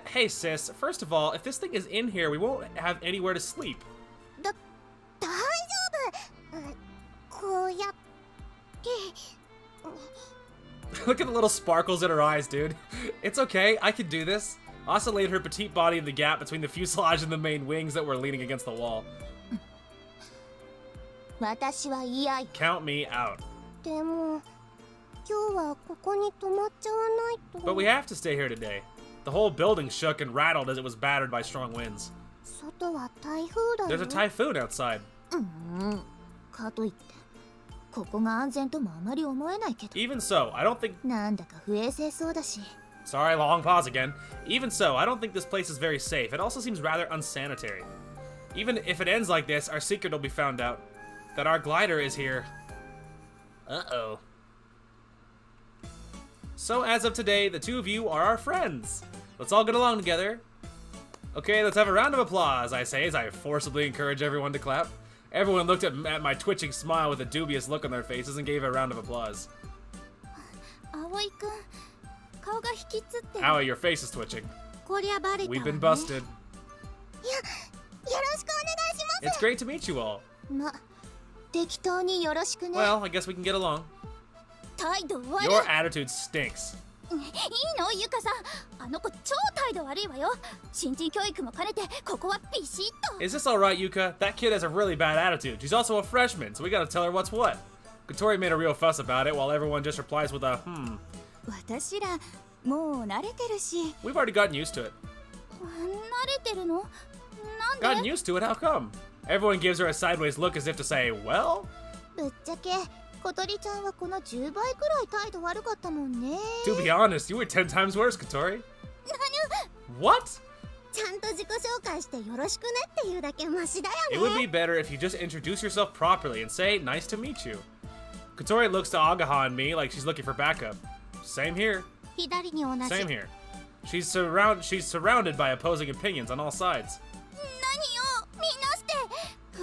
Hey sis, first of all, if this thing is in here, we won't have anywhere to sleep. 大丈夫。こうやって。 Look at the little sparkles in her eyes, dude. It's okay, I can do this. Asa laid her petite body in the gap between the fuselage and the main wings that were leaning against the wall. 私は嫌よ。 Count me out. でも、今日はここに泊まっちゃわないと。 But we have to stay here today. The whole building shook and rattled as it was battered by strong winds. 外は台風だよ。 There's a typhoon outside. かといって、ここが安全ともあまり思えないけど。 Even so, I don't think... なんだか不衛生そうだし。 Sorry, long pause again. Even so, I don't think this place is very safe. It also seems rather unsanitary. Even if it ends like this, our secret will be found out. That our glider is here. Uh-oh. So as of today, the two of you are our friends. Let's all get along together. Okay, let's have a round of applause, I say, as I forcibly encourage everyone to clap. Everyone looked at my twitching smile with a dubious look on their faces and gave a round of applause. Aoi-kun, 顔が引きつってる。 Aoi, your face is twitching. こりゃバレたわね。 We've been busted. よろしくお願いします。 It's great to meet you all. ま、適当によろしくね。 Well, I guess we can get along. 態度悪い。 Your attitude stinks. いいのゆかさん、あの子超態度悪いわよ。新人教育も兼ねてここはビシッと。 Is this alright, Yuka? That kid has a really bad attitude. She's also a freshman, so we gotta tell her what's what. Kotori made a real fuss about it, while everyone just replies with a, 私らもう慣れてるし。 We've already gotten used to it. 慣れてるの？なんで？ Gotten used to it? How come? Everyone gives her a sideways look as if to say, well? ぶっちゃけ、小鳥ちゃんはこの10倍くらい態度悪かったもんね。 To be honest, you were 10 times worse, Kotori. What? ちゃんと自己紹介してよろしくねっていうだけマシだよね。 It would be better if you just introduce yourself properly and say, nice to meet you. Kotori looks to Agaha and me like she's looking for backup. Same here. 左に同じ。 Same here. She's surrounded by opposing opinions on all sides. 何よ、みんなして。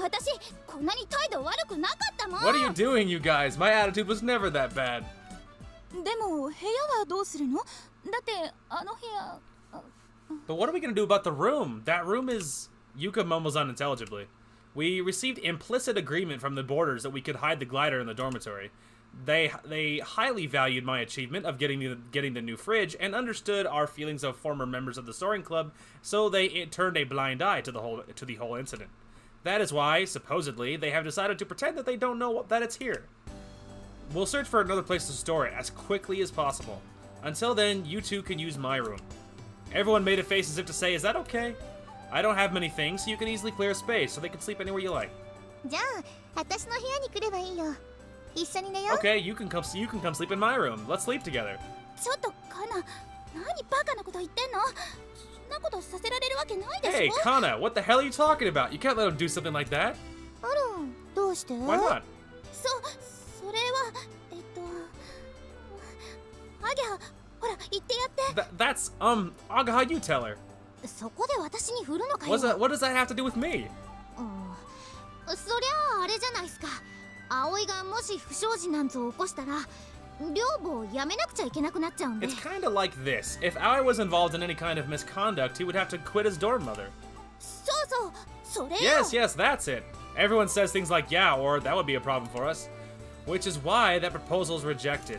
私こんなに態度悪くなかったもん。 What are you doing, you guys? My attitude was never that bad. でも部屋はどうするの？だってあの部屋。 But what are we gonna do about the room? That room is... Yuka mumbles unintelligibly. We received implicit agreement from the boarders that we could hide the glider in the dormitory. They highly valued my achievement of getting the new fridge and understood our feelings of former members of the soaring club, so they turned a blind eye to the whole incident. That is why, supposedly, they have decided to pretend that they don't know that it's here. We'll search for another place to store it as quickly as possible. Until then, you two can use my room. Everyone made a face as if to say, is that okay? I don't have many things, so you can easily clear a space so they can sleep anywhere you like. じゃあ、私の部屋に来ればいいよ。一緒に寝よう。 Okay, you can come sleep in my room. Let's sleep together. ちょっとカナ、何バカなこと言ってんの？そんなことさせられるわけないでしょ。 Hey, Kana, what the hell are you talking about? You can't let him do something like that. あら、どうして？ Why not? それはアギャ、ほら言ってやって。 That's Agaha, you tell her. そこで私に振るのかよ。 What does that have to do with me? そりゃああれじゃないですか。葵がもし不祥事なんぞ起こしたら、寮母を辞めなくちゃいけなくなっちゃうんで。 It's kind of like this. If Aoi was involved in any kind of misconduct, he would have to quit his dorm mother. そうそう、それよ。 Yes, that's it. Everyone says things like, yeah, or that would be a problem for us. Which is why that proposal is rejected.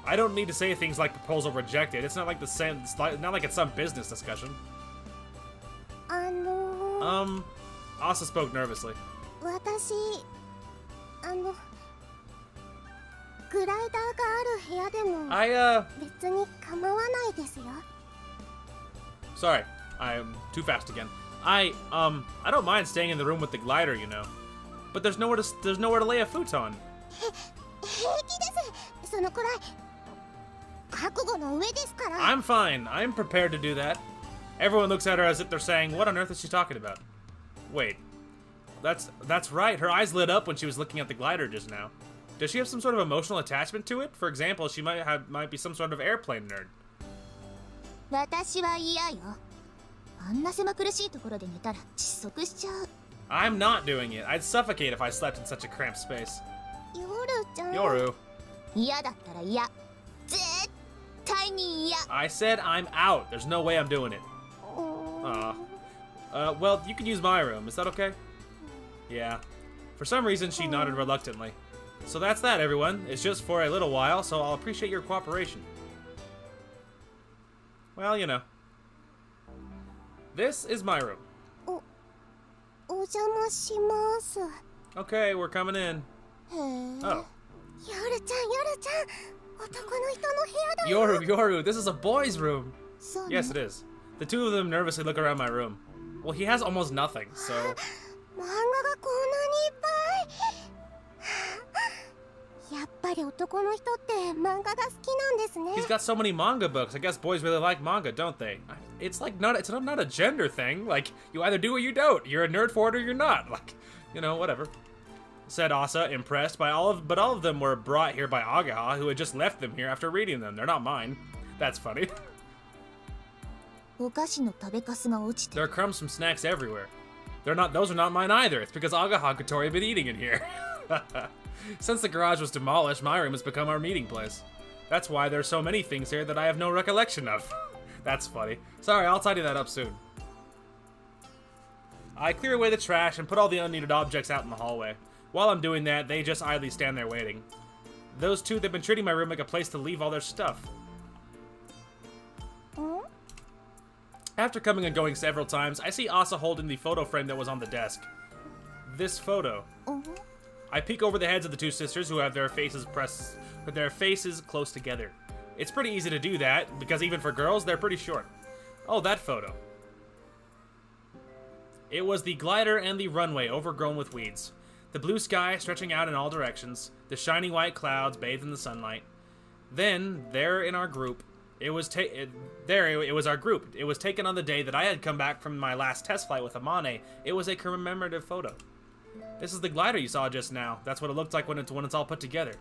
I don't need to say things like proposal rejected. It's not like not like it's some business discussion. Asa spoke nervously. 私、グライダーがある部屋でも別に構わないですよ。 Sorry, I'm too fast again. I don't mind staying in the room with the glider, you know. But there's nowhere to lay a futon. 平気です。そのくらい覚悟の上ですから。 I'm fine. I'm prepared to do that. Everyone looks at her as if they're saying, what on earth is she talking about? Wait. That's right. Her eyes lit up when she was looking at the glider just now. Does she have some sort of emotional attachment to it? For example, she might be some sort of airplane nerd. 私は嫌よ。あんな狭苦しいところで寝たら窒息しちゃう。 I'm not doing it. I'd suffocate if I slept in such a cramped space. 夜ちゃん。 Yoru. 嫌だったら嫌。絶対対に嫌。 I said I'm out. There's no way I'm doing it. Well, you can use my room. Is that okay? Yeah. For some reason, she nodded reluctantly. So that's that, everyone. It's just for a little while, so I'll appreciate your cooperation. Well, you know. This is my room. お邪魔します。 Okay, we're coming in. へえ。 Oh. 夜ちゃん、男の人の部屋だよ。 Yoru, this is a boy's room. そうね。 Yes, it is. The two of them nervously look around my room. Well, he has almost nothing, so... 漫画がこんなにいっぱい。やっぱり男の人って漫画が好きなんですね。 He's got so many manga books. I guess boys really like manga, don't they? It's like not a gender thing. Like, you either do or you don't. You're a nerd for it or you're not. Like, you know, whatever. Said Asa, impressed by all of them were brought here by Agaha, who had just left them here after reading them. They're not mine. That's funny. お菓子の食べかすが落ちて。 There are crumbs from snacks everywhere. Those are not mine either. It's because Agaha and Kotori have been eating in here. Since the garage was demolished, my room has become our meeting place. That's why there's so many things here that I have no recollection of. That's funny. Sorry, I'll tidy that up soon. I clear away the trash and put all the unneeded objects out in the hallway. While I'm doing that, they just idly stand there waiting. Those two, they've been treating my room like a place to leave all their stuff. After coming and going several times, I see Asa holding the photo frame that was on the desk. This photo. I peek over the heads of the two sisters who have their faces close together. It's pretty easy to do that, because even for girls, they're pretty short. Oh, that photo. It was the glider and the runway overgrown with weeds. The blue sky stretching out in all directions, the shining white clouds bathed in the sunlight. Then, there in our group, it was our group. It was taken on the day that I had come back from my last test flight with Amane. It was a commemorative photo. This is the glider you saw just now. That's what it looked like when it's all put together.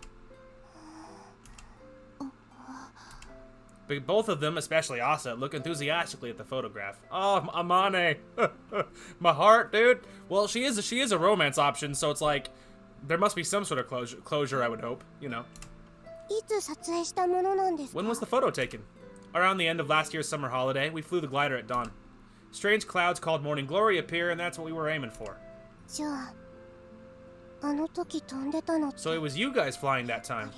But both of them, especially Asa, look enthusiastically at the photograph. Oh, Amane. My heart, dude. Well, she is a romance option, so it's like there must be some sort of closure, I would hope, you know. いつ撮影したものなんですか? When was the photo taken? Around the end of last year's summer holiday, we flew the glider at dawn. Strange clouds called morning glory appear, and that's what we were aiming for. じゃあ、あの時飛んでたのって。 So it was you guys flying that time.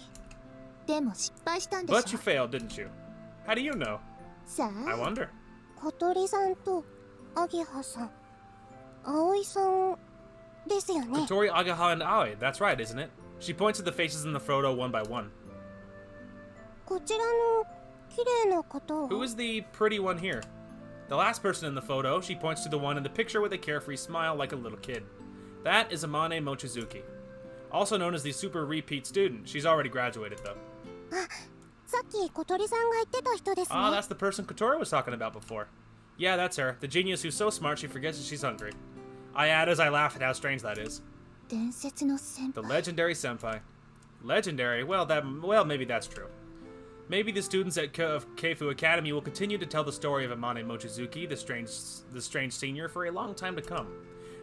でも失敗したんでしょ? But you failed, didn't you? How do you know? さ I あ、 wonder. 小鳥さんとアゲハさん、葵さんですよね。 Kotori, Agaha, and Aoi. That's right, isn't it? She points at the faces in the photo one by one. こちらの綺麗な方は? Who is the pretty one here? The last person in the photo, she points to the one in the picture with a carefree smile like a little kid. That is Amane Mochizuki. Also known as the super repeat student. She's already graduated, though. あ、さっき小鳥さんが言ってた人ですね。 Ah, that's the person Kotori was talking about before. Yeah, that's her. The genius who's so smart she forgets that she's hungry. I add as I laugh at how strange that is. 伝説の先 The 輩。 legendary senpai. Legendary? Well, maybe that's true. Maybe the students at Keifu Academy will continue to tell the story of Amane Mochizuki, the strange senior, for a long time to come.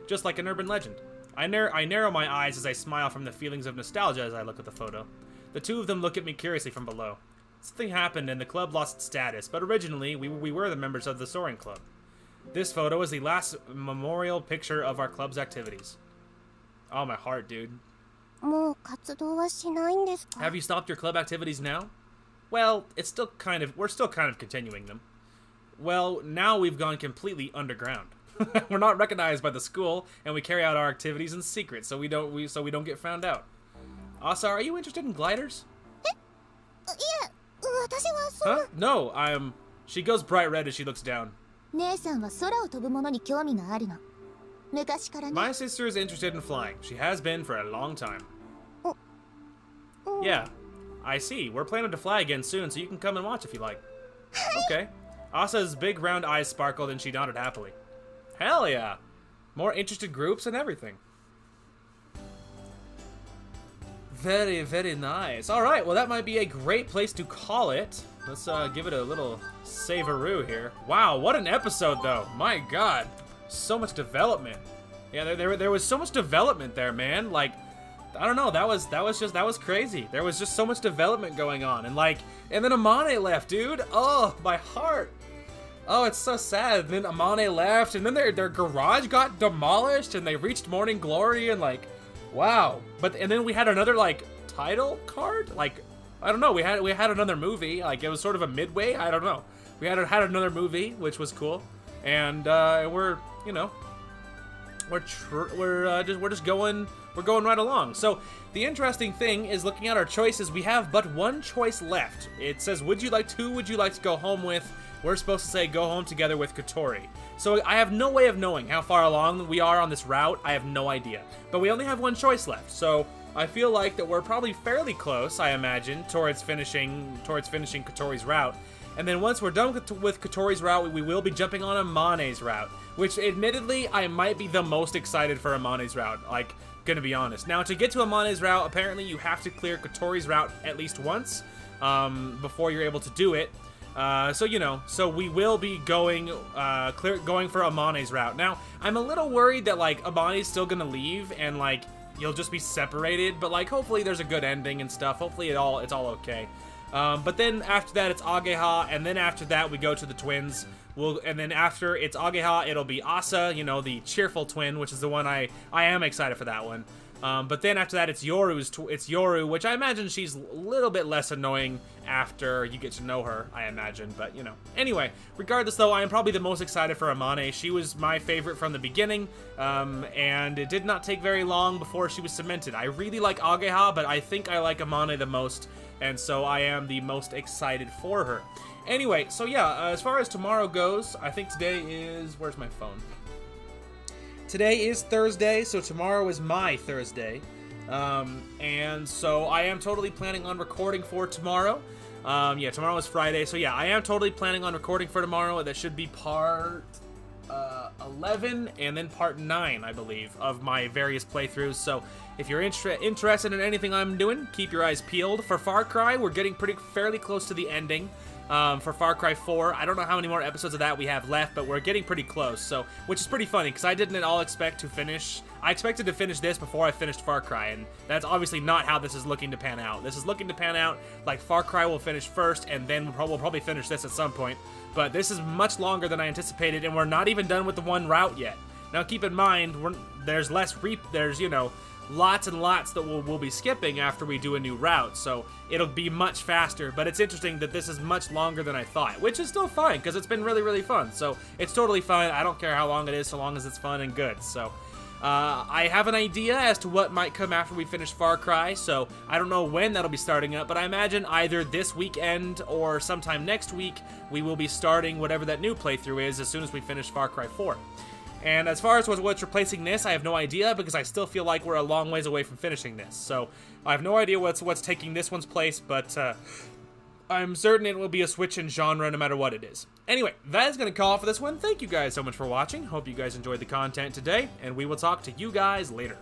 Just like an urban legend. I narrow my eyes as I smile from the feelings of nostalgia as I look at the photo. The two of them look at me curiously from below. Something happened and the club lost its status, but originally we were the members of the Soaring Club. This photo is the last memorial picture of our club's activities. Oh, my heart, dude. もう活動はしないんですか? Have you stopped your club activities now? Well, we're still kind of continuing them. Well, now we've gone completely underground. We're not recognized by the school, and we carry out our activities in secret, so we don't get found out. Asa, are you interested in gliders? いえ、私はそんな。 Huh? No, She goes bright red as she looks down. 姉さんは空を飛ぶものに興味があるの。昔からね。 My sister is interested in flying. She has been for a long time. Yeah, I see. We're planning to fly again soon, so you can come and watch if you like. Okay. Asa's big round eyes sparkled and she nodded happily. Hell yeah! More interested groups and everything. Very, very nice. Alright, well that might be a great place to call it. Let's give it a little savoroo here. Wow, what an episode though. My god. So much development. Yeah, there was so much development there, man. Like, I don't know, that was crazy. There was just so much development going on, and then Amane left, dude. Oh, my heart. Oh, it's so sad. And then Amane left, and then their garage got demolished, and they reached Morning Glory, and wow. And then we had another title card. I don't know. We had another movie. It was sort of a midway. I don't know. We had another movie, which was cool, and we're just going right along. So the interesting thing is, looking at our choices, we have but one choice left. It says, who would you like to go home with? We're supposed to say go home together with Kotori. So I have no way of knowing how far along we are on this route. I have no idea. But we only have one choice left. So I feel like that we're probably fairly close, I imagine, towards finishing Kotori's route. And then once we're done with Kotori's route, we will be jumping on Amane's route, which admittedly I might be the most excited for Amane's route, gonna be honest. Now, to get to Amane's route, apparently you have to clear Kotori's route at least once before you're able to do it. So we will be going for Amane's route. Now, I'm a little worried that Amane's still gonna leave and you'll just be separated, but hopefully there's a good ending and stuff. Hopefully it's all okay. But then after that it's Ageha, and then after that we go to the twins. And then after it's Ageha, it'll be Asa, the cheerful twin, which is the one I am excited for that one. But then after that, it's Yoru, which I imagine she's a little bit less annoying after you get to know her, I imagine, but Anyway, regardless though, I am probably the most excited for Amane. She was my favorite from the beginning, and it did not take very long before she was cemented. I really like Ageha, but I think I like Amane the most, and so I am the most excited for her. Anyway, so yeah, as far as tomorrow goes, I think today is, where's my phone? Today is Thursday, so tomorrow is my Thursday. And so I am totally planning on recording for tomorrow. Yeah, tomorrow is Friday, so yeah, I am totally planning on recording for tomorrow. That should be part 11 and then part 9, I believe, of my various playthroughs. So if you're interested in anything I'm doing, keep your eyes peeled. For Far Cry, we're getting fairly close to the ending. For Far Cry 4, I don't know how many more episodes of that we have left, but we're getting pretty close, so, which is pretty funny, because I didn't at all expect to finish. I expected to finish this before I finished Far Cry, and that's obviously not how this is looking to pan out. This is looking to pan out like Far Cry will finish first, and then we'll probably finish this at some point. But this is much longer than I anticipated, and we're not even done with the one route yet. Now keep in mind, there's lots and lots that we'll be skipping after we do a new route, so it'll be much faster. But it's interesting that this is much longer than I thought, which is still fine, because it's been really, really fun. So it's totally fine. I don't care how long it is, so long as it's fun and good. So I have an idea as to what might come after we finish Far Cry, so I don't know when that'll be starting up, but I imagine either this weekend or sometime next week we will be starting whatever that new playthrough is as soon as we finish Far Cry 4. And as far as what's replacing this, I have no idea, because I still feel like we're a long ways away from finishing this. So I have no idea what's taking this one's place, but I'm certain it will be a switch in genre no matter what it is. Anyway, that is going to call it for this one. Thank you guys so much for watching. Hope you guys enjoyed the content today, and we will talk to you guys later.